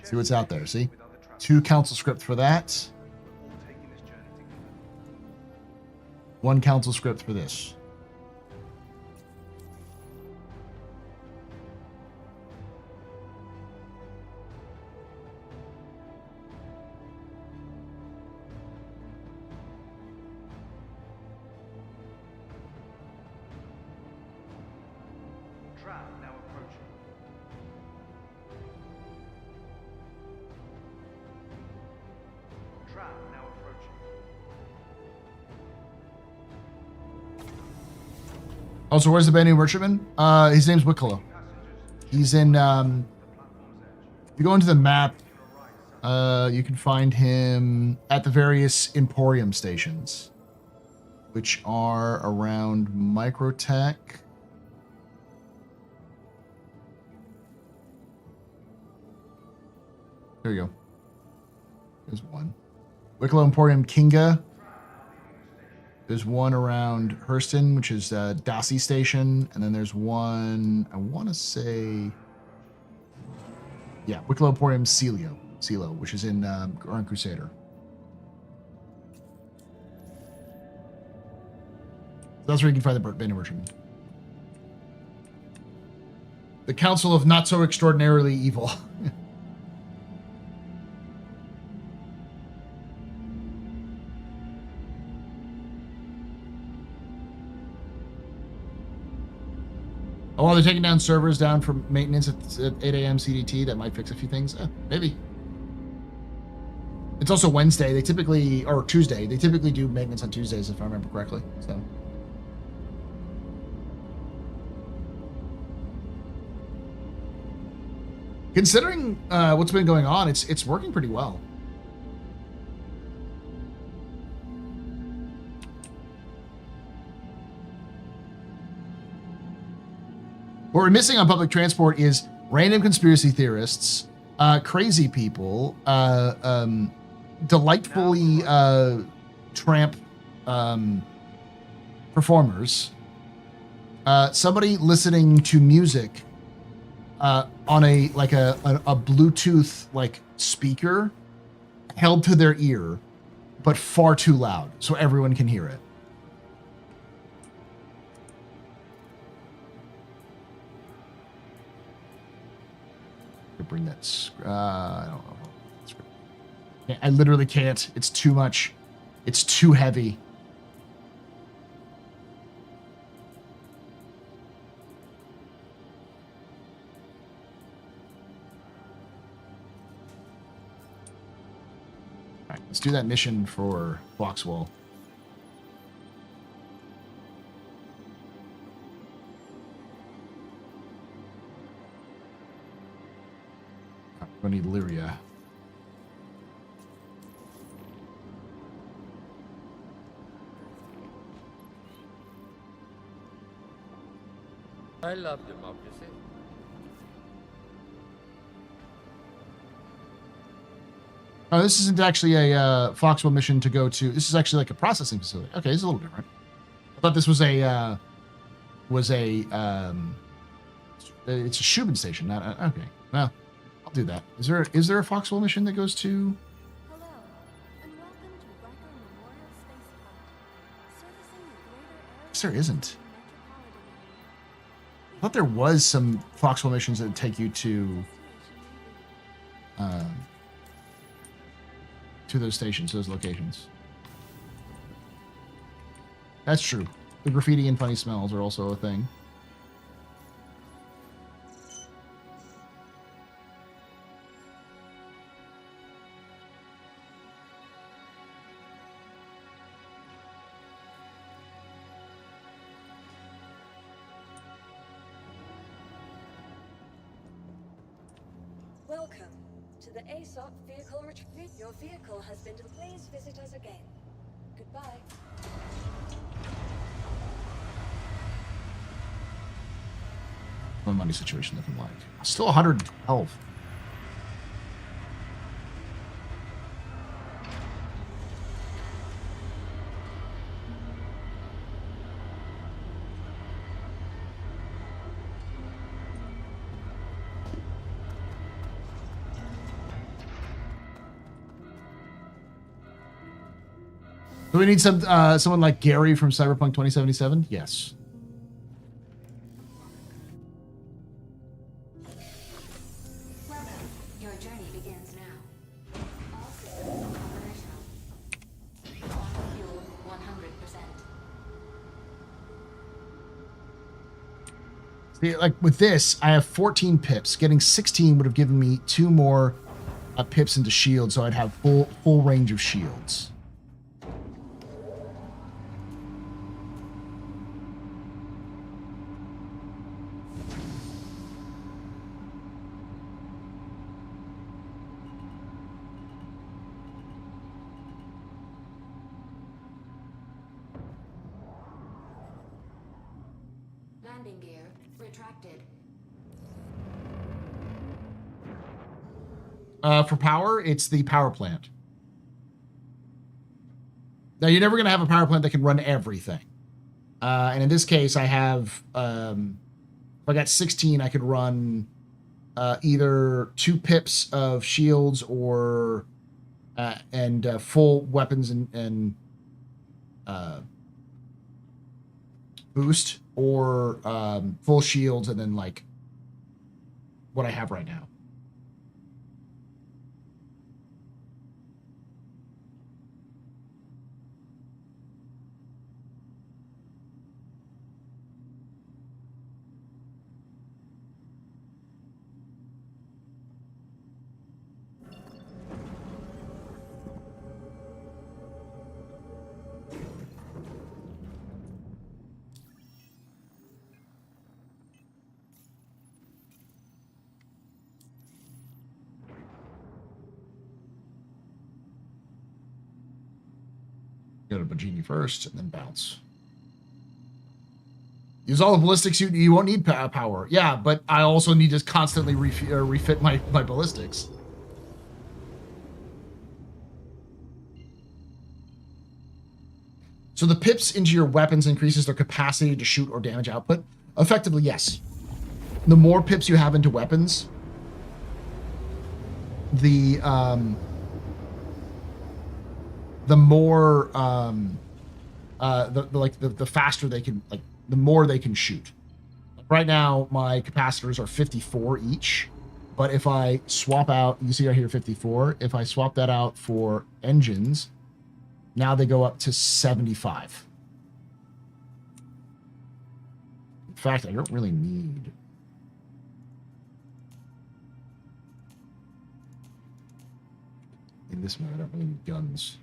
See what's out there, see? 2 council script for that. 1 council script for this. Also, where's the band new merchantman? His name's Wicklow. He's in, if you go into the map, you can find him at the various Emporium stations, which are around Microtech. There you go. There's one. Wicklow Emporium Kinga. There's one around Hurston, which is Dossie Station. And then there's one, I want to say... Yeah, Wicklow Emporium Silo, which is in Grand Crusader. That's where you can find the Bandit Merchant. The Council of Not So Extraordinarily Evil. Oh, well, they're taking down servers down for maintenance at 8 a.m. CDT. That might fix a few things. Maybe. It's also Wednesday. They typically, or Tuesday. They typically do maintenance on Tuesdays, if I remember correctly. So. Considering what's been going on, it's working pretty well. What we're missing on public transport is random conspiracy theorists, crazy people, delightfully tramp performers, somebody listening to music on a Bluetooth speaker held to their ear, but far too loud so everyone can hear it. Bring that. I don't know. I literally can't. It's too much. It's too heavy. right, let's do that mission for Foxwell. We need Lyria. I love democracy. Oh, this isn't actually a Foxwell mission to go to. This is actually like a processing facility. Okay, it's a little different. I thought this was a it's a Shubin station. Not okay. Well, I'll do that. Is there a Foxwell mission that goes to? Yes, there isn't. I thought there was some Foxwell missions that would take you to those stations, those locations. That's true. The graffiti and funny smells are also a thing. Welcome to the ASOP vehicle retrieve. Your vehicle has been. Please visit us again. Goodbye. My money situation looking like? Still 112. Do we need someone like Gary from Cyberpunk 2077? Yes. Welcome. Your journey begins now. All systems operational. Fuel 100%. See, like with this, I have 14 pips. Getting 16 would have given me 2 more pips into shields, so I'd have full range of shields. Landing gear retracted. For power, it's the power plant. Now, you're never going to have a power plant that can run everything. And in this case, I have, if I got 16, I could run either 2 pips of shields or, and full weapons and boost, or full shields and then like what I have right now. Go to Bajini first and then bounce. Use all the ballistics you won't need power. Yeah, but I also need to constantly refit my ballistics. So the pips into your weapons increases their capacity to shoot or damage output. Effectively, yes. The more pips you have into weapons, the more the faster they can, like, the more they can shoot. Like right now, my capacitors are 54 each, but if I swap out, you see right here 54. If I swap that out for engines, now they go up to 75. In fact, I don't really need. In this one, I don't really need guns.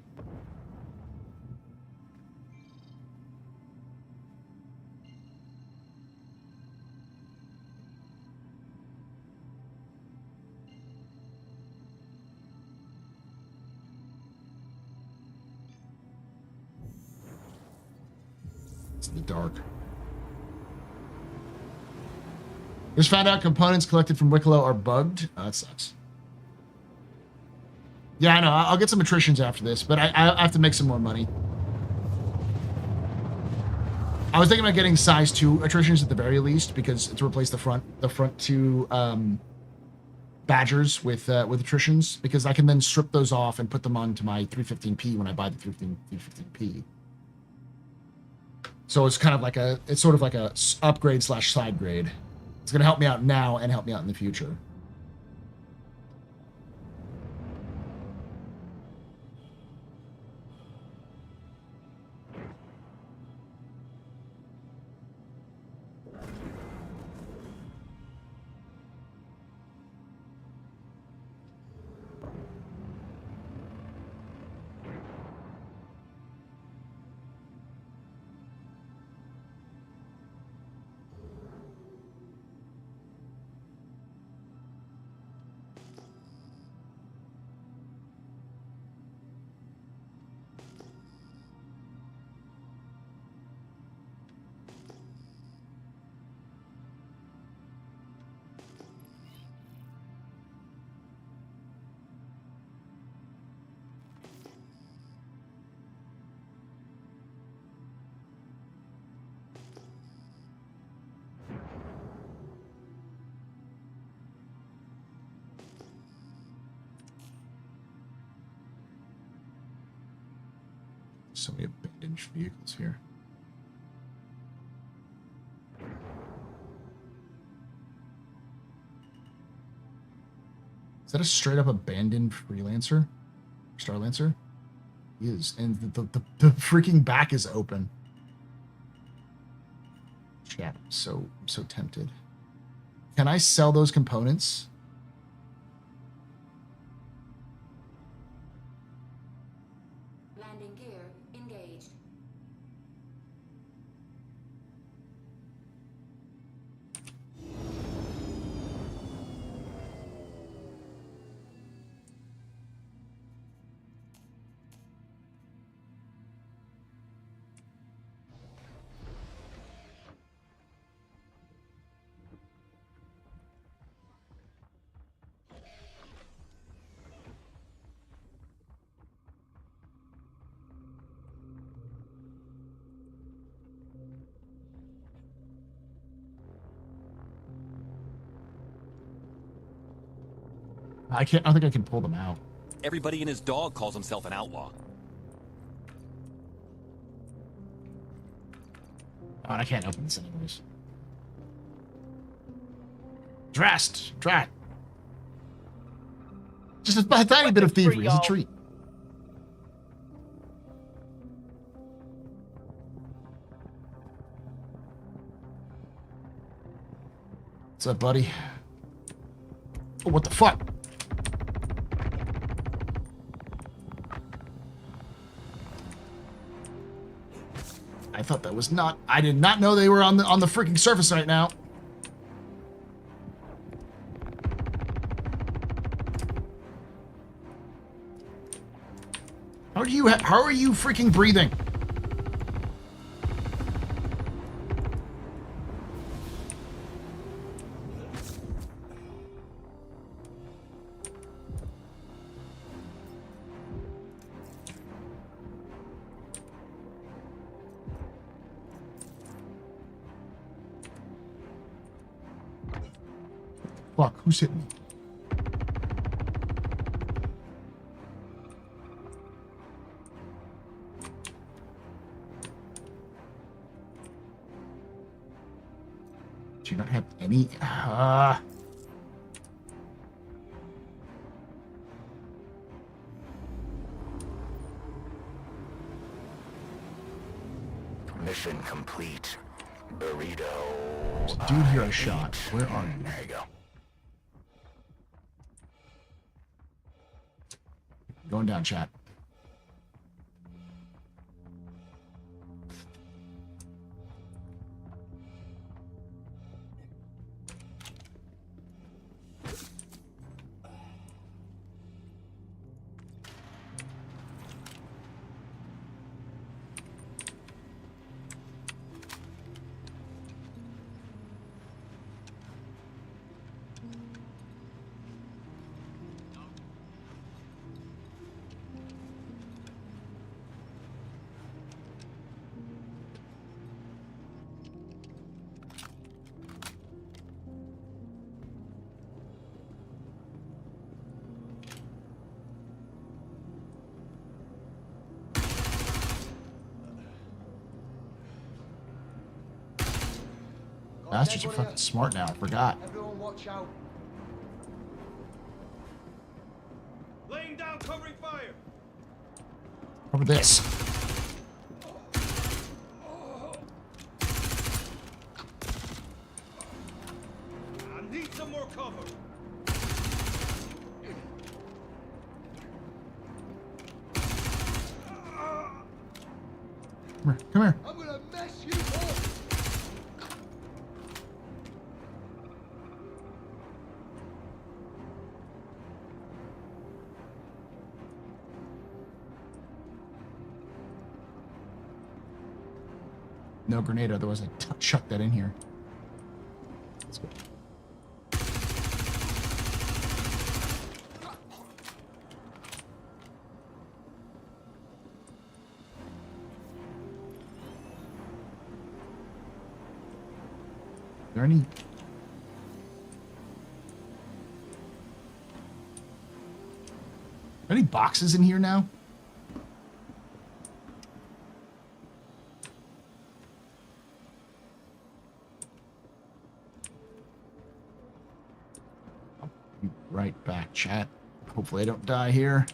It's in the dark. Just found out components collected from Wicklow are bugged. Oh, that sucks. Yeah, I know. I'll get some attritions after this, but I have to make some more money. I was thinking about getting size 2 attritions at the very least, because to replace the front 2 badgers with attritions, because I can then strip those off and put them onto my 315p when I buy the 315p. So it's kind of like it's sort of like a upgrade / side grade. It's going to help me out now and help me out in the future. So many abandoned vehicles here. Is that a straight up abandoned freelancer? Starlancer? He is. And the freaking back is open. Chat, I'm so tempted. Can I sell those components? Landing gear engaged. I don't think I can pull them out. Everybody and his dog calls himself an outlaw. Oh, and I can't open this anyways. Drast. Just a tiny bit of thievery is a treat. What's up, buddy? Oh, what the fuck? I thought that was not. I did not know they were on the freaking surface right now. How are you freaking breathing? Fuck, who's hitting me? Do you not have any? Mission complete. Burrito. There's a dude here I shot. Where are you? There you go. Going down, chat. Bastards are fucking smart now. I forgot. Everyone watch out. Laying down covering fire. Over this. I need some more cover. Come here. Come here. I'm gonna mess you up. No grenade, otherwise I'd chuck that in here. Let's go. Are there any boxes in here now? Right back, chat. Hopefully I don't die here.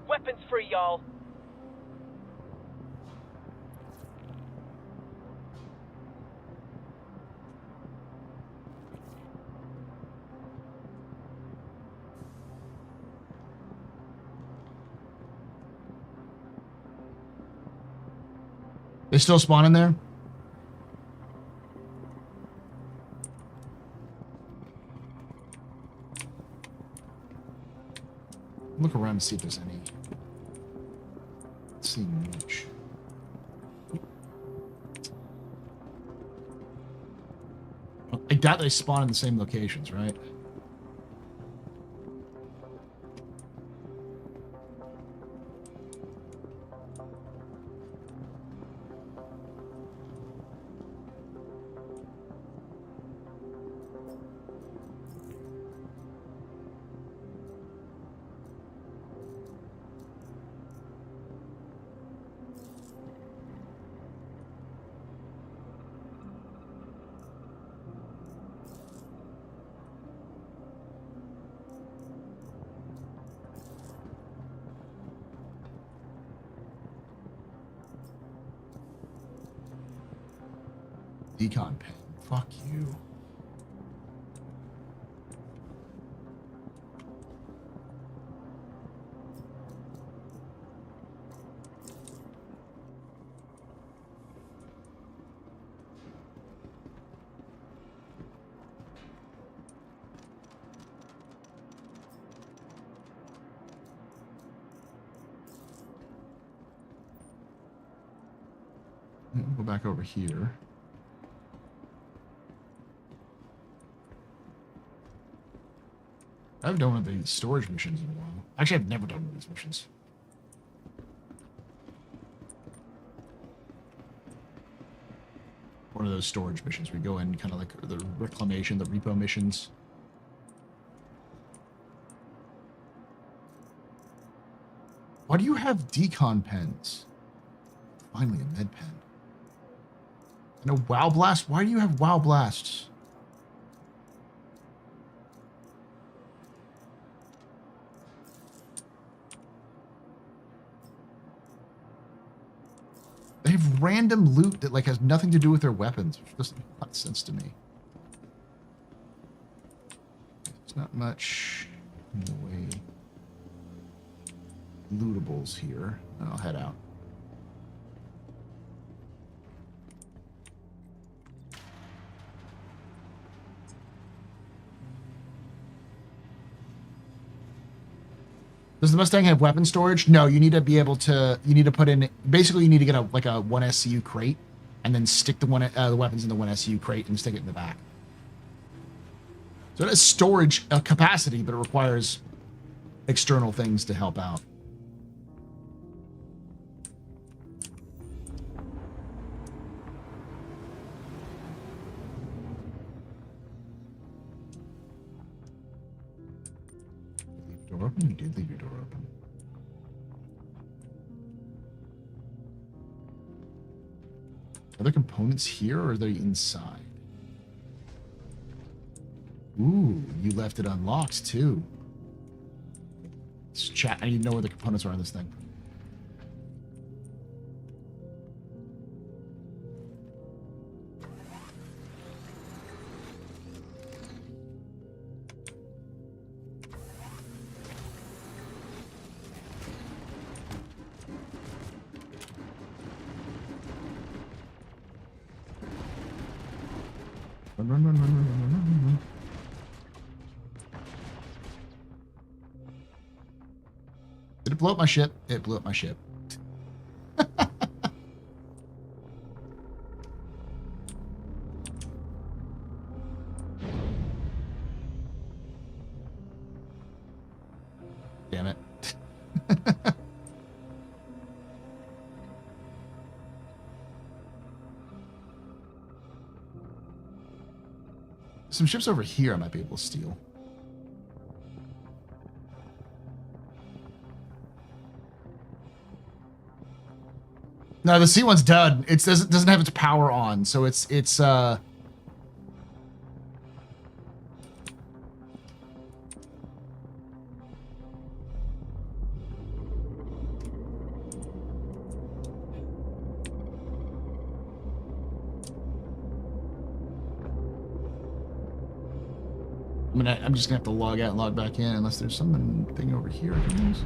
Weapons free, y'all. They still spawning there? Look around and see if there's any. Let's see much. I doubt they spawn in the same locations, right? Decon pen. Fuck you. We'll go back over here. I haven't done one of these storage missions in a while. Actually, I've never done one of these missions. One of those storage missions. We go in kind of like the reclamation, the repo missions. Why do you have decon pens? Finally, a med pen. And a WoW Blast? Why do you have WoW Blasts? They have random loot that like has nothing to do with their weapons, which doesn't make a lot of sense to me. There's not much in the way lootables here. I'll head out. Does the Mustang have weapon storage? No, you need to be able to, you need to put in, basically you need to get a, like a 1 SCU crate and then stick the weapons in the 1 SCU crate and stick it in the back. So it has storage capacity, but it requires external things to help out. Door open? You did leave your door open. Are there components here or are they inside? Ooh, you left it unlocked too. Let's chat. I need to know where the components are on this thing. Run. Did it blow up my ship? It blew up my ship. Damn it. Some ships over here I might be able to steal. No, the C1's done. It doesn't have its power on, so it's I'm just gonna have to log out and log back in unless there's something over here I can use.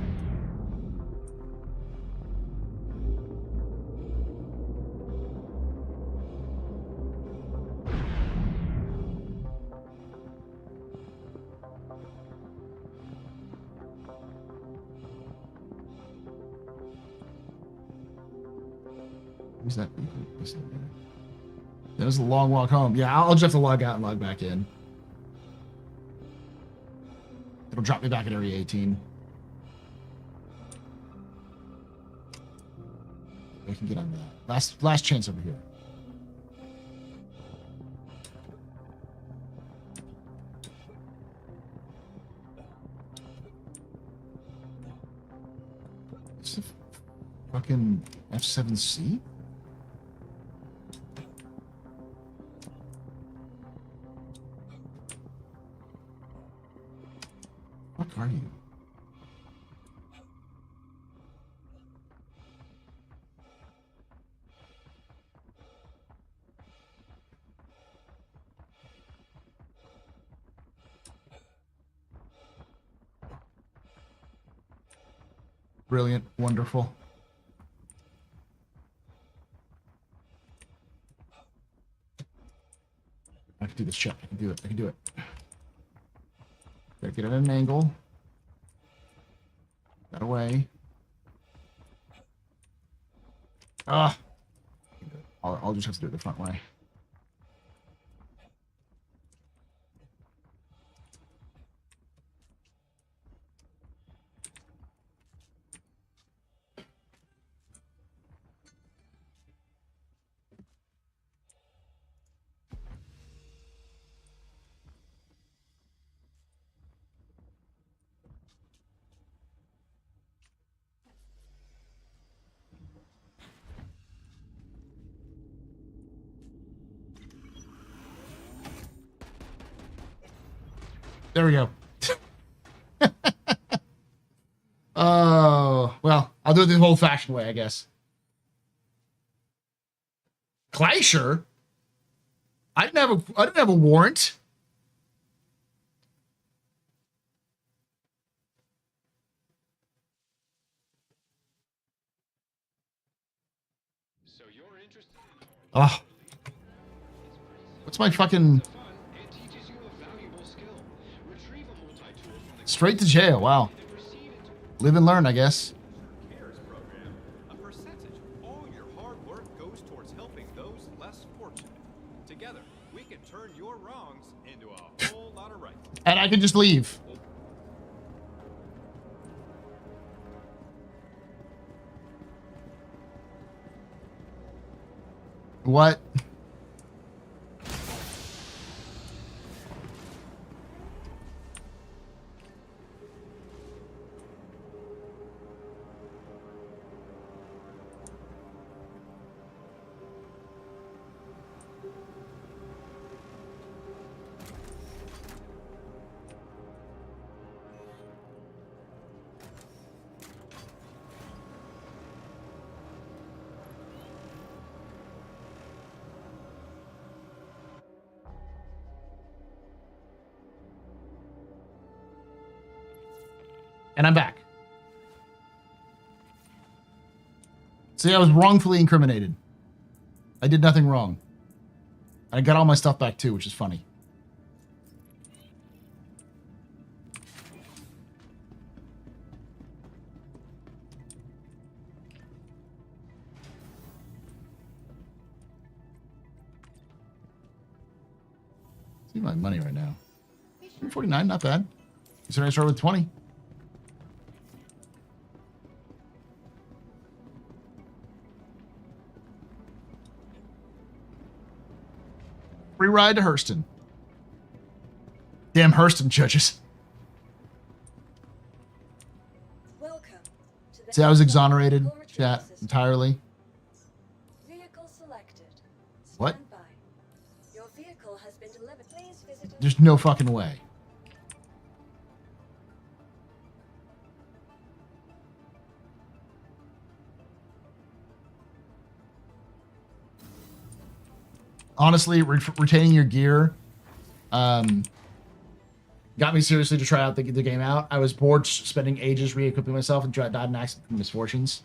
Who's that? That was a long walk home. Yeah, I'll just have to log out and log back in. It'll drop me back at Area 18. I can get on that. Last chance over here. It's a fucking F7C? What are you? Brilliant, wonderful. I can do this shit. I can do it. I can do it. Gotta get at an angle. That away. Ah. I'll just have to do it the front way. There we go. Oh, well, I'll do it the old-fashioned way, I guess. Glacier? I didn't have a warrant. So you're interested? Oh. What's my fucking... Straight to jail, wow. Live and learn, I guess. A percentage of all your hard work goes towards helping those less fortunate. Together, we can turn your wrongs into a whole lot of rights. And I can just leave. What? And I'm back. See, I was wrongfully incriminated. I did nothing wrong. I got all my stuff back too, which is funny. See my money right now. 349, not bad. Considering I started with 20. Free ride to Hurston. Damn Hurston judges. Welcome to the See, I was exonerated, chat, entirely. Vehicle selected. What? Stand by. Your vehicle has been delivered. Please visit. There's no fucking way. Honestly, retaining your gear got me seriously to try out the game out. I was bored spending ages re-equipping myself and died in accident from misfortunes.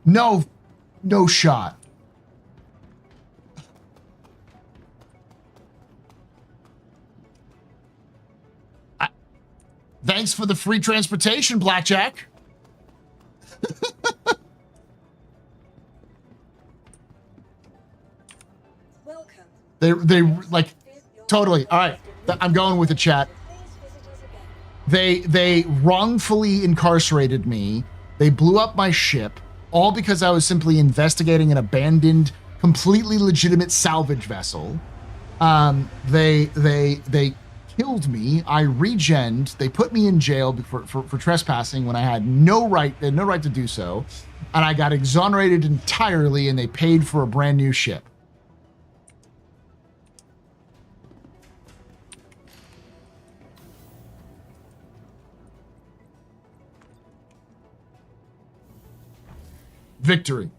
No shot. Thanks for the free transportation, Blackjack. They like totally. All right, I'm going with the chat. They wrongfully incarcerated me. They blew up my ship, all because I was simply investigating an abandoned, completely legitimate salvage vessel. They killed me. I regened. They put me in jail for trespassing when I had no right to do so, and I got exonerated entirely. And they paid for a brand new ship. Victory.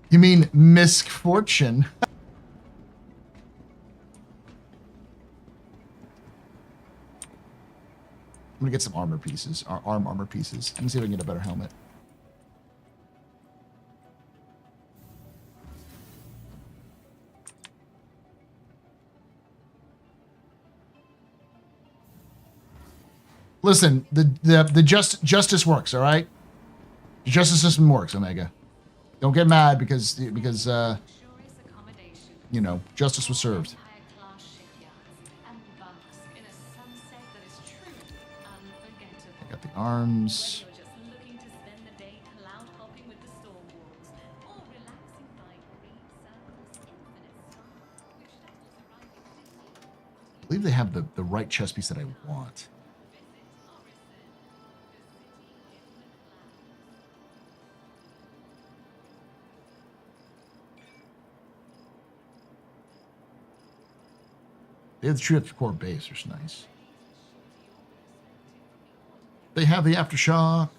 You mean misfortune? I'm gonna get some armor pieces, armor pieces. I'm gonna see if I can get a better helmet. Listen, the justice works, all right? The justice system works, Omega. Don't get mad because you know, justice was served. I got the arms. I believe they have the right chest piece that I want. They have the true core base, which is nice. They have the aftershock.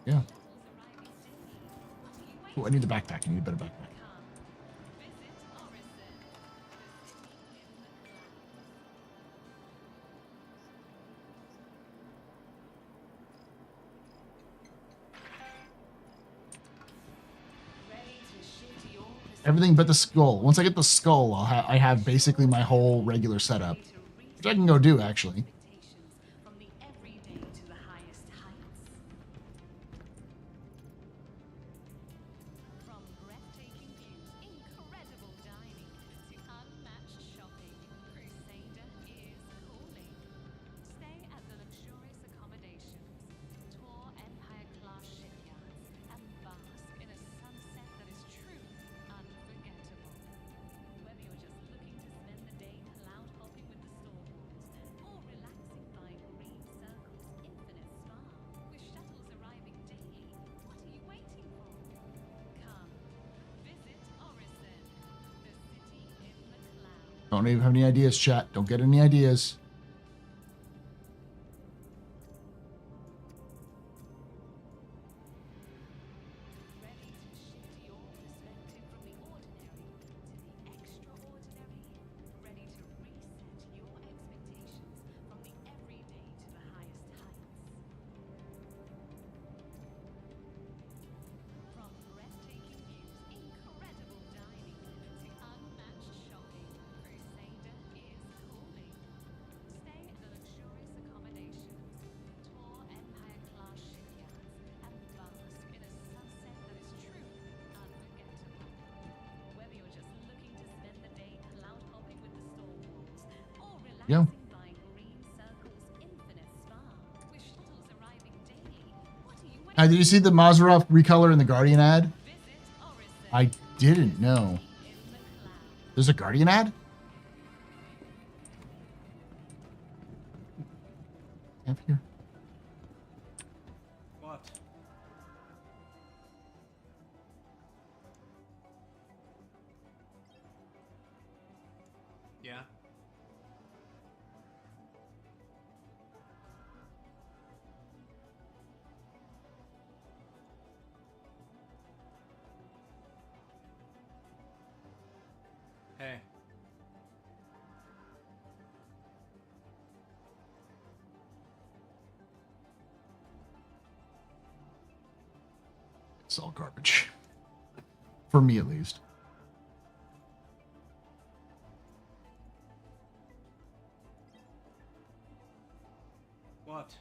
Yeah. Oh, I need the backpack. I need a better backpack. Everything but the skull. Once I get the skull, I have basically my whole regular setup, which I can go do actually. Don't even have any ideas, chat. Don't get any ideas. Yeah. Did you see the Mazarov recolor in the Guardian ad? I didn't know. There's a Guardian ad? Up here. What? Yeah. Hey. It's all garbage. For me, at least. What?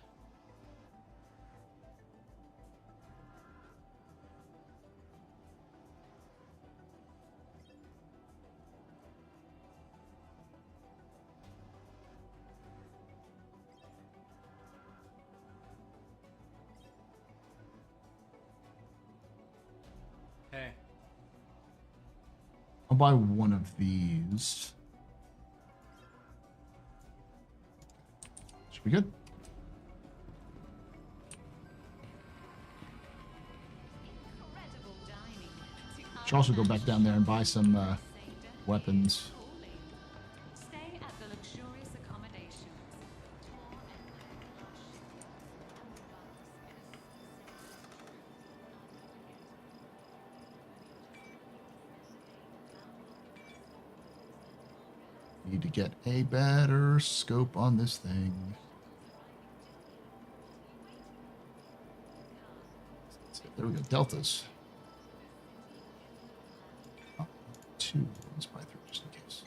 Hey. I'll buy one of these. Should be good. Should also go back down there and buy some weapons. Need to get a better scope on this thing. There we go, deltas. Oh, 2. Let's buy 3 just in case.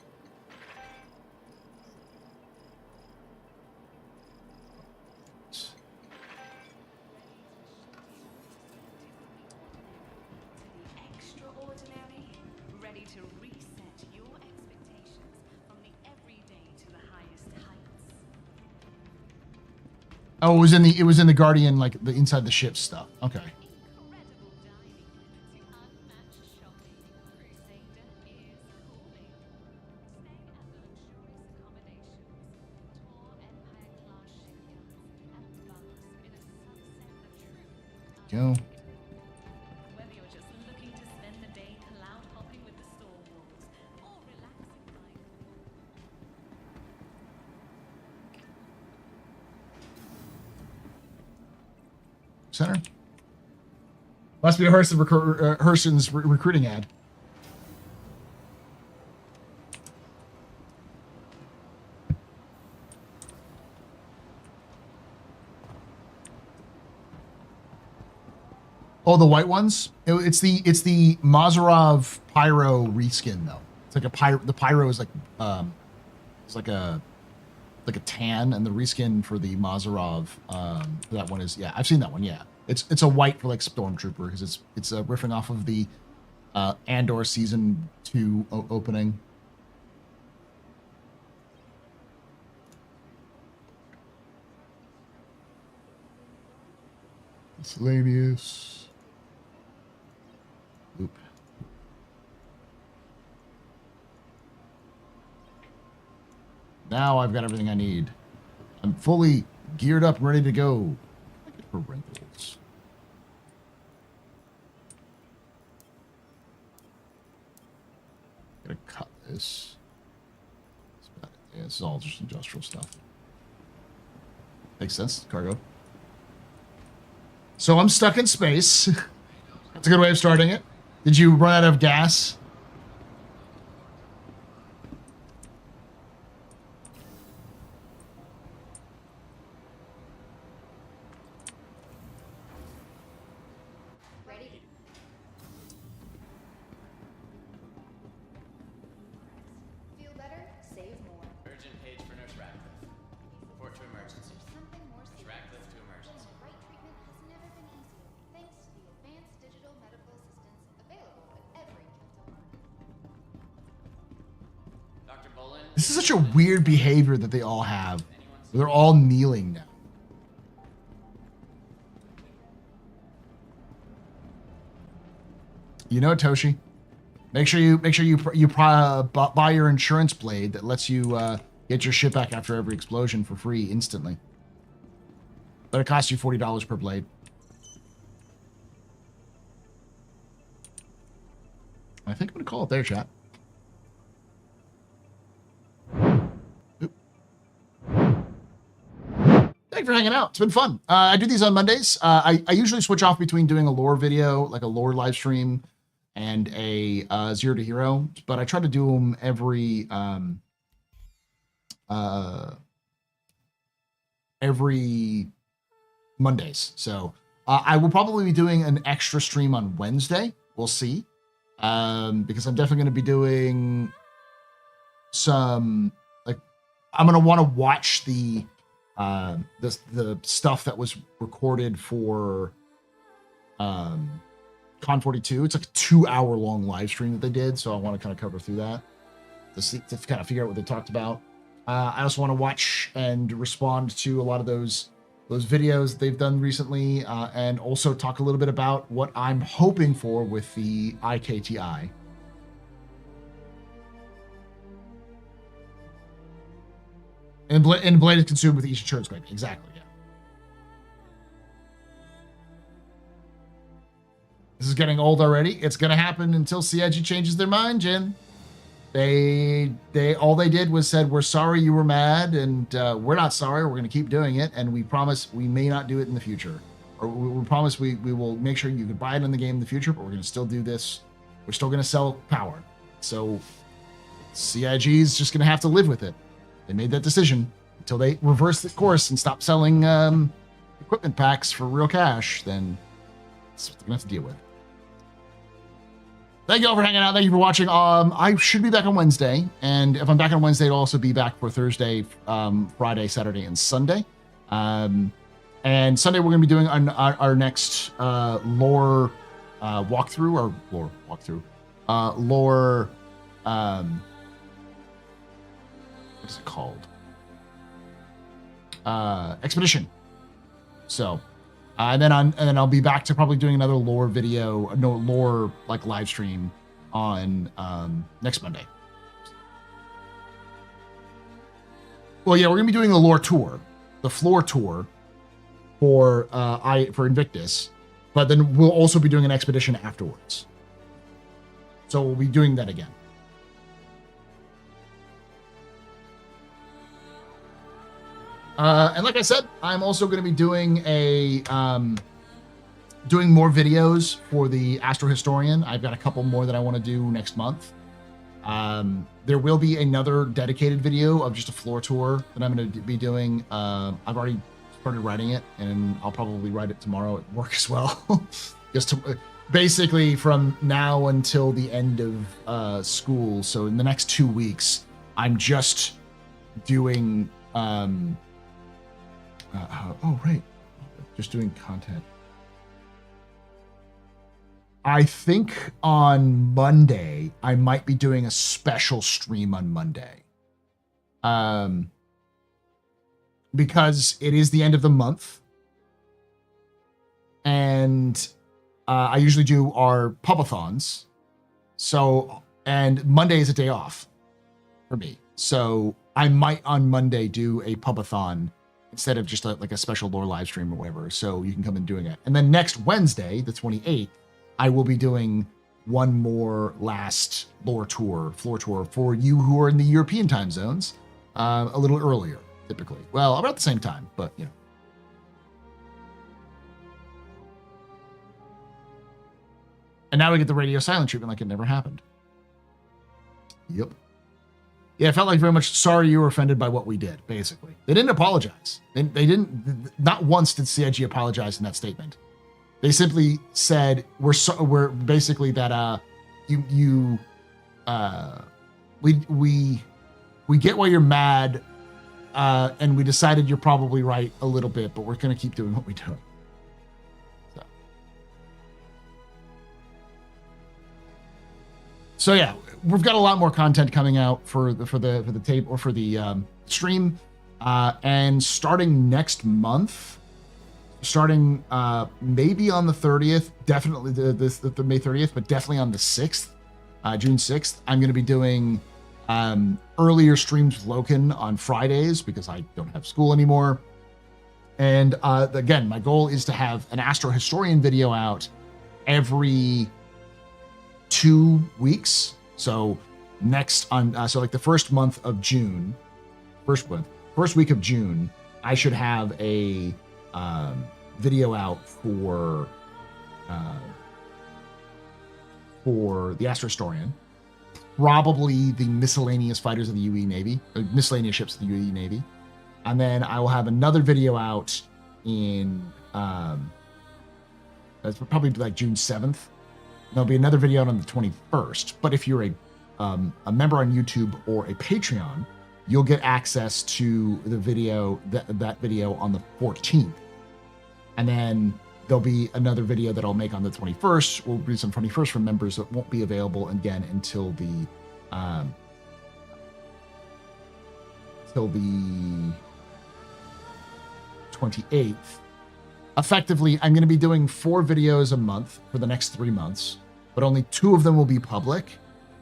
Oh, it was in the Guardian, like the inside the ship stuff. Okay. Go. Center. Must be a Hurston's recruiting ad. Oh, the white ones? It's the Mazarov Pyro reskin though. It's like a pyro. The pyro is like it's like a tan, and the reskin for the Mazarov that one is, yeah, I've seen that one. Yeah, it's a white for like Stormtrooper because it's riffing off of the Andor season 2 opening. Miscellaneous. Oop. Now I've got everything I need. I'm fully geared up, ready to go. I get for rentals. Gotta cut this. Yeah, this is all just industrial stuff. Makes sense. Cargo. So I'm stuck in space. That's a good way of starting it. Did you run out of gas? Ready? Feel better? Save more. Urgent page for Nurse Ratcliffe. Report to emergency. Something more Nurse serious. Ratcliffe to emergency. Right treatment has never been easier, thanks to the advanced digital medical assistance available at every Kenton. Dr. Bolin. This is such a weird behavior that they all have. They're all kneeling now. You know, Toshi, make sure you buy your insurance blade that lets you get your ship back after every explosion for free instantly. But it costs you $40 per blade. I think I'm gonna call it there, chat. Oop. Thank you for hanging out. It's been fun. I do these on Mondays. I usually switch off between doing a lore video, like a lore live stream, and a 0 to Hero, but I try to do them every Mondays. So I will probably be doing an extra stream on Wednesday. We'll see, because I'm definitely going to be doing some, like, I'm going to want to watch the stuff that was recorded for Con 42. It's like a 2-hour long live stream that they did, so I want to kind of cover through that to kind of figure out what they talked about. I also want to watch and respond to a lot of those videos they've done recently, and also talk a little bit about what I'm hoping for with the IKTI. And blade is consumed with each insurance claim. Exactly, yeah. This is getting old already. It's going to happen until CIG changes their mind, Jin. They all they did was said, we're sorry you were mad, and we're not sorry. We're going to keep doing it, and we promise we may not do it in the future. Or we promise we will make sure you can buy it in the game in the future, but we're going to still do this. We're still going to sell power. So CIG is just going to have to live with it. They made that decision. Until they reverse the course and stop selling equipment packs for real cash, then that's what they're going to have to deal with. Thank you all for hanging out. Thank you for watching. I should be back on Wednesday, and if I'm back on Wednesday, I'll also be back for Thursday, Friday, Saturday, and Sunday. And Sunday, we're going to be doing our next lore walkthrough, lore, what is it called? Expedition. So, and then I'll be back to probably doing another lore video, no lore like live stream on next Monday. Well, yeah, we're gonna be doing the lore tour, the floor tour for Invictus, but then we'll also be doing an expedition afterwards. So we'll be doing that again. And like I said, I'm also going to be doing doing more videos for the Astro Historian. I've got a couple more that I want to do next month. There will be another dedicated video of just a floor tour that I'm going to be doing. I've already started writing it, and I'll probably write it tomorrow at work as well. Just to, basically from now until the end of school. So in the next 2 weeks, I'm just doing. Oh, right. Just doing content. I think on Monday, I might be doing a special stream on Monday. Because it is the end of the month. And I usually do our pubathons. So, and Monday is a day off for me. So I might on Monday do a pubathon instead of just like a special lore live stream or whatever. So you can come and doing it. And then next Wednesday, the 28th, I will be doing one more last floor tour for you who are in the European time zones, a little earlier, typically. Well, about the same time, but you know. And now we get the radio silent treatment like it never happened. Yep. Yeah, it felt like very much sorry you were offended by what we did, basically. They didn't apologize. They didn't, not once did CIG apologize in that statement. They simply said, we're basically that, we get why you're mad, and we decided you're probably right a little bit, but we're going to keep doing what we do. So yeah, we've got a lot more content coming out for the tape or for the stream, and starting next month, starting maybe on the 30th, definitely the May 30th, but definitely on the 6th, June 6th, I'm going to be doing earlier streams with Loken on Fridays because I don't have school anymore. And again, my goal is to have an Astro Historian video out every 2 weeks. So next on so like the first month of June, first week of June, I should have a video out for the Astro Historian, probably the miscellaneous fighters of the UE Navy, miscellaneous ships of the UE Navy, and then I will have another video out in that's probably like June 7th. There'll be another video out on the 21st. But if you're a member on YouTube or a Patreon, you'll get access to the video, that video on the 14th. And then there'll be another video that I'll make on the 21st. We'll release on 21st for members that won't be available again until the 28th. Effectively, I'm going to be doing 4 videos a month for the next 3 months, but only 2 of them will be public,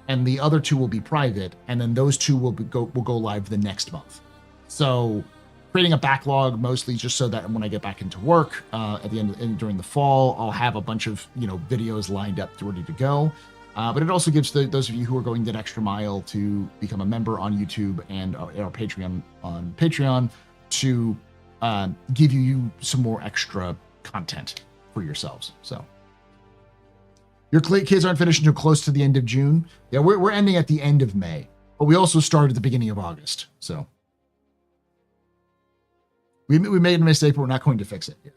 and the other 2 will be private, and then those 2 will go live the next month. So, creating a backlog mostly just so that when I get back into work at the end during the fall, I'll have a bunch of videos lined up ready to go. But it also gives those of you who are going that extra mile to become a member on YouTube and our Patreon on Patreon to give you some more extra content for yourselves. So your kids aren't finished until close to the end of June. Yeah, we're ending at the end of May, but we also started at the beginning of August. So we made a mistake, but we're not going to fix it yet.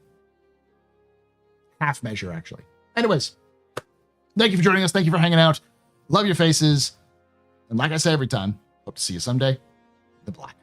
Half measure, actually. Anyways, thank you for joining us. Thank you for hanging out. Love your faces. And like I say every time, hope to see you someday in the black.